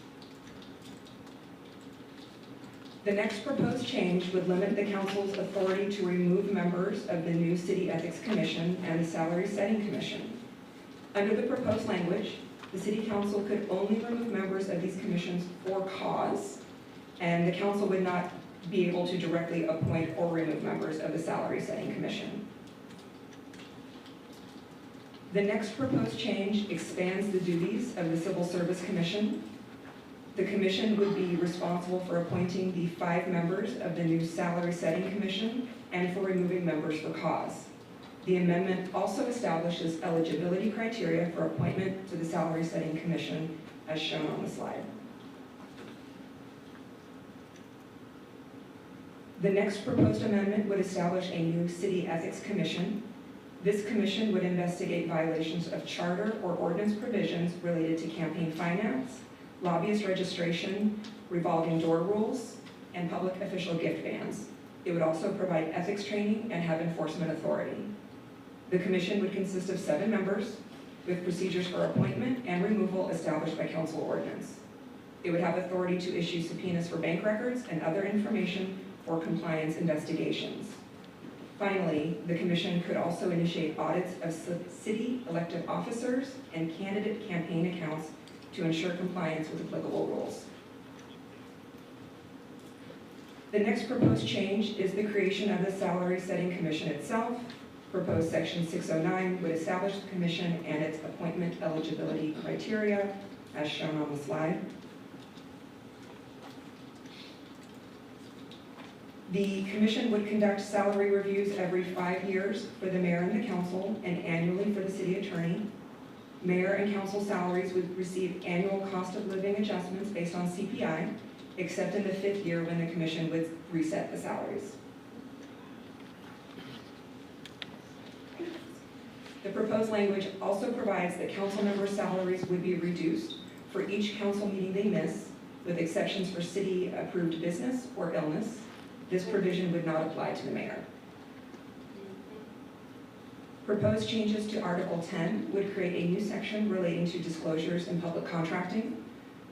The next proposed change would limit the council's authority to remove members of the new City Ethics Commission and the Salary Setting Commission. Under the proposed language, the city council could only remove members of these commissions for cause, and the council would not be able to directly appoint or remove members of the Salary Setting Commission. The next proposed change expands the duties of the Civil Service Commission. The commission would be responsible for appointing the 5 members of the new Salary Setting Commission and for removing members for cause. The amendment also establishes eligibility criteria for appointment to the Salary Setting Commission as shown on the slide. The next proposed amendment would establish a new City Ethics Commission. This commission would investigate violations of charter or ordinance provisions related to campaign finance, lobbyist registration, revolving door rules, and public official gift bans. It would also provide ethics training and have enforcement authority. The commission would consist of 7 members with procedures for appointment and removal established by council ordinance. It would have authority to issue subpoenas for bank records and other information for compliance investigations. Finally, the commission could also initiate audits of city elected officers and candidate campaign accounts to ensure compliance with applicable rules. The next proposed change is the creation of the Salary Setting Commission itself. Proposed Section 609 would establish the commission and its appointment eligibility criteria, as shown on the slide. The commission would conduct salary reviews every 5 years for the mayor and the council, and annually for the city attorney. Mayor and council salaries would receive annual cost of living adjustments based on CPI, except in the 5th year when the commission would reset the salaries. The proposed language also provides that council member salaries would be reduced for each council meeting they miss, with exceptions for city-approved business or illness. This provision would not apply to the mayor. Proposed changes to Article 10 would create a new section relating to disclosures in public contracting.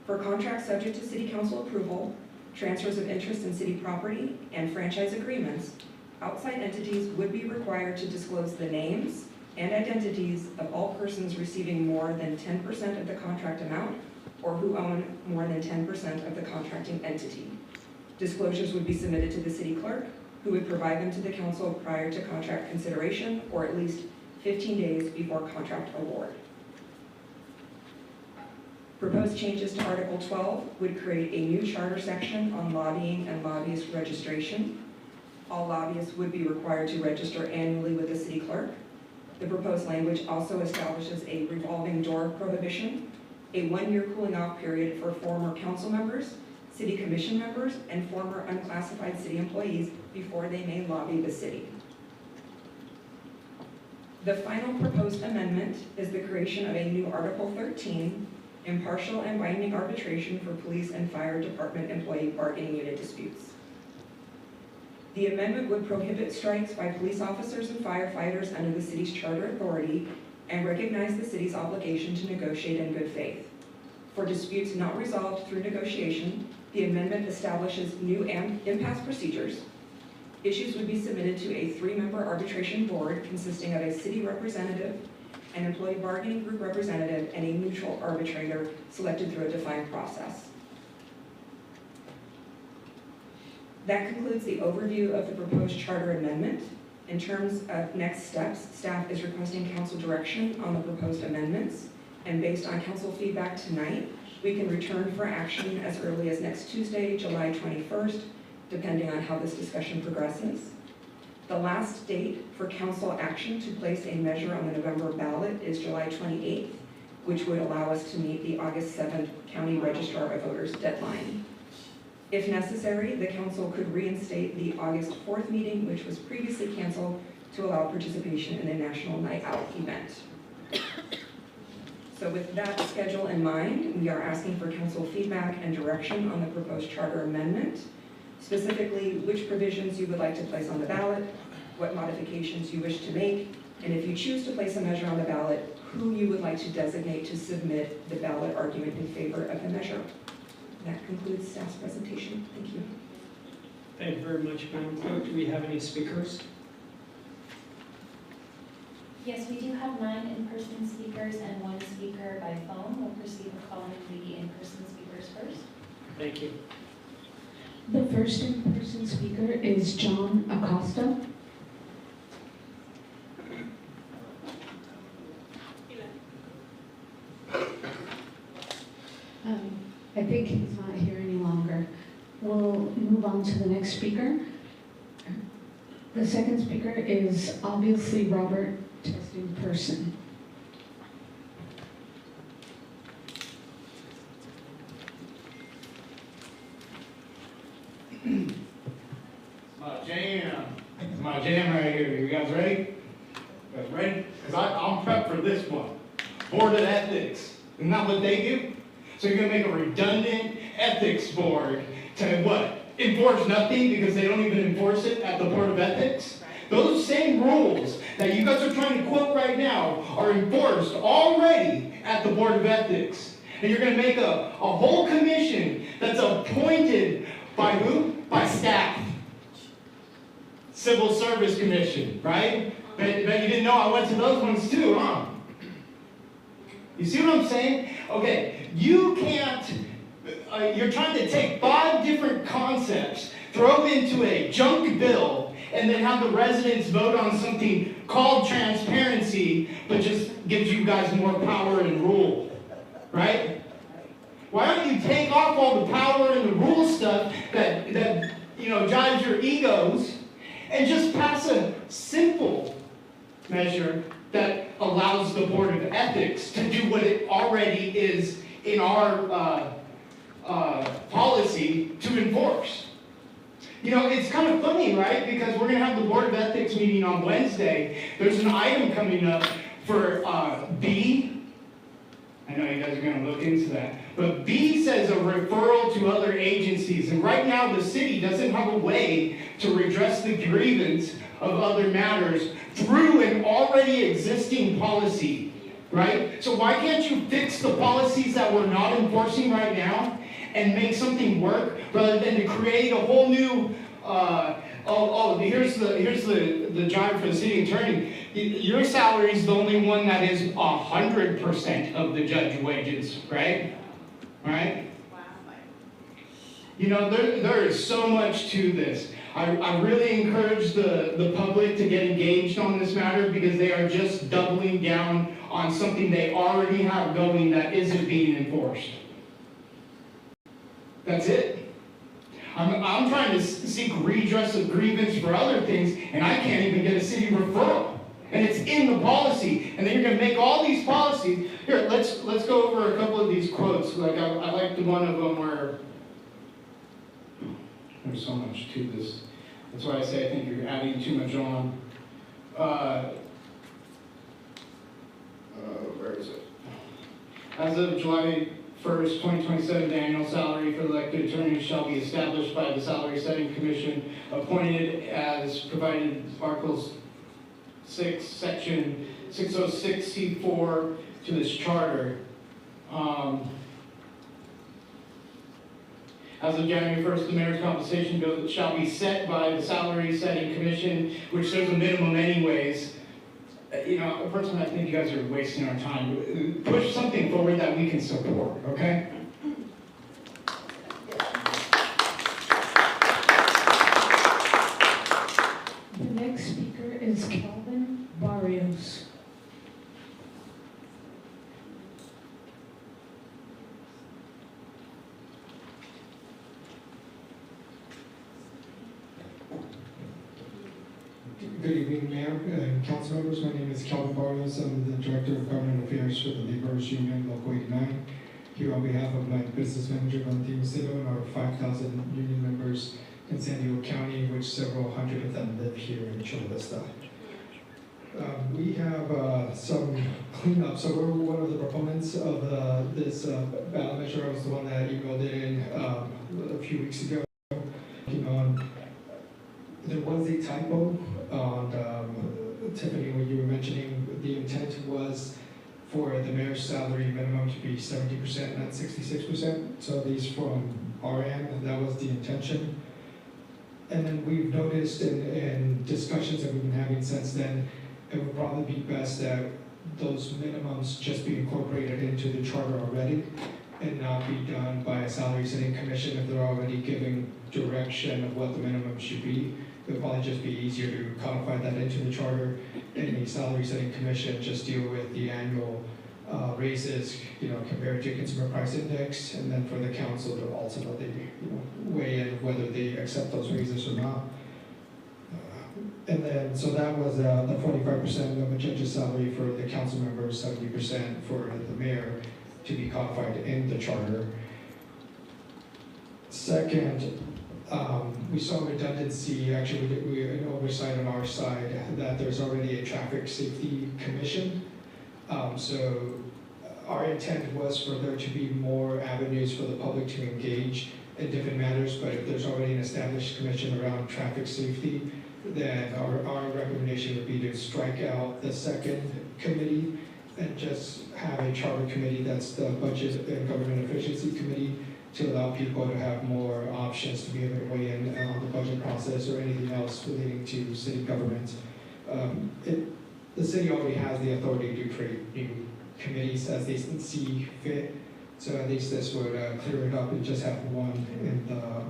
For contracts subject to city council approval, transfers of interest in city property, and franchise agreements, outside entities would be required to disclose the names and identities of all persons receiving more than 10% of the contract amount or who own more than 10% of the contracting entity. Disclosures would be submitted to the city clerk, who would provide them to the council prior to contract consideration or at least 15 days before contract award. Proposed changes to Article 12 would create a new charter section on lobbying and lobbyist registration. All lobbyists would be required to register annually with the city clerk. The proposed language also establishes a revolving door prohibition, a one-year cooling off period for former council members, city commission members, and former unclassified city employees before they may lobby the city. The final proposed amendment is the creation of a new Article 13, impartial and binding arbitration for police and fire department employee bargaining unit disputes. The amendment would prohibit strikes by police officers and firefighters under the city's charter authority and recognize the city's obligation to negotiate in good faith. For disputes not resolved through negotiation, the amendment establishes new impasse procedures. Issues would be submitted to a 3-member arbitration board consisting of a city representative, an employee bargaining group representative, and a neutral arbitrator selected through a defined process. That concludes the overview of the proposed charter amendment. In terms of next steps, staff is requesting council direction on the proposed amendments, and based on council feedback tonight, we can return for action as early as next Tuesday, July 21st, depending on how this discussion progresses. The last date for council action to place a measure on the November ballot is July 28th, which would allow us to meet the August 7th County Registrar of Voters deadline. If necessary, the council could reinstate the August 4th meeting, which was previously canceled, to allow participation in a National Night Out event. So with that schedule in mind, we are asking for council feedback and direction on the proposed charter amendment, specifically which provisions you would like to place on the ballot, what modifications you wish to make, and if you choose to place a measure on the ballot, who you would like to designate to submit the ballot argument in favor of the measure. That concludes staff's presentation. Thank you. Thank you very much, Madam Clerk. Do we have any speakers? Yes, we do have 9 in-person speakers and 1 speaker by phone. We'll proceed with calling the in-person speakers first. Thank you. The first in-person speaker is John Acosta. I think he's not here any longer. We'll move on to the next speaker. The second speaker is obviously Robert Testing Person. It's my jam right here. You guys ready? You guys ready? Because I'm prepped for this one. Board of Ethics. Isn't that what they do? So you're going to make a redundant ethics board to what? Enforce nothing because they don't even enforce it at the Board of Ethics? Those same rules that you guys are trying to quote right now are enforced already at the Board of Ethics. And you're going to make a whole commission that's appointed by who? By staff. Civil Service Commission, right? Bet you didn't know I went to those ones too, huh? You see what I'm saying? Okay, you can't, you're trying to take 5 different concepts, throw them into a junk bill, and then have the residents vote on something called transparency, but just gives you guys more power and rule, right? Why don't you take off all the power and the rule stuff that drives your egos, and just pass a simple measure that allows the Board of Ethics to do what it already is in our policy to enforce. It's kind of funny, right? Because we're going to have the Board of Ethics meeting on Wednesday. There's an item coming up for B. I know you guys are going to look into that. But B says a referral to other agencies. And right now the city doesn't have a way to redress the grievance of other matters through an already existing policy, right? So why can't you fix the policies that we're not enforcing right now and make something work rather than to create a whole new, here's the jive for the city attorney. Your salary is the only one that is 100% of the judge wages, right? Right? There is so much to this. I really encourage the public to get engaged on this matter because they are just doubling down on something they already have going that isn't being enforced. That's it. I'm trying to seek redress of grievance for other things, and I can't even get a city referral. And it's in the policy, and then you're gonna make all these policies. Here, let's go over a couple of these quotes. Like I like the one of them where there's so much to this. That's why I say I think you're adding too much on. Where is it? As of July 1st, 2027, the annual salary for the elected attorneys shall be established by the Salary Setting Commission, appointed as provided in Articles 6, Section 606C4 to this charter. As of January 1st, the mayor's compensation bill shall be set by the Salary Setting Commission, which there's a minimum anyways. You know, personally, I think you guys are wasting our time. Push something forward that we can support, okay? The next speaker is Calvin Barrios. Good evening, Mayor and council members. My name is Calvin Barrios. I'm the Director of Government Affairs for the Laborers Union Local 89. Here on behalf of my business manager, Valentino Cito, and our 5,000 union members in San Diego County, which several hundred of them live here in Chula Vista. We have some cleanup. So we're one of the proponents of this ballot measure. I was the one that emailed it in a few weeks ago. There was a typo on Tiffany, when you were mentioning the intent was for the mayor's salary minimum to be 70%, not 66%. So at least from our end, that was the intention. And then we've noticed in discussions that we've been having since then, it would probably be best that those minimums just be incorporated into the charter already and not be done by a salary setting commission if they're already giving direction of what the minimum should be. It would probably just be easier to codify that into the charter, and the salary setting commission just deal with the annual raises, compared to consumer price index, and then for the council to ultimately, weigh in whether they accept those raises or not. And then, so that was the 45% of a judge's salary for the council members, 70% for the mayor, to be codified in the charter. Second, we saw redundancy. Actually, we an oversight on our side that there's already a traffic safety commission. So our intent was for there to be more avenues for the public to engage in different matters, but if there's already an established commission around traffic safety, then our recommendation would be to strike out the second committee and just have a charter committee that's the Budget and Government Efficiency Committee, to allow people to have more options to be able to weigh in on the budget process or anything else relating to city government. The city already has the authority to create new committees as they see fit, so at least this would clear it up and just have one in the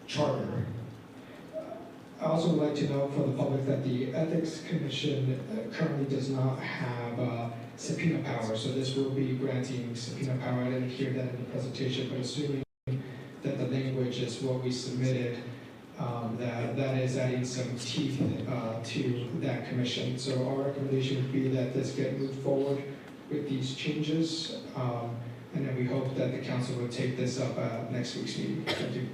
charter. I also would like to note for the public that the Ethics Commission currently does not have subpoena power, so this will be granting subpoena power. I didn't hear that in the presentation, but assuming that the language is what we submitted, that is adding some teeth to that commission. So our recommendation would be that this get moved forward with these changes, and then we hope that the council would take this up at next week's meeting. Thank you.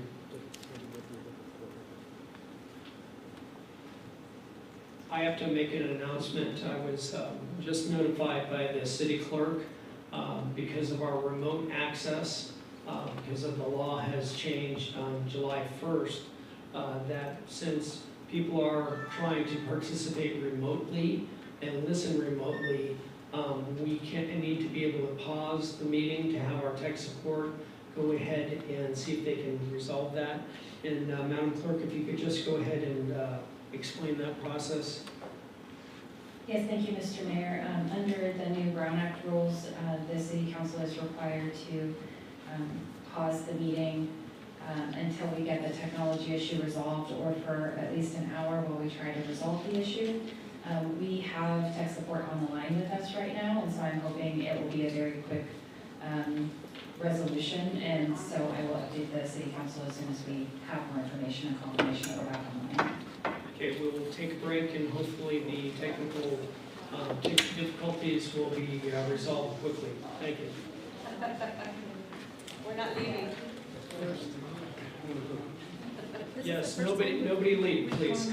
I have to make an announcement. I was just notified by the city clerk because of our remote access, because of the law has changed on July 1st, that since people are trying to participate remotely and listen remotely, we need to be able to pause the meeting to have our tech support go ahead and see if they can resolve that. And Madam Clerk, if you could just go ahead and explain that process. Yes, thank you, Mr. Mayor. Under the new Brown Act rules, the City Council is required to pause the meeting until we get the technology issue resolved, or for at least an hour while we try to resolve the issue. We have tech support on the line with us right now, and so I'm hoping it will be a very quick resolution, and so I will update the City Council as soon as we have more information and confirmation that we're back online. Okay, we will take a break and hopefully the technical difficulties will be resolved quickly. Thank you. We're not leaving. Yes, nobody leave, please.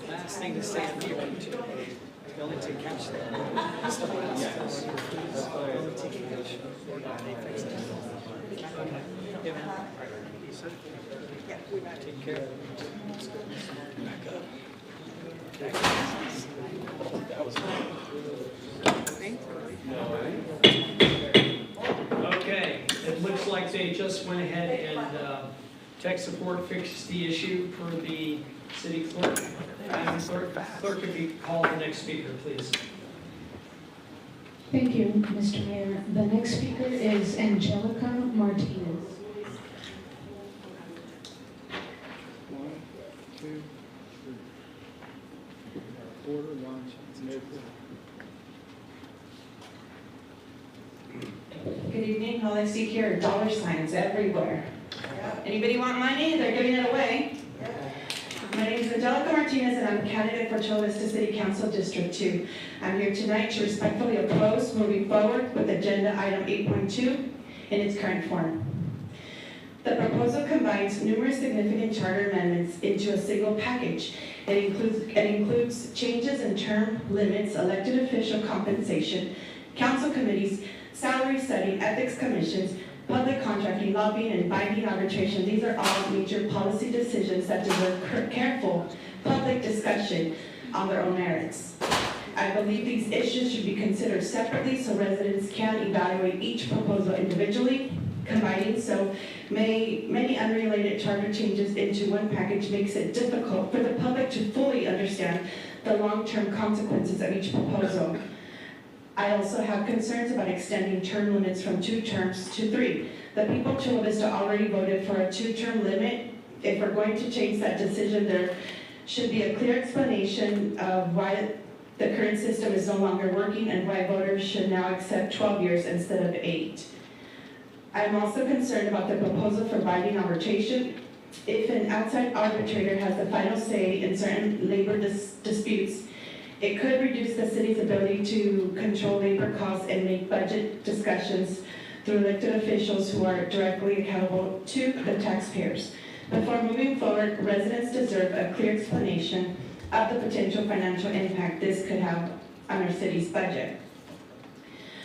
Last thing to say on you to ability to catch that. That's the last ability to catch. Okay. Yeah, man. Yeah, we might take care of it. Back up. That was Okay, it looks like they just went ahead and tech support fixed the issue per the city clerk. And clerk, if you call the next speaker, please. Thank you, Mr. Mayor. The next speaker is Angelica Martinez. 1, 2, 3. Order, launch, Good evening. All I see here are dollar signs everywhere. Anybody want money? They're giving it away. My name is Angelica Martinez, and I'm a candidate for Chula Vista City Council District 2. I'm here tonight to respectfully oppose moving forward with agenda item 8.2 in its current form. The proposal combines numerous significant charter amendments into a single package. It includes changes in term limits, elected official compensation, council committees, salary setting, ethics commissions, public contracting, lobbying, and binding arbitration. These are all major policy decisions that deserve careful public discussion on their own merits. I believe these issues should be considered separately so residents can evaluate each proposal individually. Combining so many unrelated charter changes into one package makes it difficult for the public to fully understand the long-term consequences of each proposal. I also have concerns about extending term limits from 2 terms to 3. The people of Chula Vista already voted for a 2-term limit. If we're going to change that decision, there should be a clear explanation of why the current system is no longer working and why voters should now accept 12 years instead of 8. I'm also concerned about the proposal for binding arbitration. If an outside arbitrator has the final say in certain labor disputes, it could reduce the city's ability to control labor costs and make budget discussions through elected officials who are directly accountable to the taxpayers. Before moving forward, residents deserve a clear explanation of the potential financial impact this could have on our city's budget.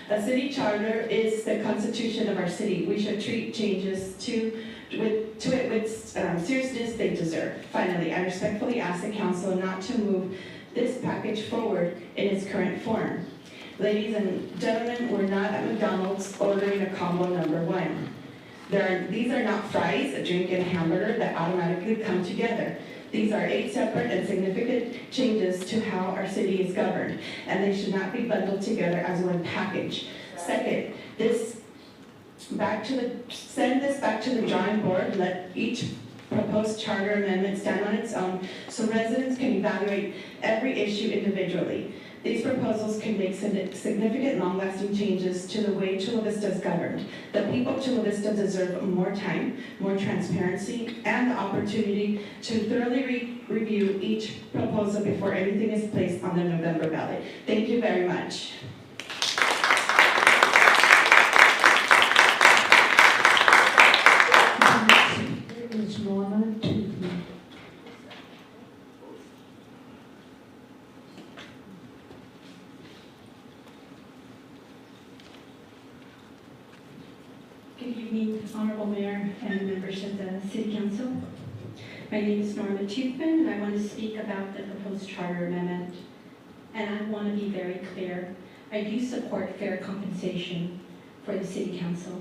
A city charter is the constitution of our city. We should treat changes to it with seriousness they deserve. Finally, I respectfully ask the council not to move this package forward in its current form. Ladies and gentlemen, we're not at McDonald's ordering a combo number 1. These are not fries, a drink, and a hamburger that automatically come together. These are 8 separate and significant changes to how our city is governed, and they should not be bundled together as one package. Second, send this back to the drawing board. Let each proposed charter amendment stand on its own so residents can evaluate every issue individually. These proposals can make significant long-lasting changes to the way Chula Vista is governed. The people of Chula Vista deserve more time, more transparency, and the opportunity to thoroughly review each proposal before anything is placed on the November ballot. Thank you very much. City Council. My name is Norma Toothman, and I want to speak about the proposed charter amendment. And I want to be very clear. I do support fair compensation for the City Council.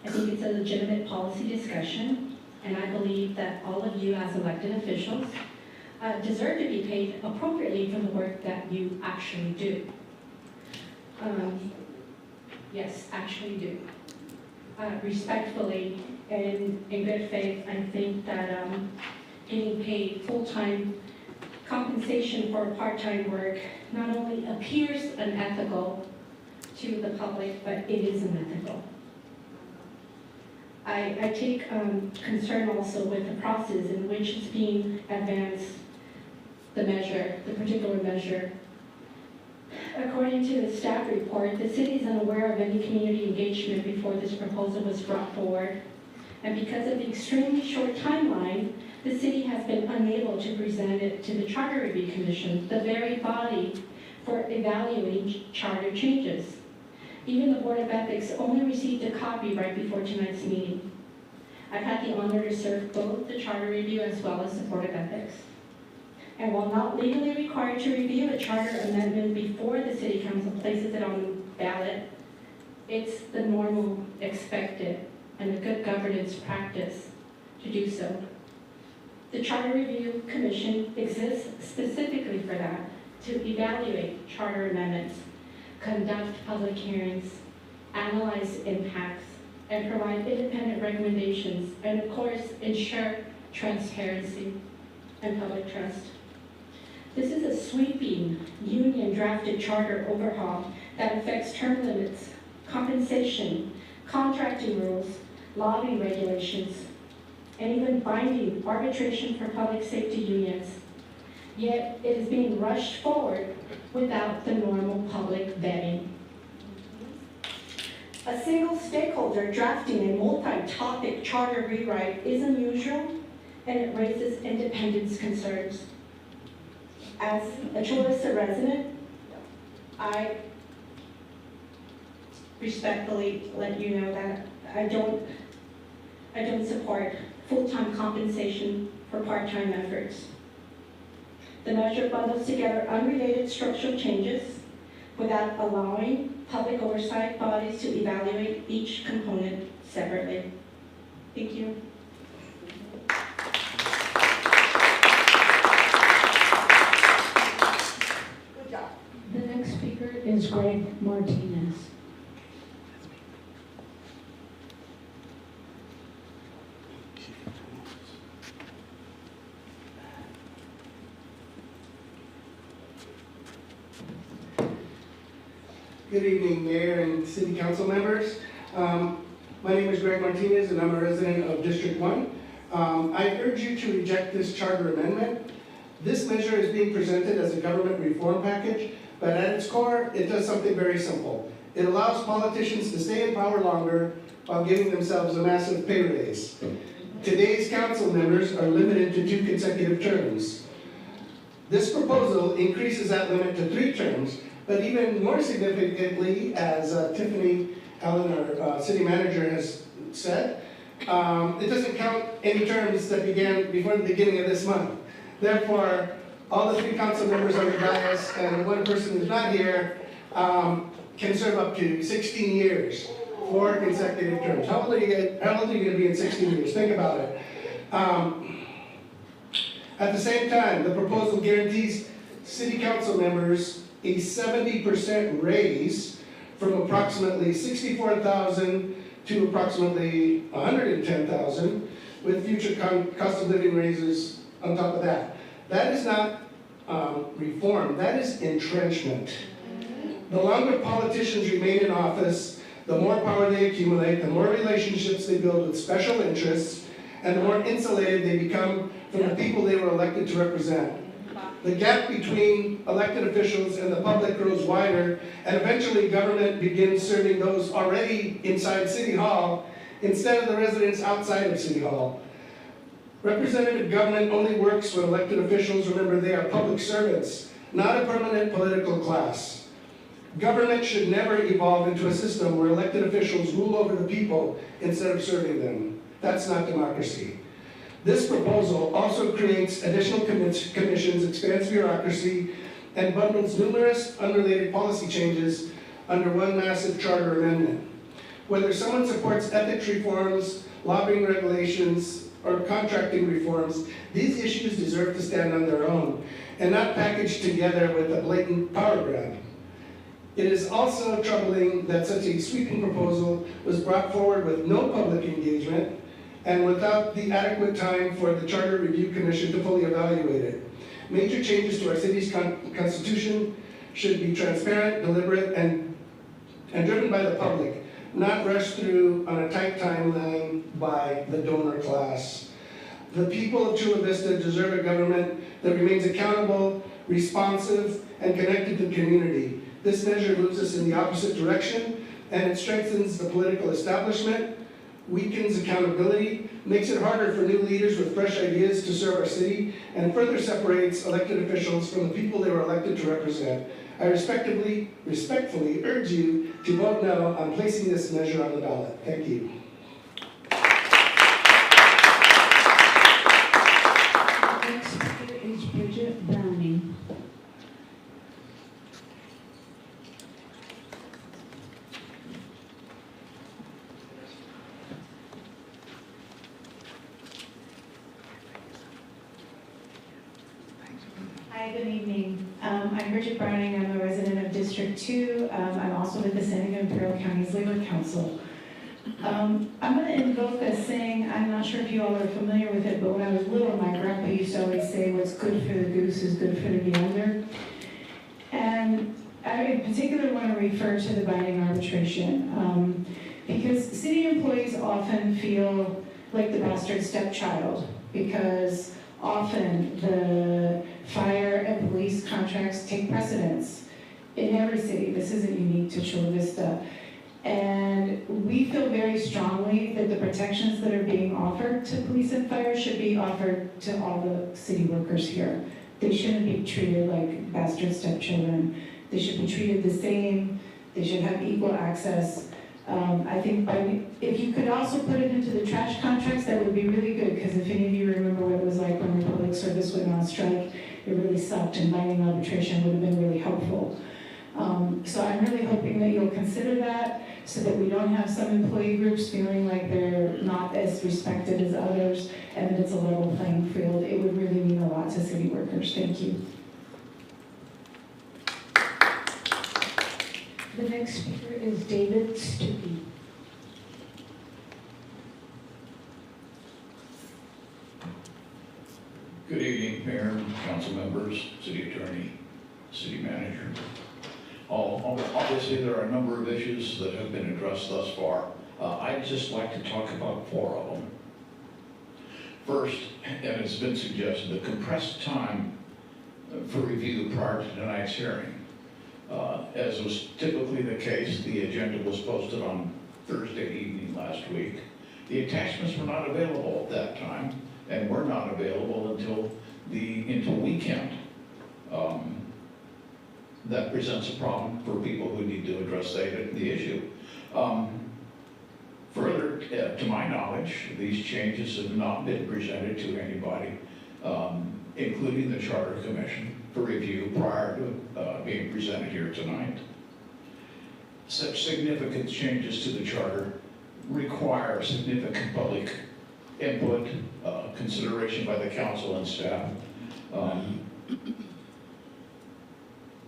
I think it's a legitimate policy discussion, and I believe that all of you as elected officials deserve to be paid appropriately for the work that you actually do. Yes, actually do. Respectfully and in good faith, I think that getting paid full-time compensation for part-time work not only appears unethical to the public, but it is unethical. I take concern also with the process in which it's being advanced, the particular measure. According to the staff report, the city is unaware of any community engagement before this proposal was brought forward. And because of the extremely short timeline, the city has been unable to present it to the Charter Review Commission, the very body for evaluating charter changes. Even the Board of Ethics only received a copy right before tonight's meeting. I've had the honor to serve both the Charter Review as well as the Board of Ethics. And while not legally required to review a charter amendment before the City Council places it on the ballot, it's the normal, expected, and the good governance practice to do so. The Charter Review Commission exists specifically for that, to evaluate charter amendments, conduct public hearings, analyze impacts, and provide independent recommendations, and of course, ensure transparency and public trust. This is a sweeping, union-drafted charter overhaul that affects term limits, compensation, contracting rules, lobbying regulations, and even binding arbitration for public safety unions. Yet it is being rushed forward without the normal public vetting. A single stakeholder drafting a multi-topic charter rewrite is unusual, and it raises independence concerns. As a Chula Vista resident, I respectfully let you know that I don't support full-time compensation for part-time efforts. The measure bundles together unrelated structural changes without allowing public oversight bodies to evaluate each component separately. Thank you. Good job. The next speaker is Greg Martinez. Good evening, Mayor and City Council members. My name is Greg Martinez, and I'm a resident of District 1. I urge you to reject this charter amendment. This measure is being presented as a government reform package, but at its core, it does something very simple. It allows politicians to stay in power longer while giving themselves a massive pay raise. Today's council members are limited to 2 consecutive terms. This proposal increases that limit to 3 terms, but even more significantly, as Tiffany Allen, our city manager, has said, it doesn't count any terms that began before the beginning of this month. Therefore, all the 3 council members on the dais and 1 person who's not here can serve up to 16 years, 4 consecutive terms. How old are you going to be in 16 years? Think about it. At the same time, the proposal guarantees city council members a 70% raise from approximately $64,000 to approximately $110,000, with future cost of living raises on top of that. That is not reform, that is entrenchment. The longer politicians remain in office, the more power they accumulate, the more relationships they build with special interests, and the more insulated they become from the people they were elected to represent. The gap between elected officials and the public grows wider, and eventually government begins serving those already inside City Hall instead of the residents outside of City Hall. Representative government only works when elected officials remember they are public servants, not a permanent political class. Government should never evolve into a system where elected officials rule over the people instead of serving them. That's not democracy. This proposal also creates additional commissions, expands bureaucracy, and bundles numerous unrelated policy changes under one massive charter amendment. Whether someone supports ethics reforms, lobbying regulations, or contracting reforms, these issues deserve to stand on their own and not packaged together with a blatant power grab. It is also troubling that such a sweeping proposal was brought forward with no public engagement and without the adequate time for the Charter Review Commission to fully evaluate it. Major changes to our city's constitution should be transparent, deliberate, and driven by the public, not rushed through on a tight timeline by the donor class. The people of Chula Vista deserve a government that remains accountable, responsive, and connected to the community. This measure moves us in the opposite direction, and it strengthens the political establishment, weakens accountability, makes it harder for new leaders with fresh ideas to serve our city, and further separates elected officials from the people they were elected to represent. I respectfully urge you to vote no on placing this measure on the ballot. Thank you. Next speaker is Bridget Browning. Hi, good evening. I'm Bridget Browning. I'm a resident of District 2. I'm also with the San Diego Imperial County's Labor Council. I'm going to invoke a saying, I'm not sure if you all are familiar with it, but when I was little, my grandpa used to always say, what's good for the goose is good for the gander. And I in particular want to refer to the binding arbitration, because city employees often feel like the bastard stepchild, because often the fire and police contracts take precedence in every city. This isn't unique to Chula Vista. And we feel very strongly that the protections that are being offered to police and fire should be offered to all the city workers here. They shouldn't be treated like bastard stepchildren. They should be treated the same. They should have equal access. I think if you could also put it into the trash contracts, that would be really good, because if any of you remember what it was like when the public service went on strike, it really sucked, and binding arbitration would have been really helpful. So I'm really hoping that you'll consider that, so that we don't have some employee groups feeling like they're not as respected as others, and that it's a level playing field. It would really mean a lot to city workers. Thank you. The next speaker is David Stuckey. Good evening, Mayor, council members, city attorney, city manager. Obviously, there are a number of issues that have been addressed thus far. I'd just like to talk about 4 of them. First, and it's been suggested, the compressed time for review prior to tonight's hearing. As was typically the case, the agenda was posted on Thursday evening last week. The attachments were not available at that time, and were not available until weekend. That presents a problem for people who need to address the issue. Further, to my knowledge, these changes have not been presented to anybody, including the Charter Commission, for review prior to being presented here tonight. Such significant changes to the Charter require significant public input, consideration by the council and staff,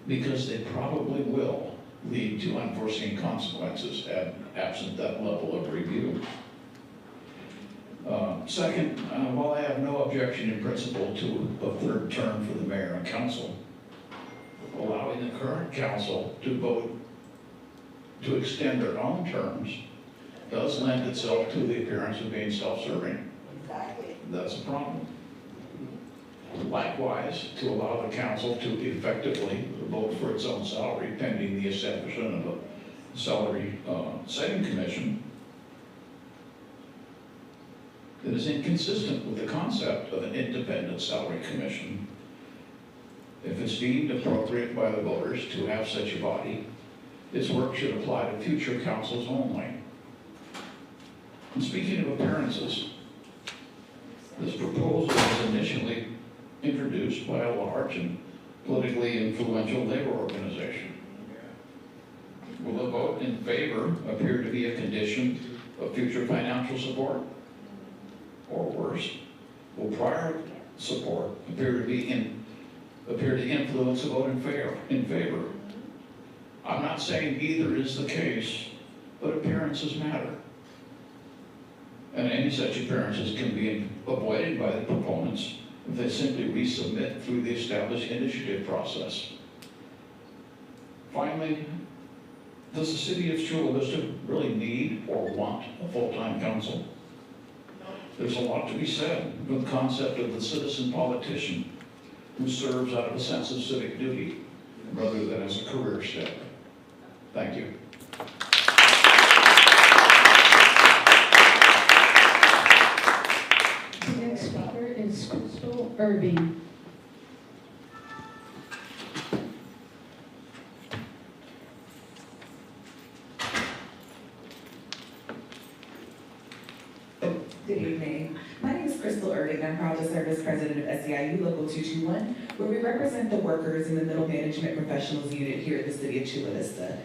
because they probably will lead to unforeseen consequences absent that level of review. Second, while I have no objection in principle to a 3rd term for the mayor and council, allowing the current council to vote to extend their own terms does lend itself to the appearance of being self-serving. Exactly. That's a problem. Likewise, to allow the council to effectively vote for its own salary pending the establishment of a salary setting commission that is inconsistent with the concept of an independent salary commission. If it's deemed appropriate by the voters to have such a body, its work should apply to future councils only. And speaking of appearances, this proposal was initially introduced by a large and politically influential labor organization. Will a vote in favor appear to be a condition of future financial support? Or worse, will prior support appear to influence a vote in favor? I'm not saying either is the case, but appearances matter. And any such appearances can be avoided by the proponents if they simply resubmit through the established initiative process. Finally, does the city of Chula Vista really need or want a full-time council? There's a lot to be said for the concept of the citizen politician who serves out of a sense of civic duty rather than as a career step. Thank you. The next speaker is Crystal Irving. Good evening. My name is Crystal Irving. I'm proud to serve as president of SEIU Local 221, where we represent the workers in the middle management professionals unit here at the city of Chula Vista.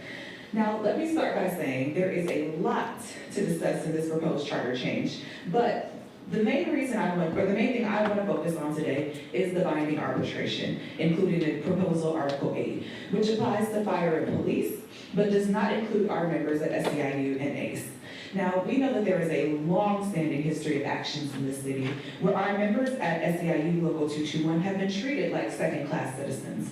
Now, let me start by saying there is a lot to discuss in this proposed charter change, but the main thing I want to focus on today is the binding arbitration, including in Proposal Article 8, which applies to fire and police, but does not include our members at SEIU and ACE. Now, we know that there is a long-standing history of actions in this city where our members at SEIU Local 221 have been treated like second-class citizens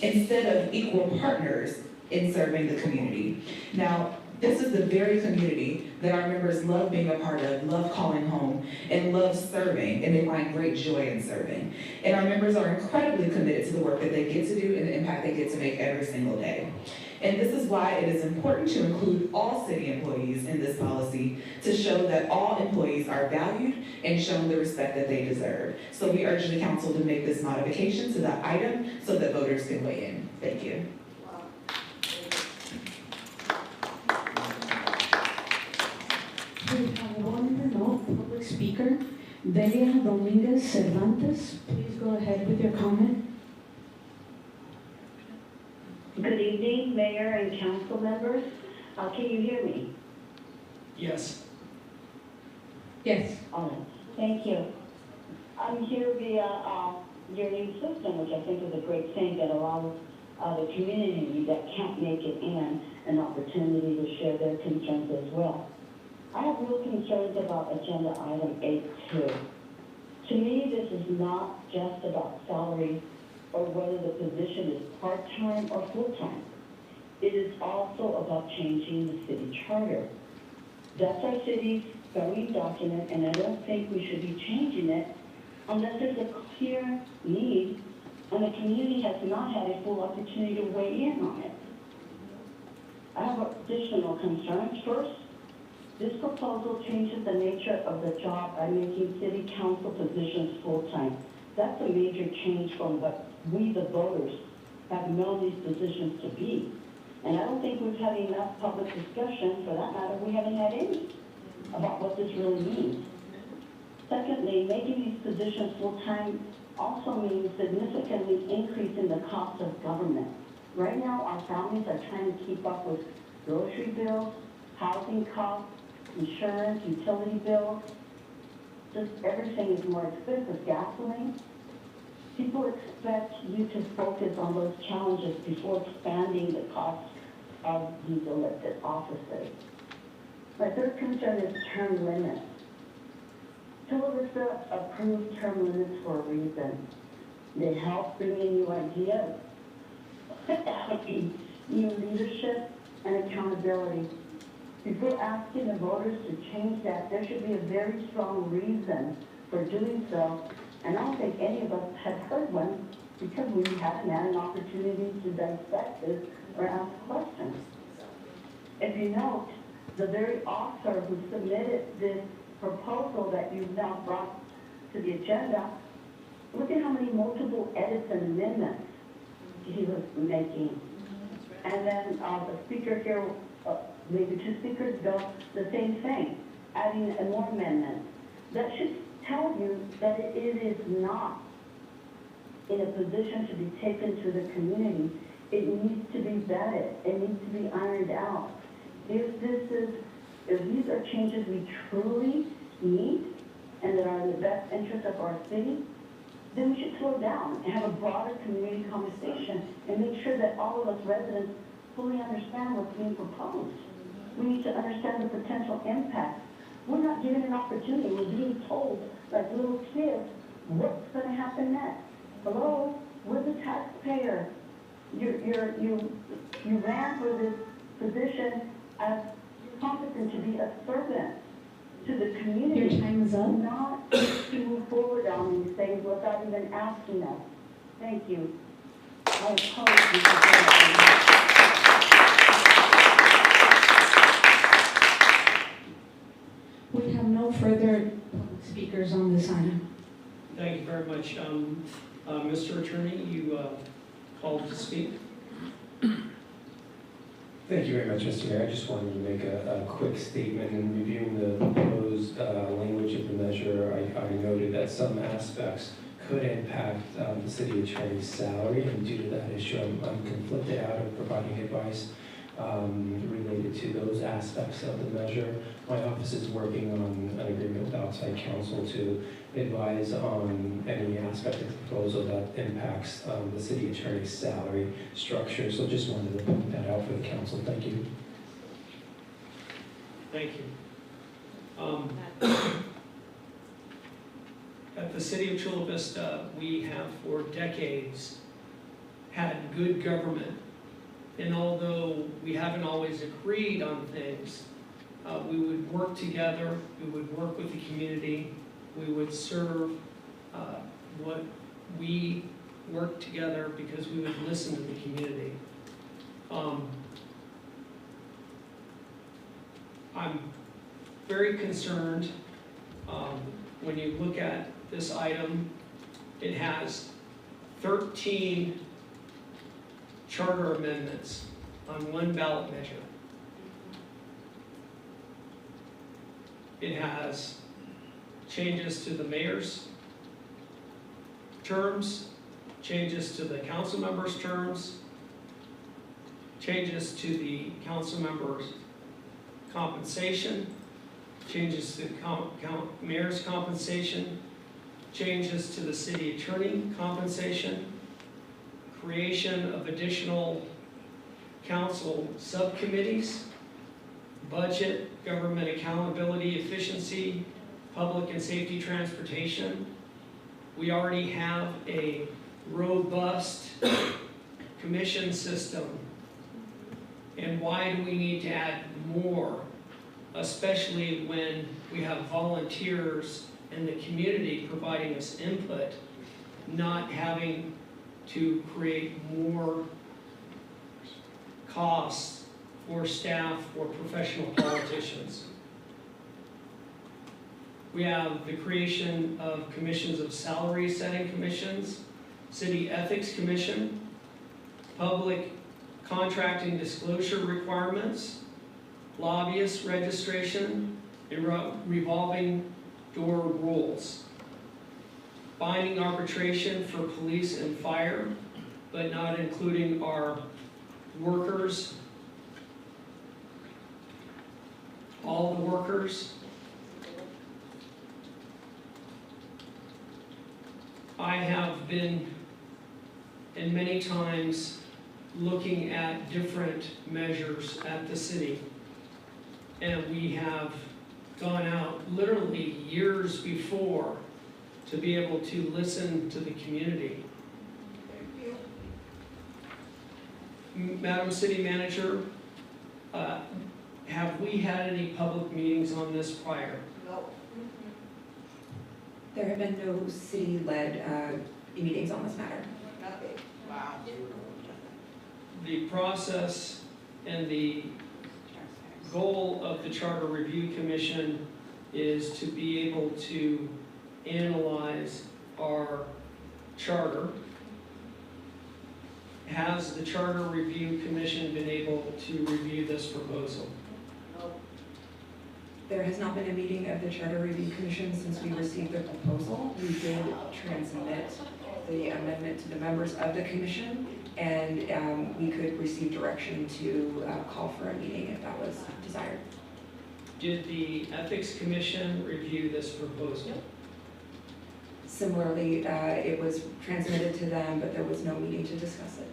instead of equal partners in serving the community. Now, this is the very community that our members love being a part of, love calling home, and love serving, and they find great joy in serving. And our members are incredibly committed to the work that they get to do and the impact they get to make every single day. And this is why it is important to include all city employees in this policy to show that all employees are valued and shown the respect that they deserve. So we urge the council to make this modification to the item so that voters can weigh in. Thank you. We have one more public speaker, Delia Dominguez Cervantes. Please go ahead with your comment. Good evening, Mayor and council members. Can you hear me? Yes. Yes. Thank you. I'm here via your new system, which I think is a great thing that allows the community that can't make it in an opportunity to share their concerns as well. I have real concerns about agenda item 8.2. To me, this is not just about salary or whether the position is part-time or full-time. It is also about changing the city charter. That's our city's governing document, and I don't think we should be changing it unless there's a clear need and the community has not had a full opportunity to weigh in on it. I have additional concerns. First, this proposal changes the nature of the job by making city council positions full-time. That's a major change from what we, the voters, have known these positions to be. And I don't think we've had enough public discussion, for that matter, we haven't had any, about what this really means. Secondly, making these positions full-time also means significantly increasing the cost of government. Right now, our families are trying to keep up with grocery bills, housing costs, insurance, utility bills. Just everything is more expensive, gasoline. People expect you to focus on those challenges before expanding the cost of these elected offices. My third concern is term limits. Chula Vista approved term limits for a reason. They help bring in new ideas, new leadership, and accountability. Before asking the voters to change that, there should be a very strong reason for doing so. And I don't think any of us have heard one because we haven't had an opportunity to dissect this or ask questions. If you note, the very author who submitted this proposal that you've now brought to the agenda, look at how many multiple edits and amendments he was making. And then the speaker here, maybe two speakers ago, the same thing, adding more amendments. That should tell you that it is not in a position to be taken to the community. It needs to be vetted. It needs to be ironed out. If these are changes we truly need and that are in the best interest of our city, then we should slow down and have a broader community conversation and make sure that all of us residents fully understand what's being proposed. We need to understand the potential impact. We're not given an opportunity. We're being told, like little kids, what's going to happen next. Hello, we're the taxpayer. You ran for this position as competent to be a servant to the community. Your time is up. Not to move forward on these things without even asking us. Thank you. I oppose this. We have no further public speakers on this item. Thank you very much. Mr. Attorney, you called to speak. Thank you very much, Mr. Mayor. I just wanted to make a quick statement. In reviewing the proposed language of the measure, I noted that some aspects could impact the city attorney's salary, and due to that issue, I'm conflicted out of providing advice related to those aspects of the measure. My office is working on an agreement with outside counsel to advise on any aspect of the proposal that impacts the city attorney's salary structure. So just wanted to point that out for the council. Thank you. Thank you. At the city of Chula Vista, we have for decades had good government. And although we haven't always agreed on things, we would work together, we would work with the community, we would serve what we work together because we would listen to the community. I'm very concerned when you look at this item. It has 13 charter amendments on one ballot measure. It has changes to the mayor's terms, changes to the council members' terms, changes to the council members' compensation, changes to mayor's compensation, changes to the city attorney compensation, creation of additional council subcommittees, budget, government accountability, efficiency, public and safety transportation. We already have a robust commission system. And why do we need to add more, especially when we have volunteers in the community providing us input, not having to create more costs for staff or professional politicians. We have the creation of commissions of salary setting commissions, city ethics commission, public contracting disclosure requirements, lobbyist registration, and revolving door rules. Binding arbitration for police and fire, but not including our workers, all the workers. I have been, and many times, looking at different measures at the city. And we have gone out literally years before to be able to listen to the community. Madam City Manager, have we had any public meetings on this prior? No. There have been no city-led meetings on this matter. Nothing. Wow. The process and the goal of the Charter Review Commission is to be able to analyze our charter. Has the Charter Review Commission been able to review this proposal? There has not been a meeting of the Charter Review Commission since we received the proposal. We did transmit the amendment to the members of the commission, and we could receive direction to call for a meeting if that was desired. Did the Ethics Commission review this proposal? Similarly, it was transmitted to them, but there was no meeting to discuss it.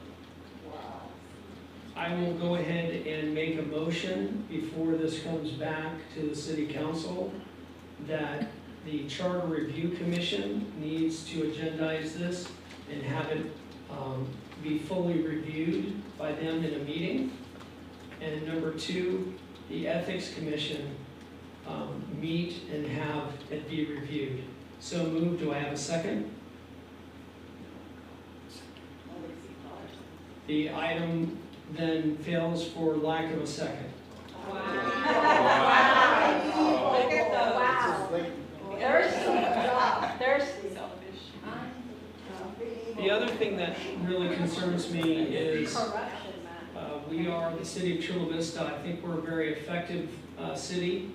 I will go ahead and make a motion before this comes back to the City Council that the Charter Review Commission needs to agendize this and have it be fully reviewed by them in a meeting. And number two, the Ethics Commission meet and have it be reviewed. So moved. Do I have a second? The item then fails for lack of a second. The other thing that really concerns me is we are the city of Chula Vista. I think we're a very effective city.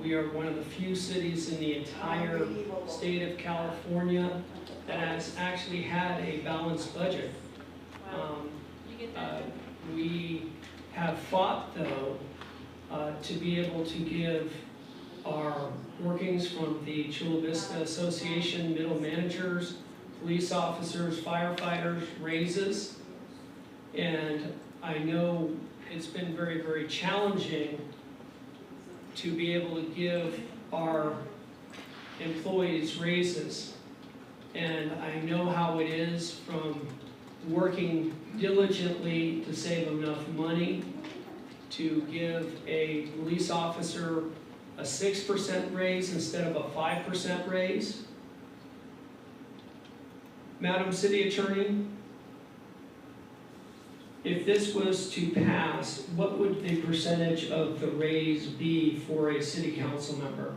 We are one of the few cities in the entire state of California that has actually had a balanced budget. We have fought, though, to be able to give our workings from the Chula Vista Association, middle managers, police officers, firefighters, raises. And I know it's been very, very challenging to be able to give our employees raises. And I know how it is from working diligently to save enough money to give a police officer a 6% raise instead of a 5% raise. Madam City Attorney, if this was to pass, what would the percentage of the raise be for a city council member?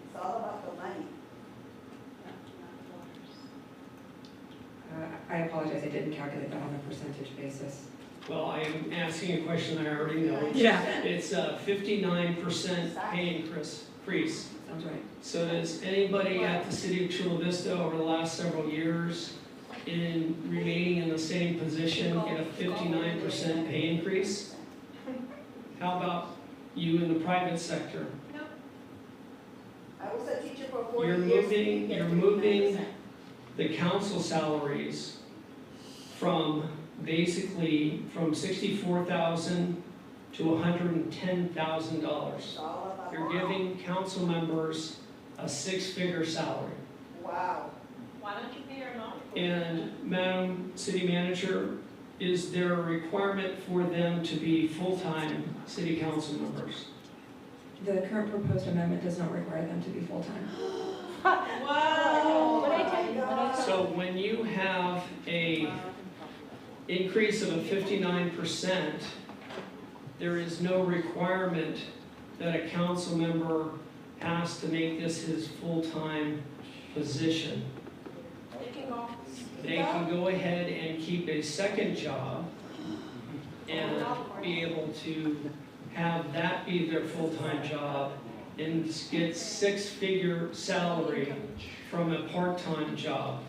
It's all about the money. I apologize, I didn't calculate that on a percentage basis. Well, I am asking a question I already know. Yeah. It's a 59% pay increase. Sounds right. So does anybody at the city of Chula Vista over the last several years in remaining in the same position get a 59% pay increase? How about you in the private sector? I was a teacher for 40 You're years. you're moving the council salaries from basically from $64,000 to $110,000. You're giving council members a six-figure salary. Wow. Why don't you pay her not? And Madam City Manager, is there a requirement for them to be full-time city council members? The current proposed amendment does not require them to be full-time. Wow. So when you have a increase of a 59%, there is no requirement that a council member has to make this his full-time position. They can go ahead and keep a second job and be able to have that be their full-time job and get six-figure salary from a part-time job.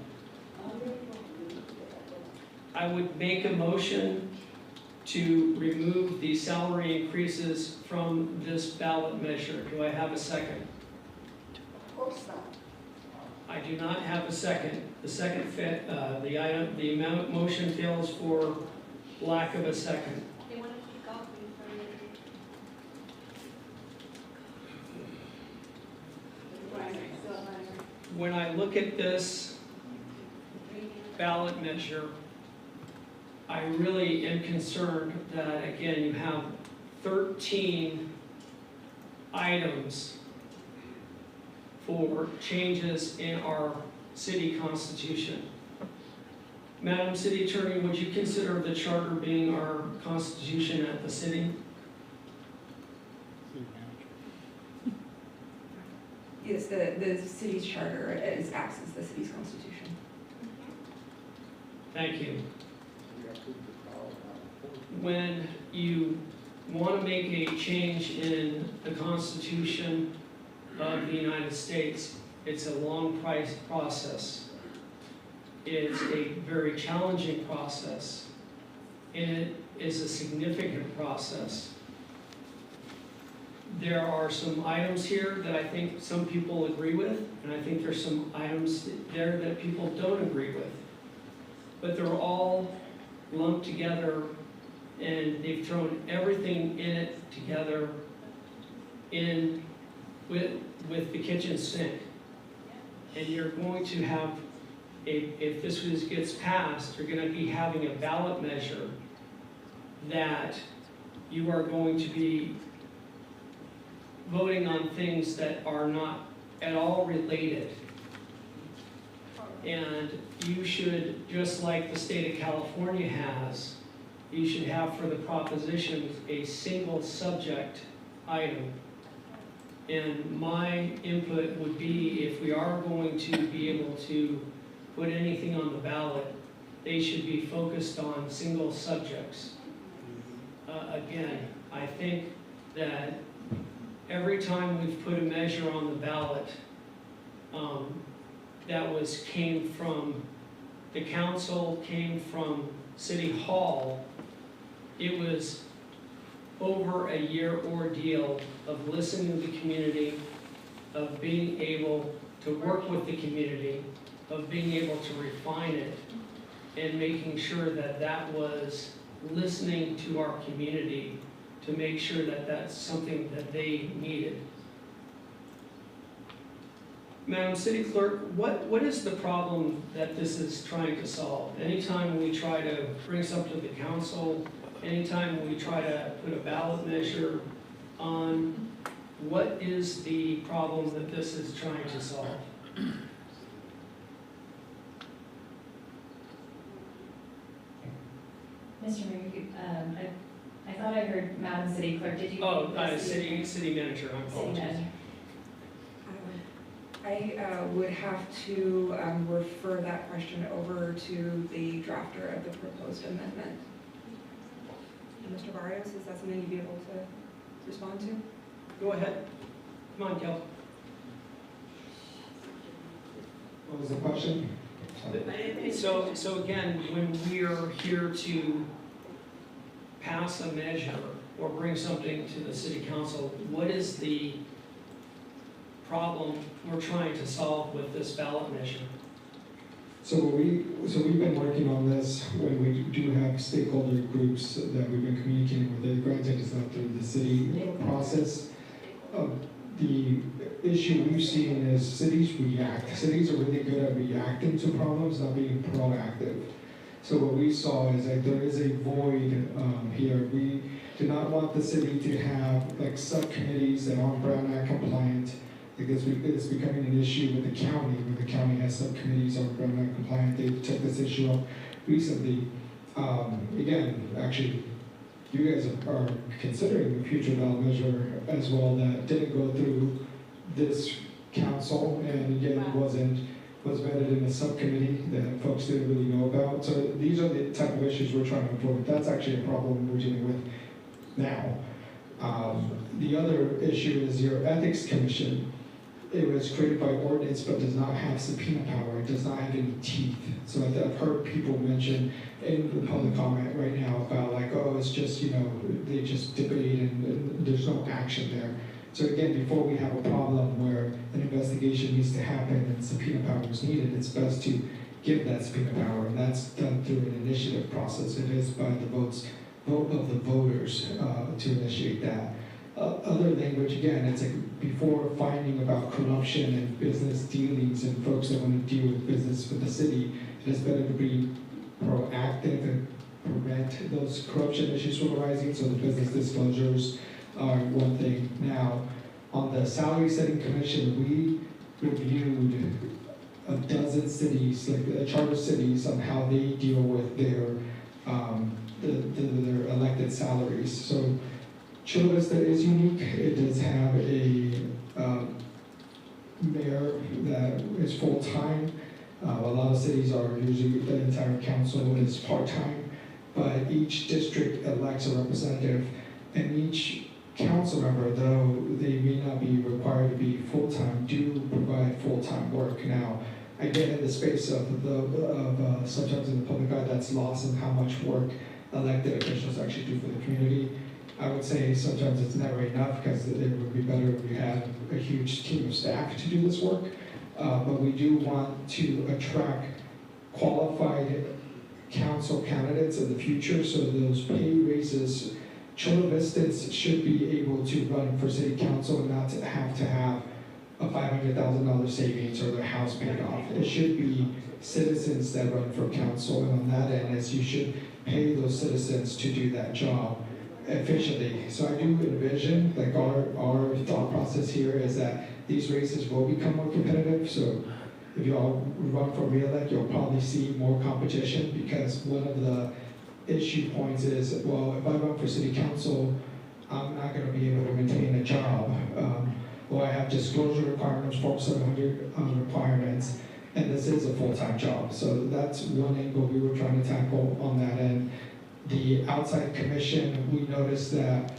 I would make a motion to remove the salary increases from this ballot measure. Do I have a second? Of course not. I do not have a second. The second the amendment motion fails for lack of a second. They want to kick off you for When I look at this ballot measure, I really am concerned that, again, you have 13 items for changes in our city constitution. Madam City Attorney, would you consider the charter being our constitution at the city? Yes, the city's charter acts as the city's constitution. Thank you. When you want to make a change in the Constitution of the United States, it's a long process. It's a very challenging process. And it is a significant process. There are some items here that I think some people agree with, and I think there's some items there that people don't agree with. But they're all lumped together, and they've thrown everything in it together with the kitchen sink. And you're going to have, if this gets passed, you're going to be having a ballot measure that you are going to be voting on things that are not at all related. And you should, just like the state of California has, you should have for the propositions a single subject item. And my input would be, if we are going to be able to put anything on the ballot, they should be focused on single subjects. Again, I think that every time we've put a measure on the ballot that came from the council, came from City Hall, it was over a year ordeal of listening to the community, of being able to work with the community, of being able to refine it, and making sure that that was listening to our community to make sure that that's something that they needed. Madam City Clerk, what is the problem that this is trying to solve? Anytime we try to bring something to the council, anytime we try to put a ballot measure on, what is the problem that this is trying to solve? Mr. Mayor, I thought I heard Madam City Clerk. Did you? Oh, city manager, I apologize. I would have to refer that question over to the drafter of the proposed amendment. Mr. Barrios, is that something you'd be able to respond to? Go ahead. Come on, Kel. What was the question? So again, when we are here to pass a measure or bring something to the city council, what is the problem we're trying to solve with this ballot measure? So we've been working on this when we do have stakeholder groups that we've been communicating with. Granted, it's not through the city process. The issue we've seen is cities react. Cities are really good at reacting to problems, not being proactive. So what we saw is that there is a void here. We do not want the city to have like subcommittees that aren't Brown Act compliant. Because it's becoming an issue with the county, where the county has subcommittees on Brown Act compliant. They took this issue up recently. Again, actually, you guys are considering a future ballot measure as well that didn't go through this council, and again, was vetted in a subcommittee that folks didn't really know about. So these are the type of issues we're trying to avoid. That's actually a problem we're dealing with now. The other issue is your ethics commission. It was created by ordinance, but does not have subpoena power. It does not have any teeth. So I've heard people mention in the public comment right now about like, oh, it's just, they just debate and there's no action there. So again, before we have a problem where an investigation needs to happen and subpoena power is needed, it's best to give that subpoena power, and that's done through an initiative process. It is by the vote of the voters to initiate that. Other language, again, it's like before finding about corruption and business dealings and folks that want to deal with business with the city, it is better to be proactive and prevent those corruption issues from arising. So the business disclosures are one thing. Now, on the salary setting commission, we reviewed a dozen cities, like charter cities, on how they deal with their elected salaries. So Chula Vista is unique. It does have a mayor that is full-time. A lot of cities are usually, the entire council is part-time, but each district elects a representative, And each council member, though they may not be required to be full-time, do provide full-time work. Now, I get in the space of sometimes in the public eye that's lost in how much work elected officials actually do for the community. I would say sometimes it's never enough, because it would be better if we had a huge team of staff to do this work. But we do want to attract qualified council candidates in the future, so those pay raises, Chula Vistans should be able to run for city council and not to have a $500,000 savings or their house paid off. It should be citizens that run for council, and on that end is you should pay those citizens to do that job efficiently. So I do envision, like our thought process here is that these races will become more competitive. So if you all run for re-elect, you'll probably see more competition, because one of the issue points is, well, if I run for city council, I'm not going to be able to maintain a job. Well, I have disclosure requirements, Form 700 requirements, and this is a full-time job. So that's one angle we were trying to tackle on that end. The outside commission, we noticed that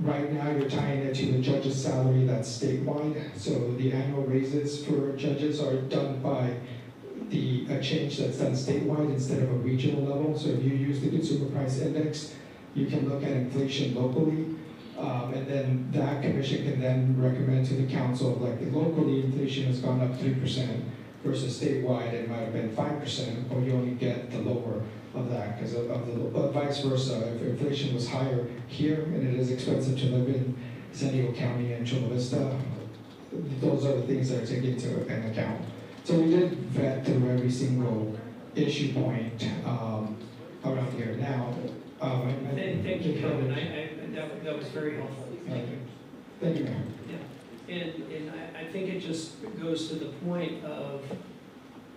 right now you're tying it to the judge's salary that's statewide. So the annual raises for judges are done by a change that's done statewide instead of a regional level. So if you use the consumer price index, you can look at inflation locally. And then that commission can then recommend to the council, like locally inflation has gone up 3% versus statewide it might have been 5%, but you only get the lower of that because of the vice versa. If inflation was higher here and it is expensive to live in San Diego County and Chula Vista, those are the things that are taken into account. So we did vet through every single issue point around here. Now, thank you, Kevin. That was very helpful. Thank you. Thank you, Mayor. Yeah. And I think it just goes to the point of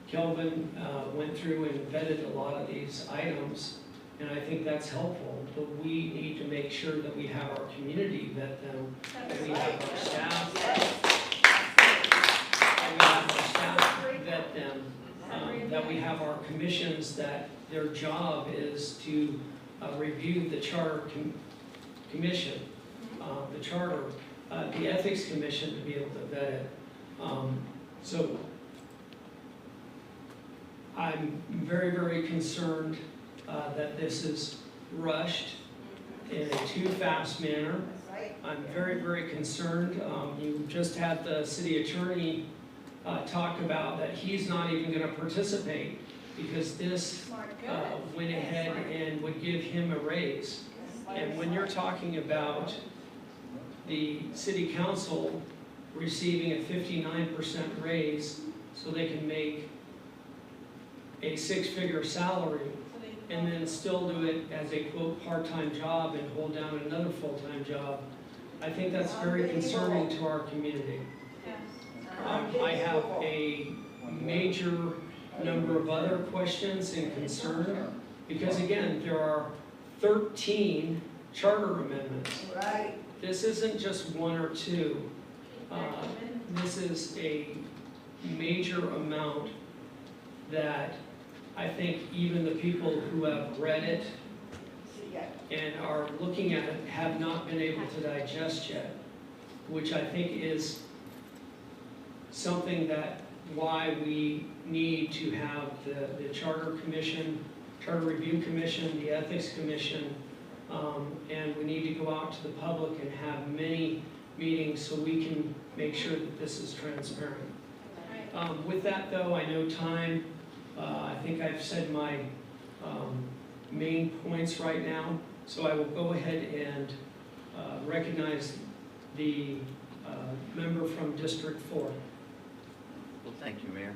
Kelvin went through and vetted a lot of these items, and I think that's helpful. But we need to make sure that we have our community vet them, that we have our staff vet them, that we have our commissions that their job is to review the charter commission, the charter, the ethics commission to be able to vet it. So I'm very, very concerned that this is rushed in a too fast manner. I'm very, very concerned. You just had the city attorney talk about that he's not even going to participate because this went ahead and would give him a raise. And when you're talking about the city council receiving a 59% raise so they can make a six-figure salary and then still do it as a quote part-time job and hold down another full-time job, I think that's very concerning to our community. I have a major number of other questions and concern because again, there are 13 charter amendments. Right. This isn't just one or two. This is a major amount that I think even the people who have read it and are looking at it have not been able to digest yet, which I think is something that why we need to have the Charter Commission, Charter Review Commission, the Ethics Commission, and we need to go out to the public and have many meetings so we can make sure that this is transparent. With that though, I know time, I think I've said my main points right now, so I will go ahead and recognize the member from District 4. Well, thank you, Mayor.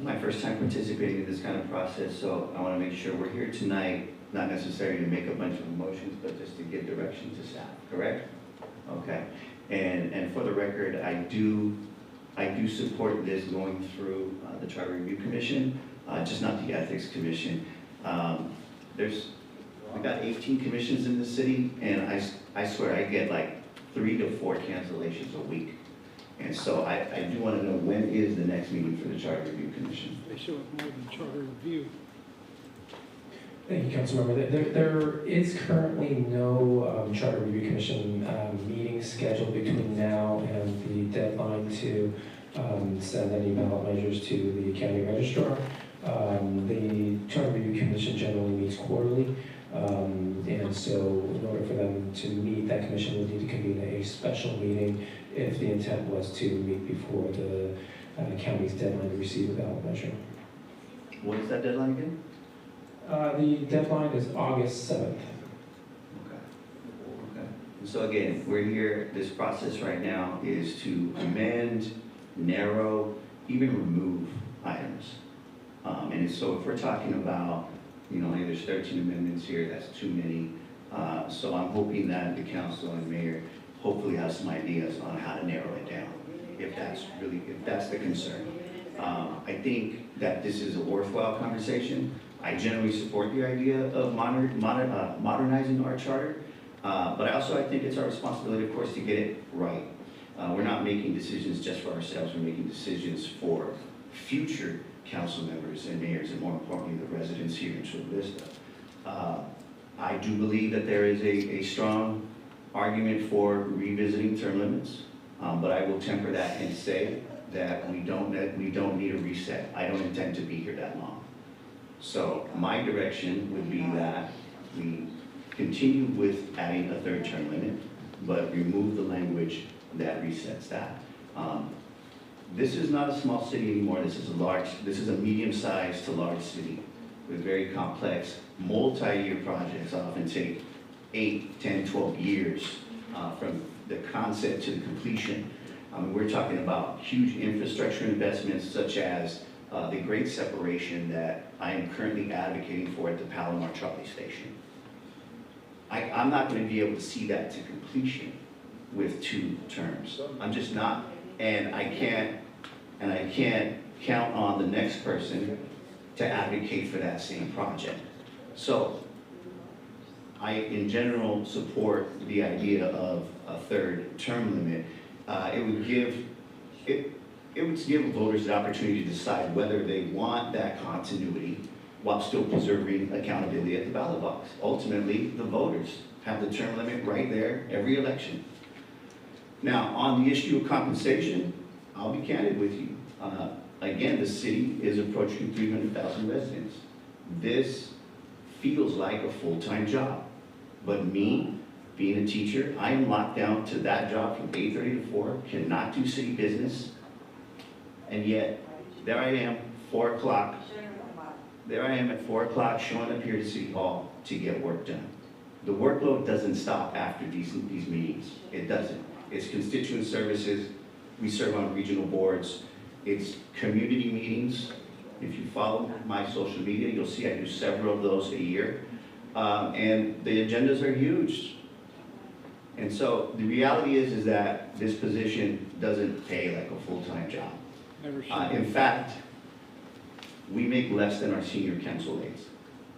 My first time participating in this kind of process, so I want to make sure we're here tonight, not necessarily to make a bunch of motions, but just to give direction to staff, correct? Okay. And for the record, I do support this going through the Charter Review Commission, just not the Ethics Commission. We got 18 commissions in the city, and I swear I get like 3 to 4 cancellations a week. And so I do want to know when is the next meeting for the Charter Review Commission? They show up more than Charter Review. Thank you, Councilmember. There is currently no Charter Review Commission meeting scheduled between now and the deadline to send any ballot measures to the county registrar. The Charter Review Commission generally meets quarterly, and so in order for them to meet, that commission would need to convene a special meeting if the intent was to meet before the county's deadline to receive a ballot measure. What is that deadline again? The deadline is August 7th. Okay. Okay. And so again, we're here, this process right now is to amend, narrow, even remove items. And so if we're talking about, you know, there's 13 amendments here, that's too many. So I'm hoping that the council and mayor hopefully have some ideas on how to narrow it down, if that's the concern. I think that this is a worthwhile conversation. I generally support the idea of modernizing our charter, but I think it's our responsibility, of course, to get it right. We're not making decisions just for ourselves, we're making decisions for future council members and mayors, and more importantly, the residents here in Chula Vista. I do believe that there is a strong argument for revisiting term limits, but I will temper that and say that we don't need a reset. I don't intend to be here that long. So my direction would be that we continue with adding a third term limit, but remove the language that resets that. This is not a small city anymore. This is a medium-sized to large city with very complex, multi-year projects that often take 8, 10, 12 years from the concept to the completion. We're talking about huge infrastructure investments such as the great separation that I am currently advocating for at the Palomar Trolley Station. I'm not going to be able to see that to completion with 2 terms. I'm just not, and I can't count on the next person to advocate for that same project. So I, in general, support the idea of a third term limit. It would give voters the opportunity to decide whether they want that continuity while still preserving accountability at the ballot box. Ultimately, the voters have the term limit right there every election. Now, on the issue of compensation, I'll be candid with you. Again, the city is approaching 300,000 residents. This feels like a full-time job. But me, being a teacher, I am locked down to that job from 8:30 to 4, cannot do city business. And yet, there I am, 4 o'clock. There I am at 4 o'clock showing up here to City Hall to get work done. The workload doesn't stop after these meetings. It doesn't. It's constituent services. We serve on regional boards. It's community meetings. If you follow my social media, you'll see I do several of those a year. And the agendas are huge. And so the reality is that this position doesn't pay like a full-time job. In fact, we make less than our senior council aides.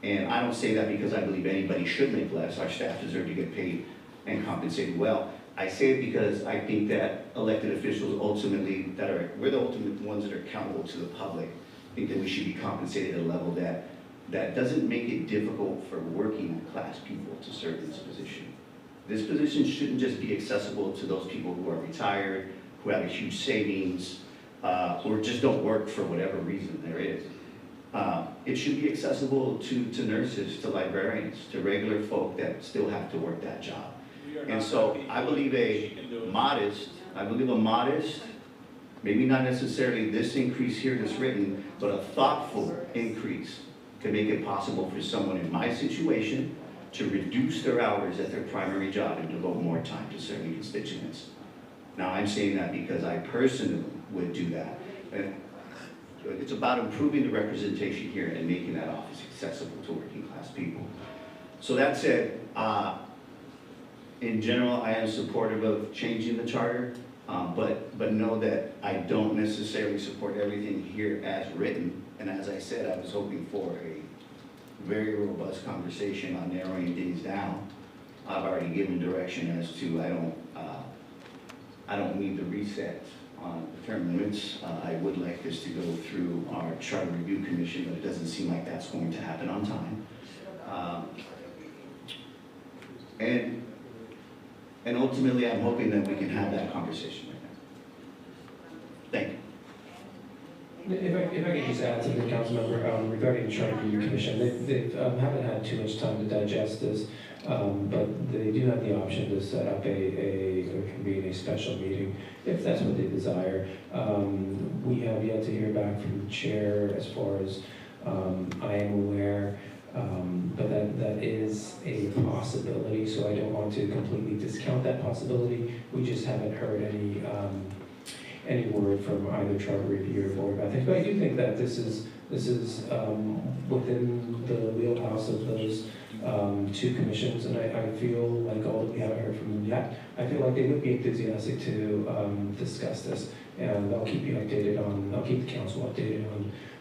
And I don't say that because I believe anybody should make less. Our staff deserve to get paid and compensated well. I say it because I think that elected officials ultimately, we're the ultimate ones that are accountable to the public. I think that we should be compensated at a level that doesn't make it difficult for working class people to serve in this position. This position shouldn't just be accessible to those people who are retired, who have a huge savings, or just don't work for whatever reason there is. It should be accessible to nurses, to librarians, to regular folk that still have to work that job. And so I believe a modest, maybe not necessarily this increase here that's written, but a thoughtful increase to make it possible for someone in my situation to reduce their hours at their primary job and devote more time to serving constituents. Now I'm saying that because I personally would do that. And it's about improving the representation here and making that office accessible to working class people. So that said, in general, I am supportive of changing the charter, but know that I don't necessarily support everything here as written. And as I said, I was hoping for a very robust conversation on narrowing things down. I've already given direction as to I don't need the reset on the term limits. I would like this to go through our Charter Review Commission, but it doesn't seem like that's going to happen on time. And ultimately, I'm hoping that we can have that conversation right now. Thank you. If I could just add to the council member regarding the Charter Review Commission, they haven't had too much time to digest this, but they do have the option to set up or convene a special meeting if that's what they desire. We have yet to hear back from the chair as far as I am aware, but that is a possibility, so I don't want to completely discount that possibility. We just haven't heard any word from either Charter Review or Board of Ethics. But I do think that this is within the wheelhouse of those two commissions, and I feel like, although we haven't heard from them yet, I feel like they would be enthusiastic to discuss this, and I'll keep the council updated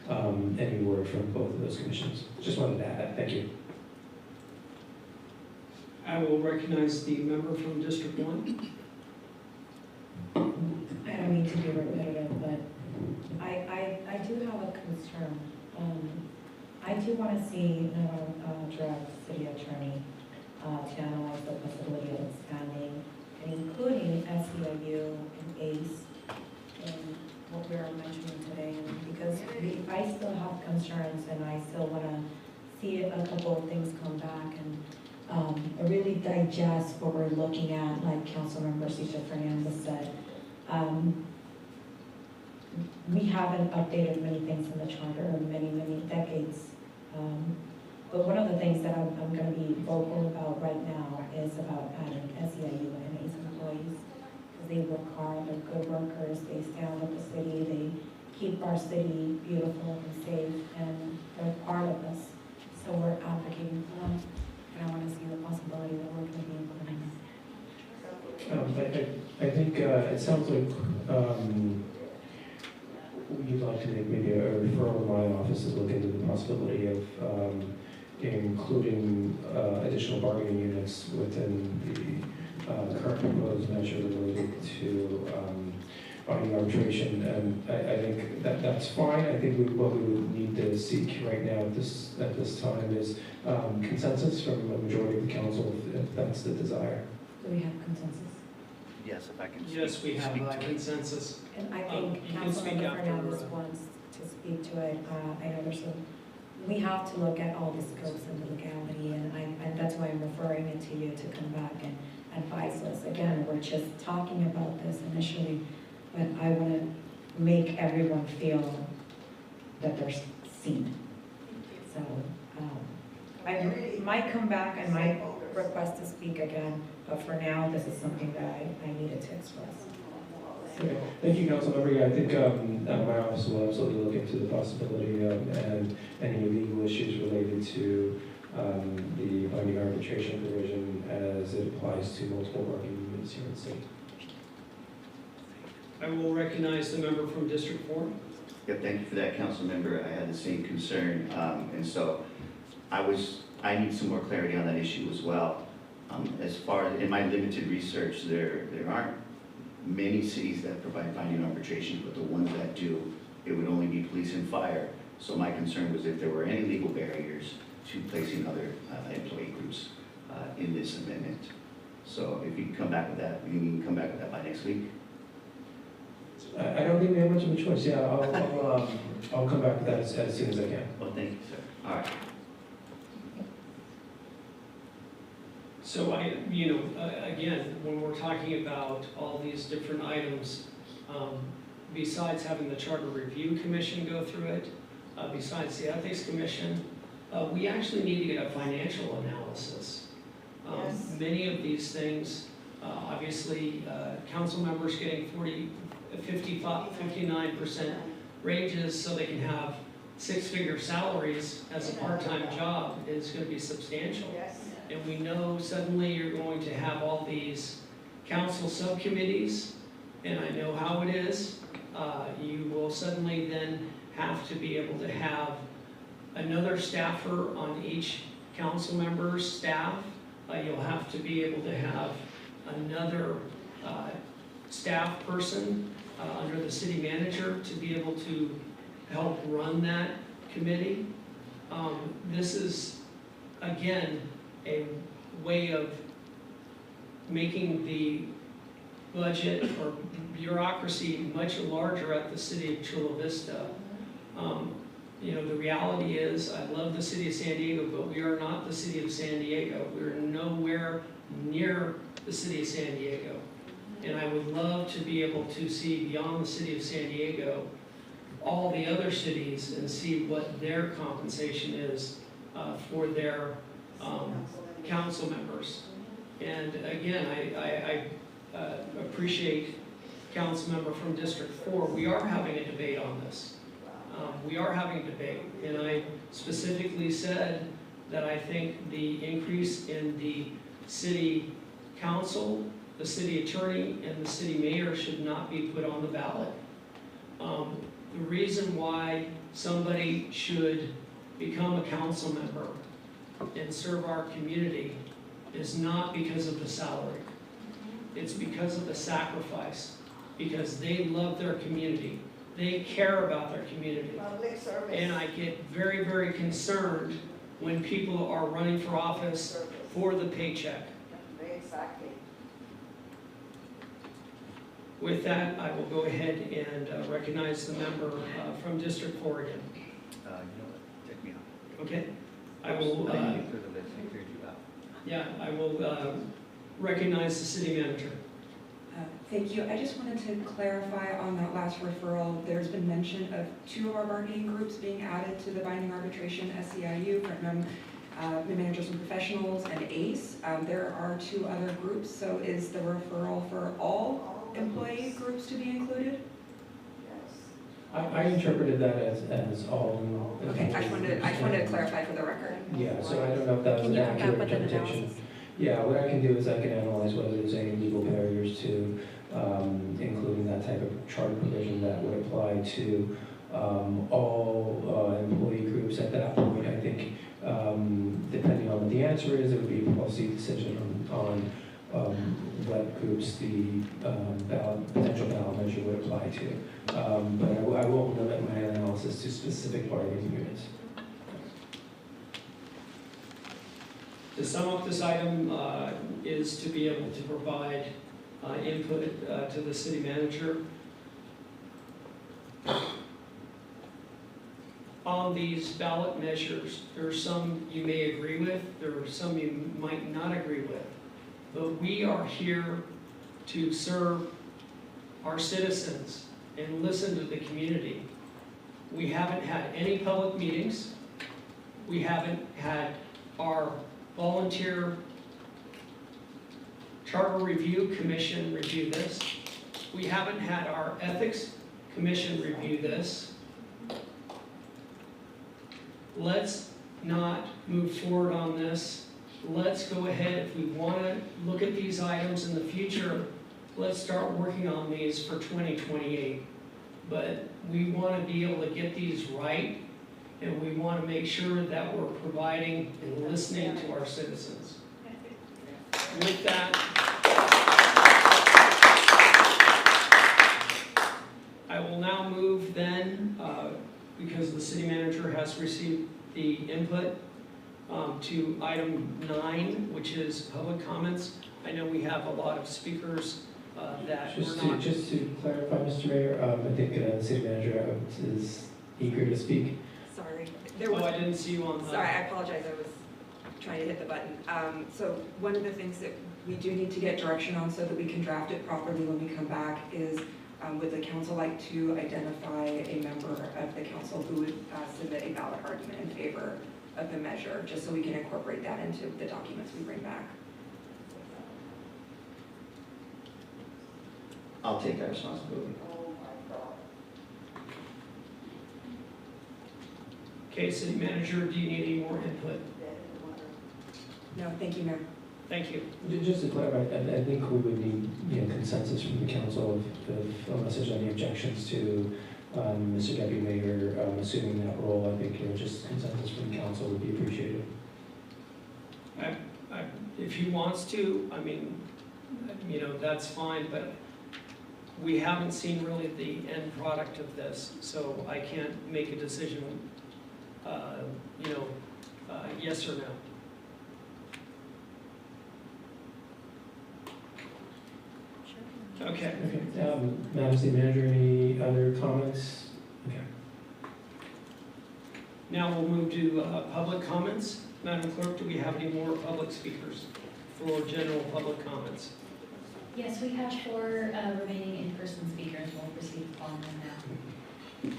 on any word from both of those commissions. Just wanted to add that. Thank you. I will recognize the member from District 1. I don't mean to be repetitive, but I do have a concern. I do want to see, and I want to direct the city attorney to analyze the possibility of expanding and including SEIU and ACE in what we are mentioning today. And because I still have concerns and I still want to see a couple of things come back and really digest what we're looking at, like Councilmember Cesar Fernandez said. We haven't updated many things in the charter in many decades. But one of the things that I'm going to be vocal about right now is about adding SEIU and ACE employees. Because they work hard, they're good workers, they stand with the city, they keep our city beautiful and safe, and they're part of us. So we're advocating for them, and I want to see the possibility that we're going to be implementing. I think it sounds like you'd like to make maybe a referral to my office to look into the possibility of including additional bargaining units within the current proposed measure related to binding arbitration. And I think that's fine. I think what we would need to seek right now at this time is consensus from a majority of the council if that's the desire. Do we have consensus? Yes, if I can. Yes, we have consensus. And I think Councilmember Fernandez wants to speak to it. I know we have to look at all the scopes and the legality, and that's why I'm referring it to you to come back and advise us. Again, we're just talking about this initially, but I want to make everyone feel that they're seen. So I might come back and might request to speak again, but for now, this is something that I needed to express. Okay. Thank you, Councilmember. Yeah, I think my office will absolutely look into the possibility and any legal issues related to the binding arbitration provision as it applies to multiple bargaining units here in the city. I will recognize the member from District 4. Yeah, thank you for that, council member. I had the same concern, and so I need some more clarity on that issue as well. As far as in my limited research, there aren't many cities that provide binding arbitration, but the ones that do, it would only be police and fire. So my concern was if there were any legal barriers to placing other employee groups in this amendment. So if you can come back with that, you can come back with that by next week. I don't think we have much of a choice. Yeah, I'll come back with that as soon as I can. Well, thank you, sir. All right. So again, when we're talking about all these different items, besides having the Charter Review Commission go through it, besides the Ethics Commission, we actually need to get a financial analysis. Yes. Many of these things, obviously, council members getting 59% ranges so they can have six-figure salaries as a part-time job is going to be substantial. Yes. And we know suddenly you're going to have all these council subcommittees, and I know how it is. You will suddenly then have to be able to have another staffer on each council member's staff. You'll have to be able to have another staff person under the city manager to be able to help run that committee. This is again, a way of making the budget or bureaucracy much larger at the city of Chula Vista. You know, the reality is, I love the city of San Diego, but we are not the city of San Diego. We're nowhere near the city of San Diego. And I would love to be able to see beyond the city of San Diego, all the other cities, and see what their compensation is for their council members. And again, I appreciate council member from District 4. We are having a debate on this. We are having a debate, and I specifically said that I think the increase in the city council, the city attorney, and the city mayor should not be put on the ballot. The reason why somebody should become a council member and serve our community is not because of the salary. It's because of the sacrifice, because they love their community. They care about their community. Public service. And I get very, very concerned when people are running for office for the paycheck. Exactly. With that, I will go ahead and recognize the member from District 4 again. You know what, take me out. Okay? I will, I didn't get through the list, I cleared you out. yeah, I will recognize the city manager. Thank you. I just wanted to clarify on that last referral, there's been mention of 2 of our bargaining groups being added to the binding arbitration, SEIU, from the managers and professionals, and ACE. There are 2 other groups, so is the referral for all employee groups to be included? I interpreted that as all. Okay, I just wanted to clarify for the record. Yeah, so I don't know if that was an accurate interpretation. Yeah, what I can do is I can analyze whether there's any legal barriers to including that type of charter provision that would apply to all employee groups. At that point, I think, depending on what the answer is, it would be a policy decision on what groups the potential ballot measure would apply to. But I won't limit my analysis to specific bargaining units. To sum up this item is to be able to provide input to the city manager on these ballot measures. There are some you may agree with, there are some you might not agree with, but we are here to serve our citizens and listen to the community. We haven't had any public meetings. We haven't had our volunteer charter review commission review this. We haven't had our ethics commission review this. Let's not move forward on this. Let's go ahead. If we want to look at these items in the future, let's start working on these for 2028. But we want to be able to get these right, and we want to make sure that we're providing and listening to our citizens. With that, I will now move then, because the city manager has received the input, to item 9, which is public comments. I know we have a lot of speakers that Just we're not... Just to clarify, Mr. Mayor, I think the city manager is eager to speak. Sorry. I didn't see you on the... Sorry, I apologize. I was trying to hit the button. So one of the things that we do need to get direction on so that we can draft it properly when we come back is, would the council like to identify a member of the council who would submit a ballot argument in favor of the measure, just so we can incorporate that into the documents we bring back? I'll take that responsibility. Okay, city manager, do you need any more input? No, thank you, Mayor. Thank you. Just to clarify, I think we would need consensus from the council unless there's any objections to Mr. Deputy Mayor assuming that role. I think just consensus from the council would be appreciated. If he wants to, I mean, that's fine, but we haven't seen really the end product of this, so I can't make a decision, yes or no. Okay. Okay, Madam City Manager, any other comments? Okay. Now we'll move to public comments. Madam Clerk, do we have any more public speakers for general public comments? Yes, we have 4 remaining in-person speakers. We'll proceed following them now.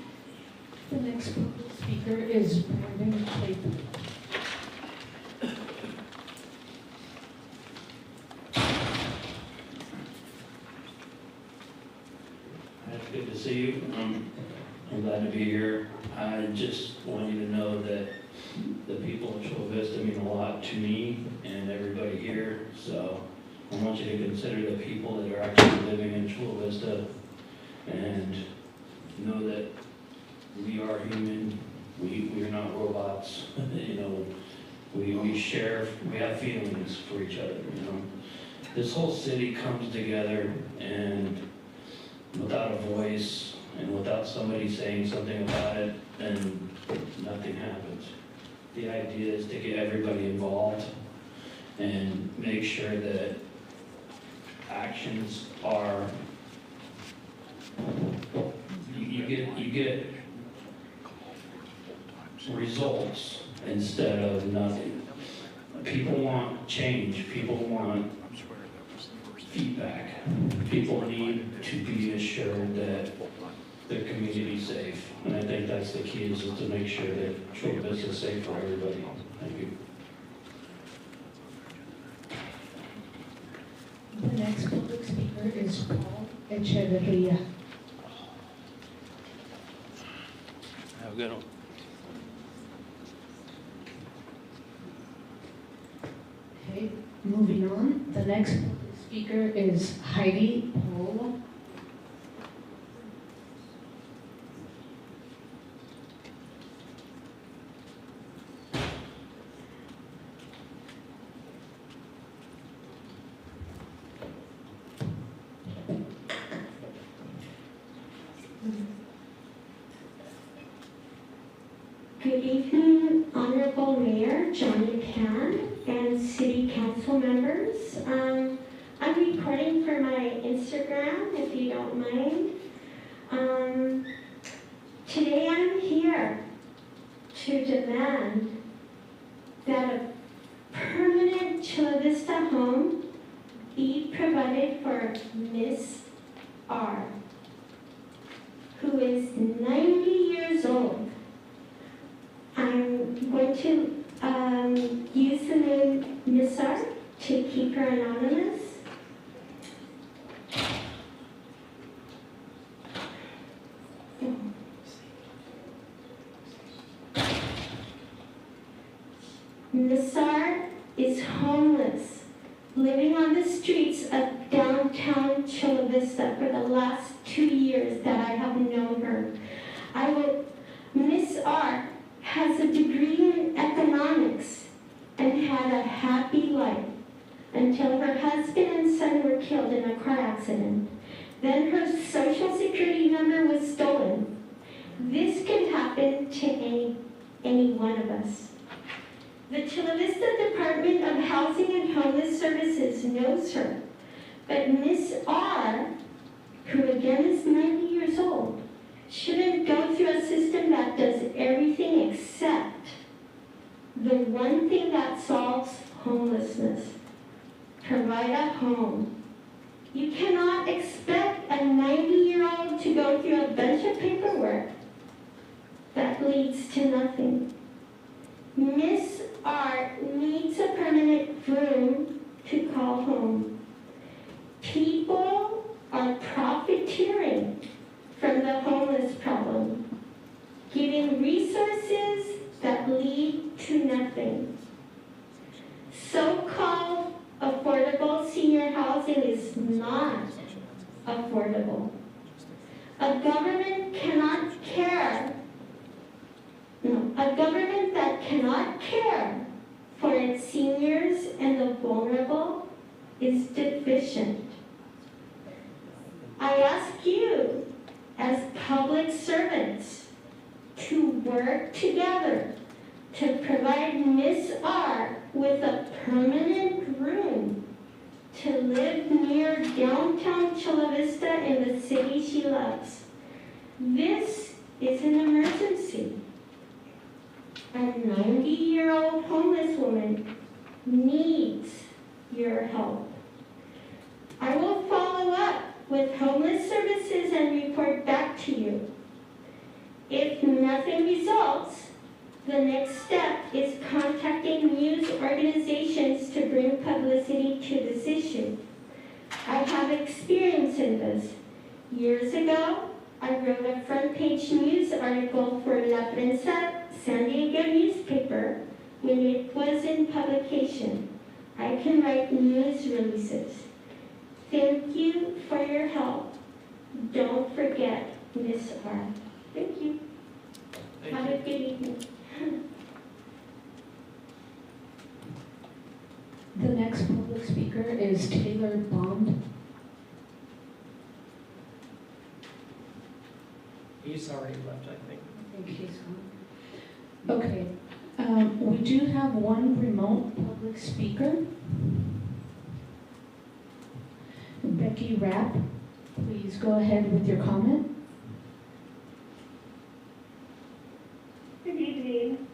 The next public speaker is Brandon Clayton. It's good to see you. I'm glad to be here. I just want you to know that the people of Chula Vista mean a lot to me and everybody here. So I want you to consider the people that are actually living in Chula Vista and know that we are human. We are not robots. You know, we share, we have feelings for each other, you know. This whole city comes together, and without a voice and without somebody saying something about it, then nothing happens. The idea is to get everybody involved and make sure that actions are, you get results instead of nothing. People want change. People want feedback. People need to be assured that their community is safe. And I think that's the key, is to make sure that Chula Vista is safe for everybody. Thank you. The next public speaker is Paul Echeverria. Have a good one. Okay, moving on. The next public speaker is Heidi Paul. Good evening, Honorable Mayor Johnny Pan and City Council members. I'm recording for my Instagram, if you don't mind. Today I'm here to demand that a permanent Chula Vista home be provided for Miss R, who is 90 years old. I'm going to use the name Miss R to keep her anonymous. Miss R is homeless, living on the streets of downtown Chula Vista for the last 2 years that I have known her. Miss R has a degree in economics and had a happy life until her husband and son were killed in a car accident. Then her social security number was stolen. This can happen to any one of us. The Chula Vista Department of Housing and Homeless Services knows her, but Miss R, who again is 90 years old, shouldn't go through a system that does everything except the one thing that solves homelessness: provide a home. You cannot expect a 90-year-old to go through a bunch of paperwork that leads to nothing. Miss R needs a permanent room to call home. People are profiteering from the homeless problem, giving resources that lead to nothing. So-called affordable senior housing is not affordable. A government that cannot care for its seniors and the vulnerable is deficient. I ask you, as public servants, to work together to provide Miss R with a permanent room to live near downtown Chula Vista and the city she loves. This is an emergency. A 90-year-old homeless woman needs your help. I will follow up with homeless services and report back to you. If nothing results, the next step is contacting news organizations to bring publicity to this issue. I have experience in this. Years ago, I wrote a front page news article for La Prensa San Diego newspaper when it was in publication. I can write news releases. Thank you for your help. Don't forget Miss R. Thank you. Have a good evening. The next public speaker is Taylor Bond. He's already left, I think. I think he's gone. Okay, we do have one remote public speaker. Becky Rapp, please go ahead with your comment. Good evening,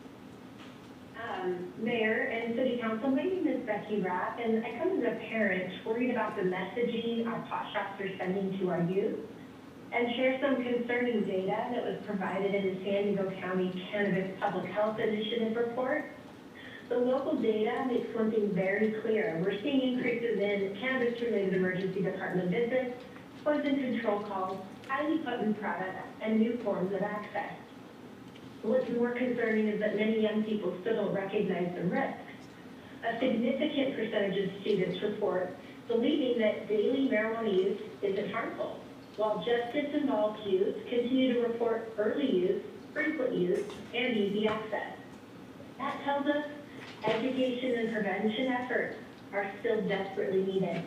Mayor and City Council. My name is Becky Rapp, and I come as a parent worried about the messaging our pot shops are sending to our youth, and share some concerning data that was provided in the San Diego County Cannabis Public Health Initiative report. The local data makes one thing very clear. We're seeing increases in cannabis-related emergency department visits, poison control calls, highly potent products, and new forms of access. What's more concerning is that many young people still don't recognize the risks. A significant percentage of students report believing that daily marijuana use isn't harmful, while justice-involved youth continue to report early use, frequent use, and easy access. That tells us education and prevention efforts are still desperately needed.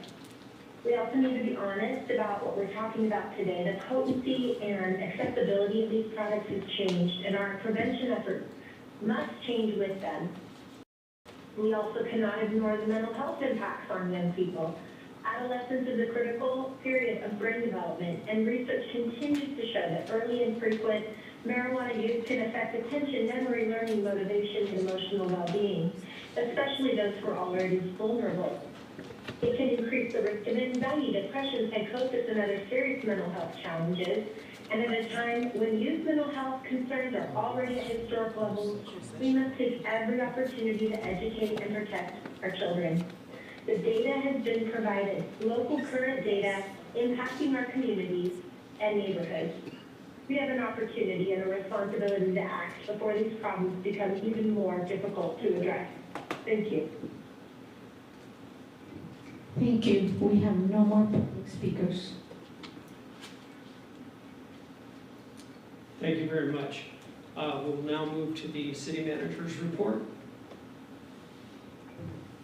We also need to be honest about what we're talking about today. The potency and accessibility of these products has changed, and our prevention efforts must change with them. We also cannot ignore the mental health impacts on young people. Adolescence is a critical period of brain development, and research continues to show that early and frequent marijuana use can affect attention, memory, learning, motivation, and emotional well-being, especially those who are already vulnerable. It can increase the risk of anxiety, depression, psychosis, and other serious mental health challenges. And at a time when youth mental health concerns are already at historic levels, we must take every opportunity to educate and protect our children. The data has been provided, local current data impacting our communities and neighborhoods. We have an opportunity and a responsibility to act before these problems become even more difficult to address. Thank you. Thank you. We have no more public speakers. Thank you very much. We'll now move to the city manager's report.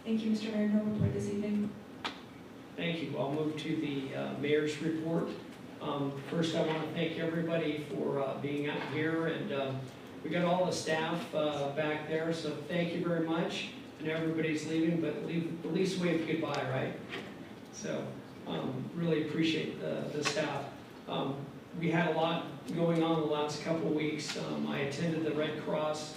Thank you, Mr. Mayor. No report this evening. Thank you. I'll move to the mayor's report. First, I want to thank everybody for being out here, and we got all the staff back there, so thank you very much. And everybody's leaving, but at least wave goodbye, right? So really appreciate the staff. We had a lot going on the last couple of weeks. I attended the Red Cross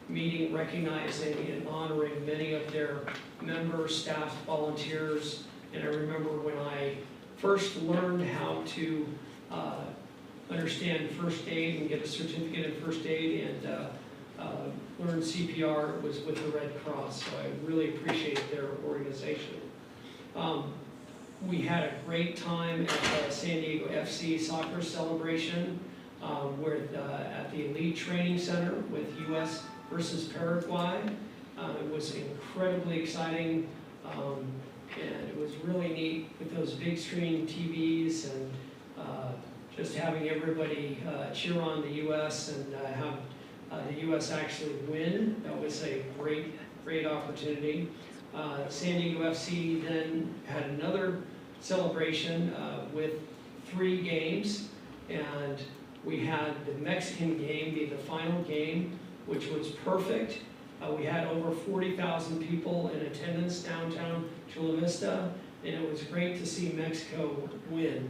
meeting recognizing and honoring many of their members, staff, volunteers. And I remember when I first learned how to understand first aid and get a certificate in first aid and learn CPR was with the Red Cross. So I really appreciate their organization. We had a great time at the San Diego FC soccer celebration at the Elite Training Center with US versus Paraguay. It was incredibly exciting, and it was really neat with those big screen TVs and just having everybody cheer on the US and have the US actually win. That was a great opportunity. San Diego FC then had another celebration with 3 games, and we had the Mexican game be the final game, which was perfect. We had over 40,000 people in attendance downtown Chula Vista. and it was great to see Mexico win.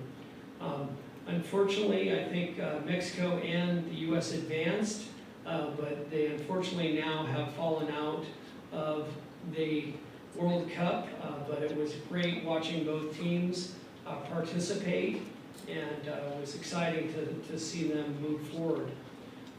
Unfortunately, I think Mexico and the U.S. advanced, but they unfortunately now have fallen out of the World Cup, but it was great watching both teams participate, and it was exciting to see them move forward.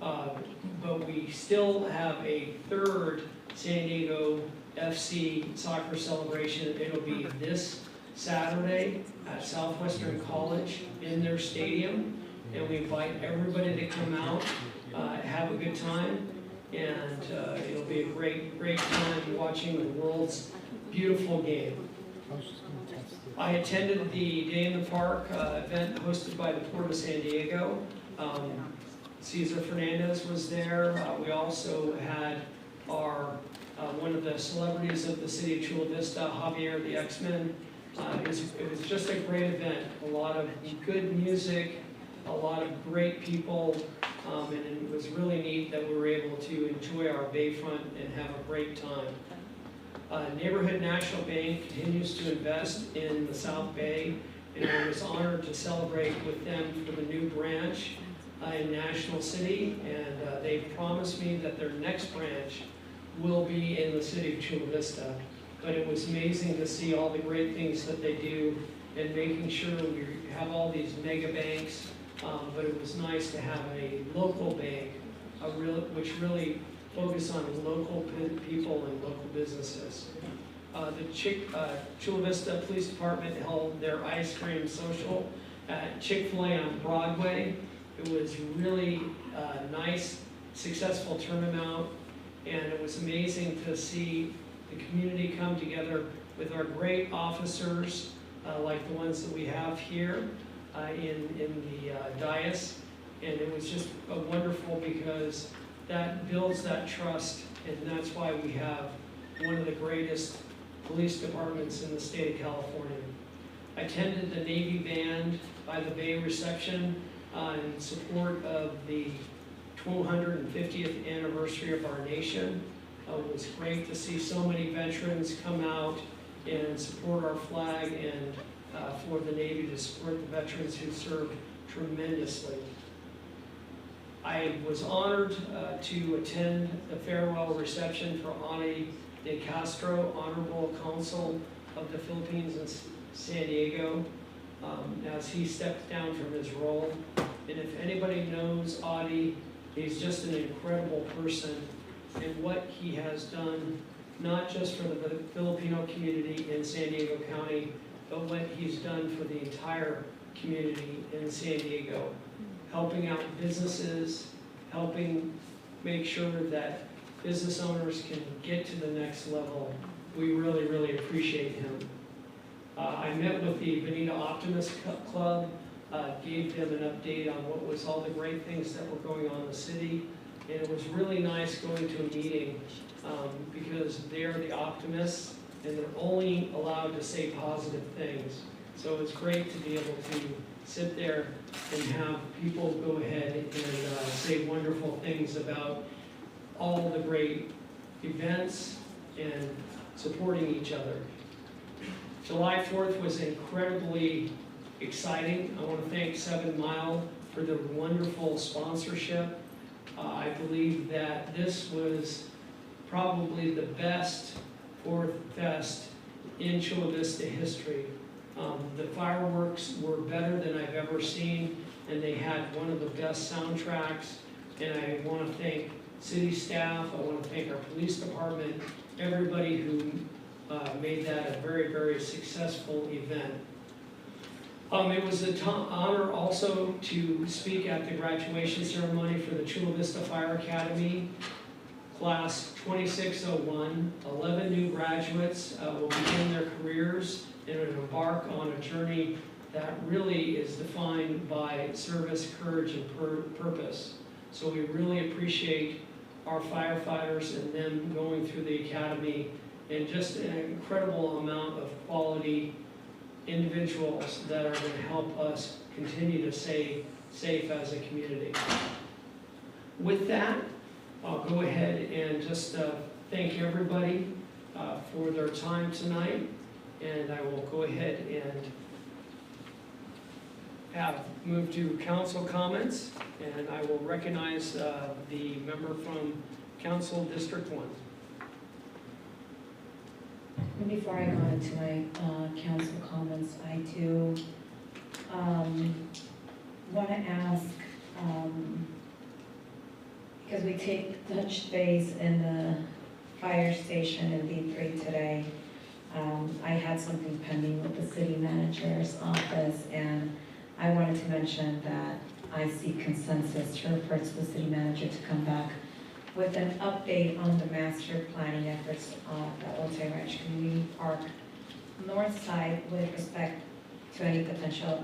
But we still have a third San Diego FC soccer celebration. It'll be this Saturday at Southwestern College in their stadium, and we invite everybody to come out, have a good time, and it'll be a great time watching the world's beautiful game. I attended the Day in the Park event hosted by the Port of San Diego. Cesar Fernandez was there. We also had our one of the celebrities of the city of Chula Vista, Javier the X-Men. It was just a great event. A lot of good music, a lot of great people, and it was really neat that we were able to enjoy our bayfront and have a great time. Neighborhood National Bank continues to invest in the South Bay, and I was honored to celebrate with them for the new branch in National City, and they promised me that their next branch will be in the city of Chula Vista. But it was amazing to see all the great things that they do and making sure we have all these mega banks, but it was nice to have a local bank which really focus on local people and local businesses. The Chula Vista Police Department held their ice cream social at Chick-fil-A on Broadway. It was really nice, successful turnout, and it was amazing to see the community come together with our great officers, like the ones that we have here in the dais, and it was just wonderful because that builds that trust, and that's why we have one of the greatest police departments in the state of California. I attended the Navy Band by the Bay reception in support of the 250th anniversary of our nation. It was great to see so many veterans come out and support our flag, and for the Navy to support the veterans who served tremendously. I was honored to attend the farewell reception for Ani de Castro, Honorable Consul of the Philippines in San Diego, as he stepped down from his role. And if anybody knows Audie, he's just an incredible person, and what he has done, not just for the Filipino community in San Diego County, but what he's done for the entire community in San Diego, helping out businesses, helping make sure that business owners can get to the next level. We really, really appreciate him. I met with the Bonita Optimist Club, gave them an update on what was all the great things that were going on in the city, and it was really nice going to a meeting because they're the optimists and they're only allowed to say positive things. So it's great to be able to sit there and have people go ahead and say wonderful things about all the great events and supporting each other. July 4th was incredibly exciting. I want to thank 7 Mile for their wonderful sponsorship. I believe that this was probably the best 4th Fest in Chula Vista history. The fireworks were better than I've ever seen, and they had one of the best soundtracks, and I want to thank city staff, I want to thank our police department, everybody who made that a very, very successful event. It was an honor also to speak at the graduation ceremony for the Chula Vista Fire Academy, class 2601. 11 new graduates will begin their careers and embark on a journey that really is defined by service, courage, and purpose. So we really appreciate our firefighters and them going through the academy, and just an incredible amount of quality individuals that are going to help us continue to stay safe as a community. With that, I'll go ahead and just thank everybody for their time tonight, And I will go ahead and move to council comments, and I will recognize the member from Council District 1. And before I go into my council comments, I do want to ask, because we touched base in the fire station in D3 today, I had something pending with the city manager's office, and I wanted to mention that I seek consensus to refer to the city manager to come back with an update on the master planning efforts at the Otay Ranch Community Park north side with respect to any potential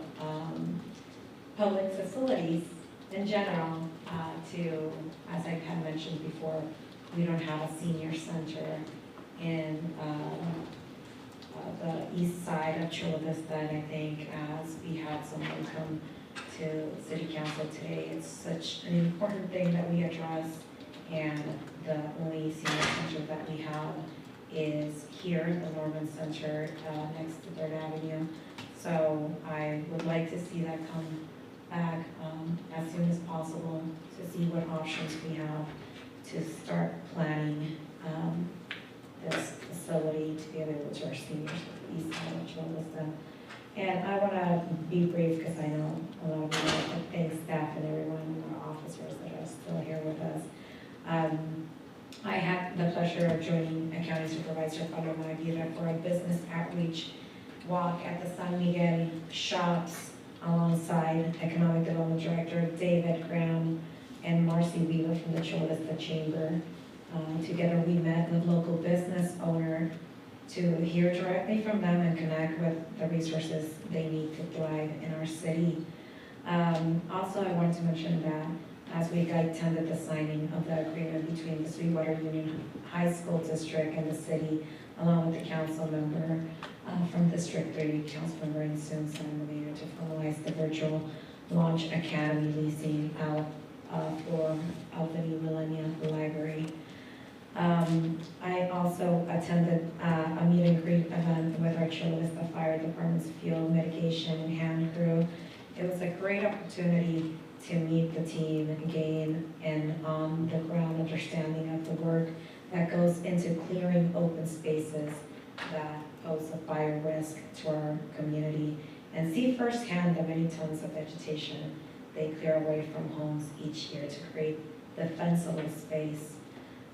public facilities in general. As I had mentioned before, we don't have a senior center in the east side of Chula Vista, and I think as we had someone come to City Council today, it's such an important thing that we address, and the only senior center that we have is here at the Norman Center next to 3rd Avenue. So I would like to see that come back as soon as possible to see what options we have to start planning this facility to be available to our seniors at the east side of Chula Vista. And I want to be brief because I know a lot of you know, thank staff and everyone in our officers that are still here with us. I had the pleasure of joining a county supervisor, Father Maguire, for a business outreach walk at the San Miguel shops alongside Economic Development Director David Graham and Marcy Weaver from the Chula Vista Chamber. Together we met with local business owner to hear directly from them and connect with the resources they need to thrive in our city. Also, I wanted to mention that as we attended the signing of the agreement between the Sweetwater Union High School District and the city, along with the council member from District 3, Councilmember Insun, and the mayor, to formalize the virtual launch academy leasing out floor of the new Millennium Library. I also attended a meet and greet event with our Chula Vista Fire Department's field mitigation and hand crew. It was a great opportunity to meet the team, gain an on-the-ground understanding of the work that goes into clearing open spaces that pose a fire risk to our community, and see firsthand the many tons of vegetation they clear away from homes each year to create defensible space.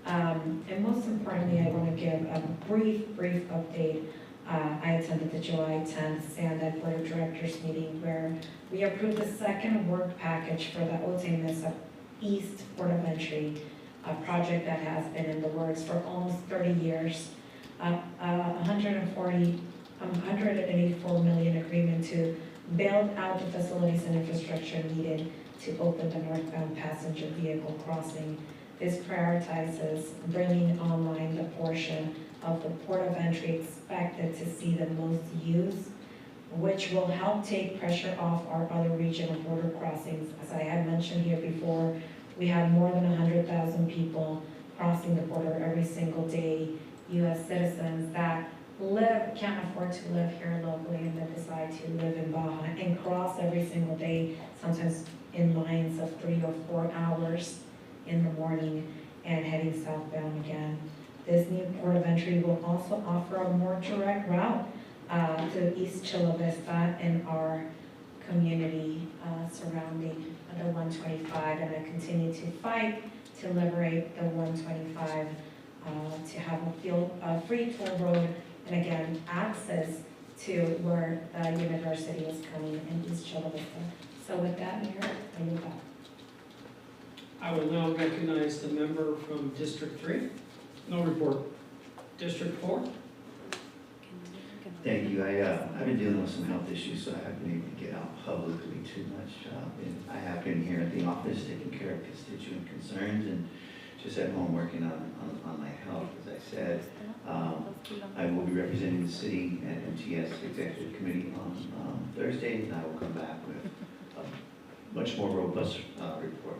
And most importantly, I want to give a brief update. I attended the July 10th Sandad Board of Directors meeting where we approved the second work package for the Otay Mesa East Port of Entry, a project that has been in the works for almost 30 years. $184 million agreement to build out the facilities and infrastructure needed to open the northbound passenger vehicle crossing. This prioritizes bringing online the portion of the port of entry expected to see the most use, which will help take pressure off our other regional border crossings. As I had mentioned here before, we have more than 100,000 people crossing the border every single day, U.S. citizens that can't afford to live here locally and that decide to live in Baja and cross every single day, sometimes in lines of 3 or 4 hours in the morning and heading southbound again. This new port of entry will also offer a more direct route to East Chula Vista and our community surrounding the 125, and I continue to fight to liberate the 125 to have a free toll road, and again, access to where the university is coming in East Chula Vista. So with that, Mayor, I move back. I will now recognize the member from District 3. No report. District 4. Thank you. I've been dealing with some health issues, so I haven't been able to get out publicly too much. And I have been here at the office taking care of constituent concerns and just at home working on my health, as I said. I will be representing the city at MTS Executive Committee on Thursday, and I will come back with a much more robust report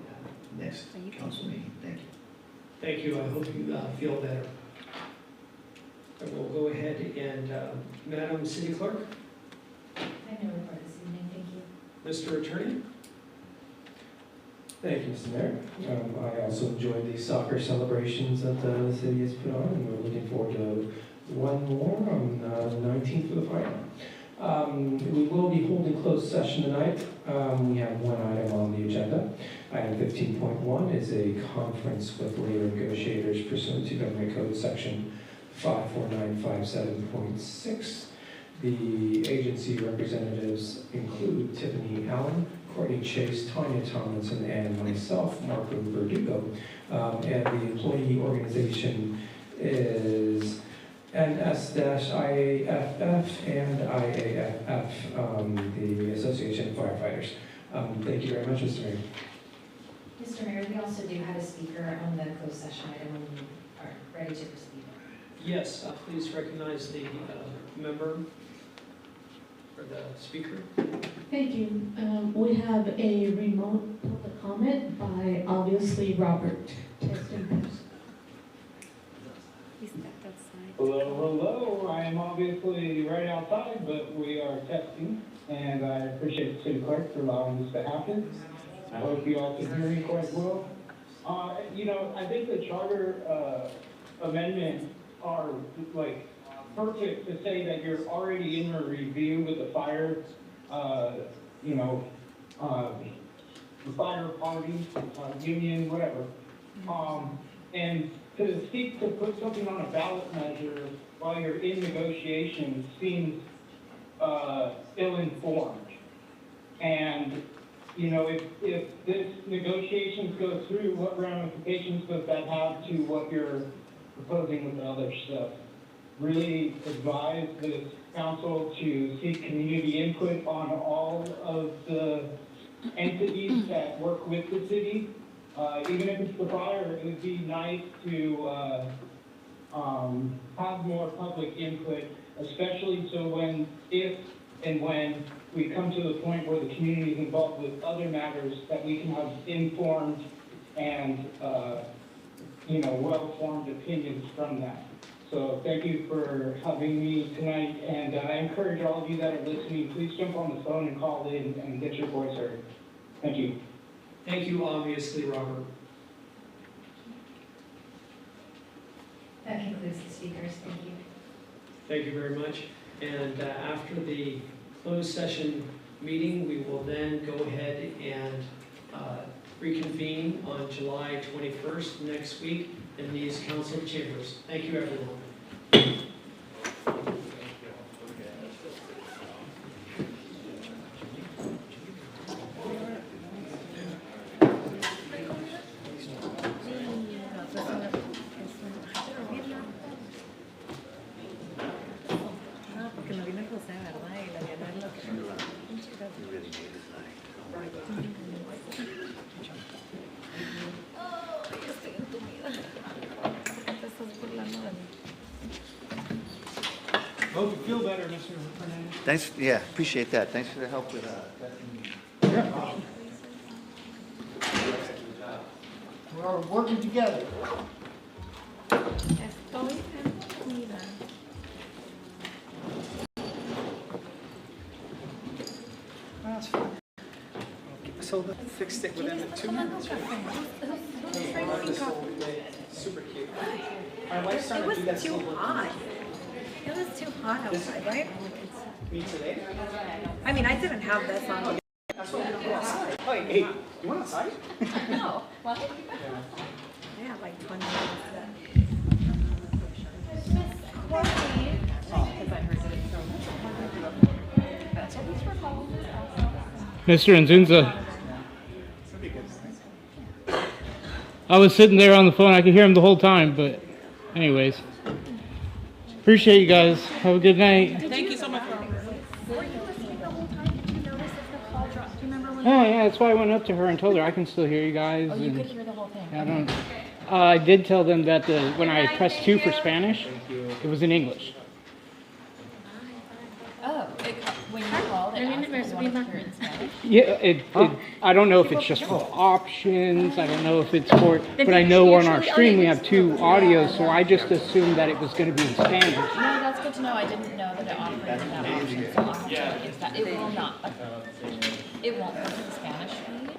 next council meeting. Thank you. Thank you. I hope you feel better. I will go ahead and, Madam City Clerk, I have no report this evening, thank you. Mr. Attorney. Thank you, Mr. Mayor. I also enjoyed the soccer celebrations that the city has put on, and we're looking forward to one more on the 19th for the final. We will be holding closed session tonight. We have one item on the agenda. Item 15.1 is a conference with labor negotiators pursuant to Government Code Section 54957.6. The agency representatives include Tiffany Allen, Courtney Chase, Tanya Tomlinson, and myself, Marco Verdugo. And the employee organization is NS-IAFF and IAFF, the Association of Firefighters. Thank you very much, Mr. Mayor. Mr. Mayor, we also do have a speaker on the closed session item when you are ready to proceed. Yes, please recognize the member or the speaker. Thank you. We have a remote public comment by obviously Robert. Testing person. Hello, hello. I am obviously right outside, but we are testing, and I appreciate the city clerk for allowing this to happen. I hope you all can hear me quite well. You know, I think the charter amendments are like perfect to say that you're already in a review with the fire, the fire party, union, whatever. And to seek to put something on a ballot measure while you're in negotiations seems ill-informed. And, you know, if this negotiations go through, what ramifications does that have to what you're proposing with the other stuff? Really advise this council to seek community input on all of the entities that work with the city. Even if it's the fire, it would be nice to have more public input, especially so if and when we come to the point where the community is involved with other matters, that we can have informed and well-formed opinions from that. So thank you for having me tonight, and I encourage all of you that are listening, please jump on the phone and call in and get your voice heard. Thank you. Thank you, obviously, Robert. That concludes the speakers, thank you. Thank you very much. And after the closed session meeting, we will then go ahead and reconvene on July 21st next week in these council chambers. Thank you, everyone. Hope you feel better, Mr. Fernandez. Thanks, yeah, appreciate that. Thanks for the help with We're working together. That's fine. So they fixed it within the 2 minutes. Super cute. My wife's trying to do that. It was too hot. It was too hot outside, right? Me today? I mean, I didn't have this on. That's why we don't go outside. Oh, hey, you want outside? No. What? Yeah. I have like 20 minutes left. Mr. Nzunza. I was sitting there on the phone. I could hear him the whole time, but anyways. Appreciate you guys. Have a good night. Thank you so much. Were you listening the whole time? Did you notice if the call dropped? Do you remember when? Oh yeah, that's why I went up to her and told her I can still hear you guys. Oh, you and could hear the whole thing. I don't. I did tell them that when I pressed 2 for Spanish, it was in English. Oh, when you called, it asked if you wanted to hear it in Spanish. Yeah, I don't know if it's just for options, I don't know if it's for, but I know on our stream we have 2 audios, so I just assumed that it was gonna be in Spanish. No, that's good to know. I didn't know that it offered that option, so I'll have to look into that. It will not, it won't go to the Spanish feed.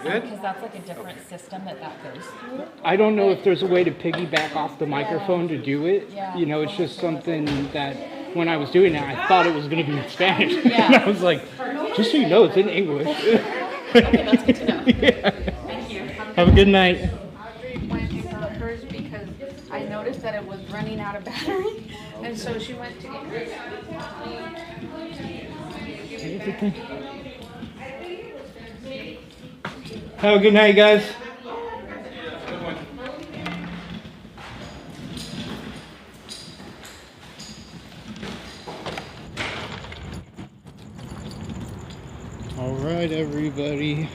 Good. Because that's like a different system that goes through. I don't know if there's a way to piggyback off the microphone to do it. Yeah. You know, it's just something that when I was doing it, I thought it was going to be in Spanish. Yeah. And I was like, just so you know, it's in English. Okay, that's good to know. Yeah. Thank you. Have a good night. Went to her hers because I noticed that it was running out of battery, and so she went to get hers. Have a good night, guys. All right, everybody.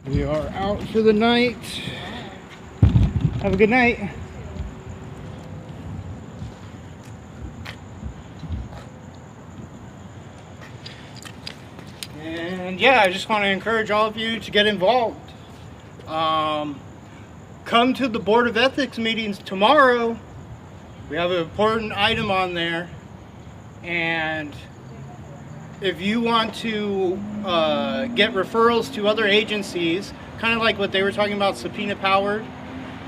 We are out for the night. Have a good night. And yeah, I just want to encourage all of you to get involved. Come to the Board of Ethics meetings tomorrow. We have an important item on there. And if you want to get referrals to other agencies, kind of like what they were talking about, subpoena powered,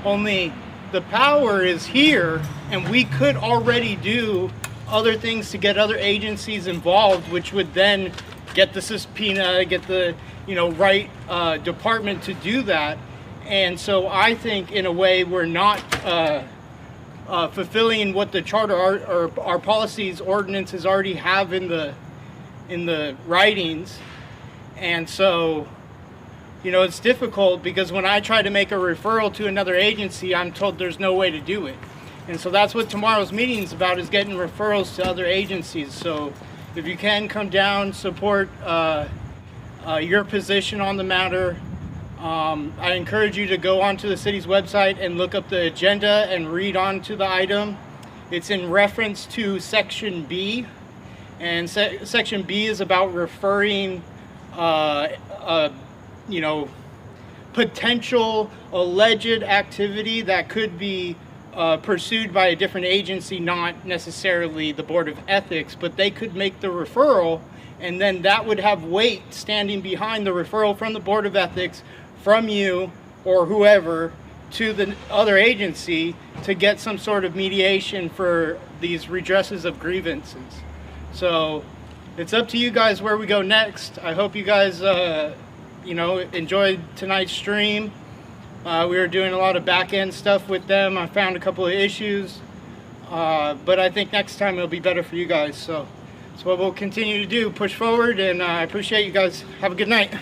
only the power is here, and we could already do other things to get other agencies involved, which would then get the subpoena, get the right department to do that. And so I think in a way we're not fulfilling what the charter or our policies ordinances already have in the writings. And so it's difficult because when I try to make a referral to another agency, I'm told there's no way to do it. And so that's what tomorrow's meeting is about, is getting referrals to other agencies. So if you can come down, support your position on the matter. I encourage you to go onto the city's website and look up the agenda and read on to the item. It's in reference to Section B, and Section B is about referring potential alleged activity that could be pursued by a different agency, not necessarily the Board of Ethics, but they could make the referral, and then that would have weight standing behind the referral from the Board of Ethics, from you or whoever, to the other agency to get some sort of mediation for these redresses of grievances. So it's up to you guys where we go next. I hope you guys enjoyed tonight's stream. We were doing a lot of back-end stuff with them. I found a couple of issues, but I think next time it'll be better for you guys. So that's what we'll continue to do, push forward, and I appreciate you guys. Have a good night.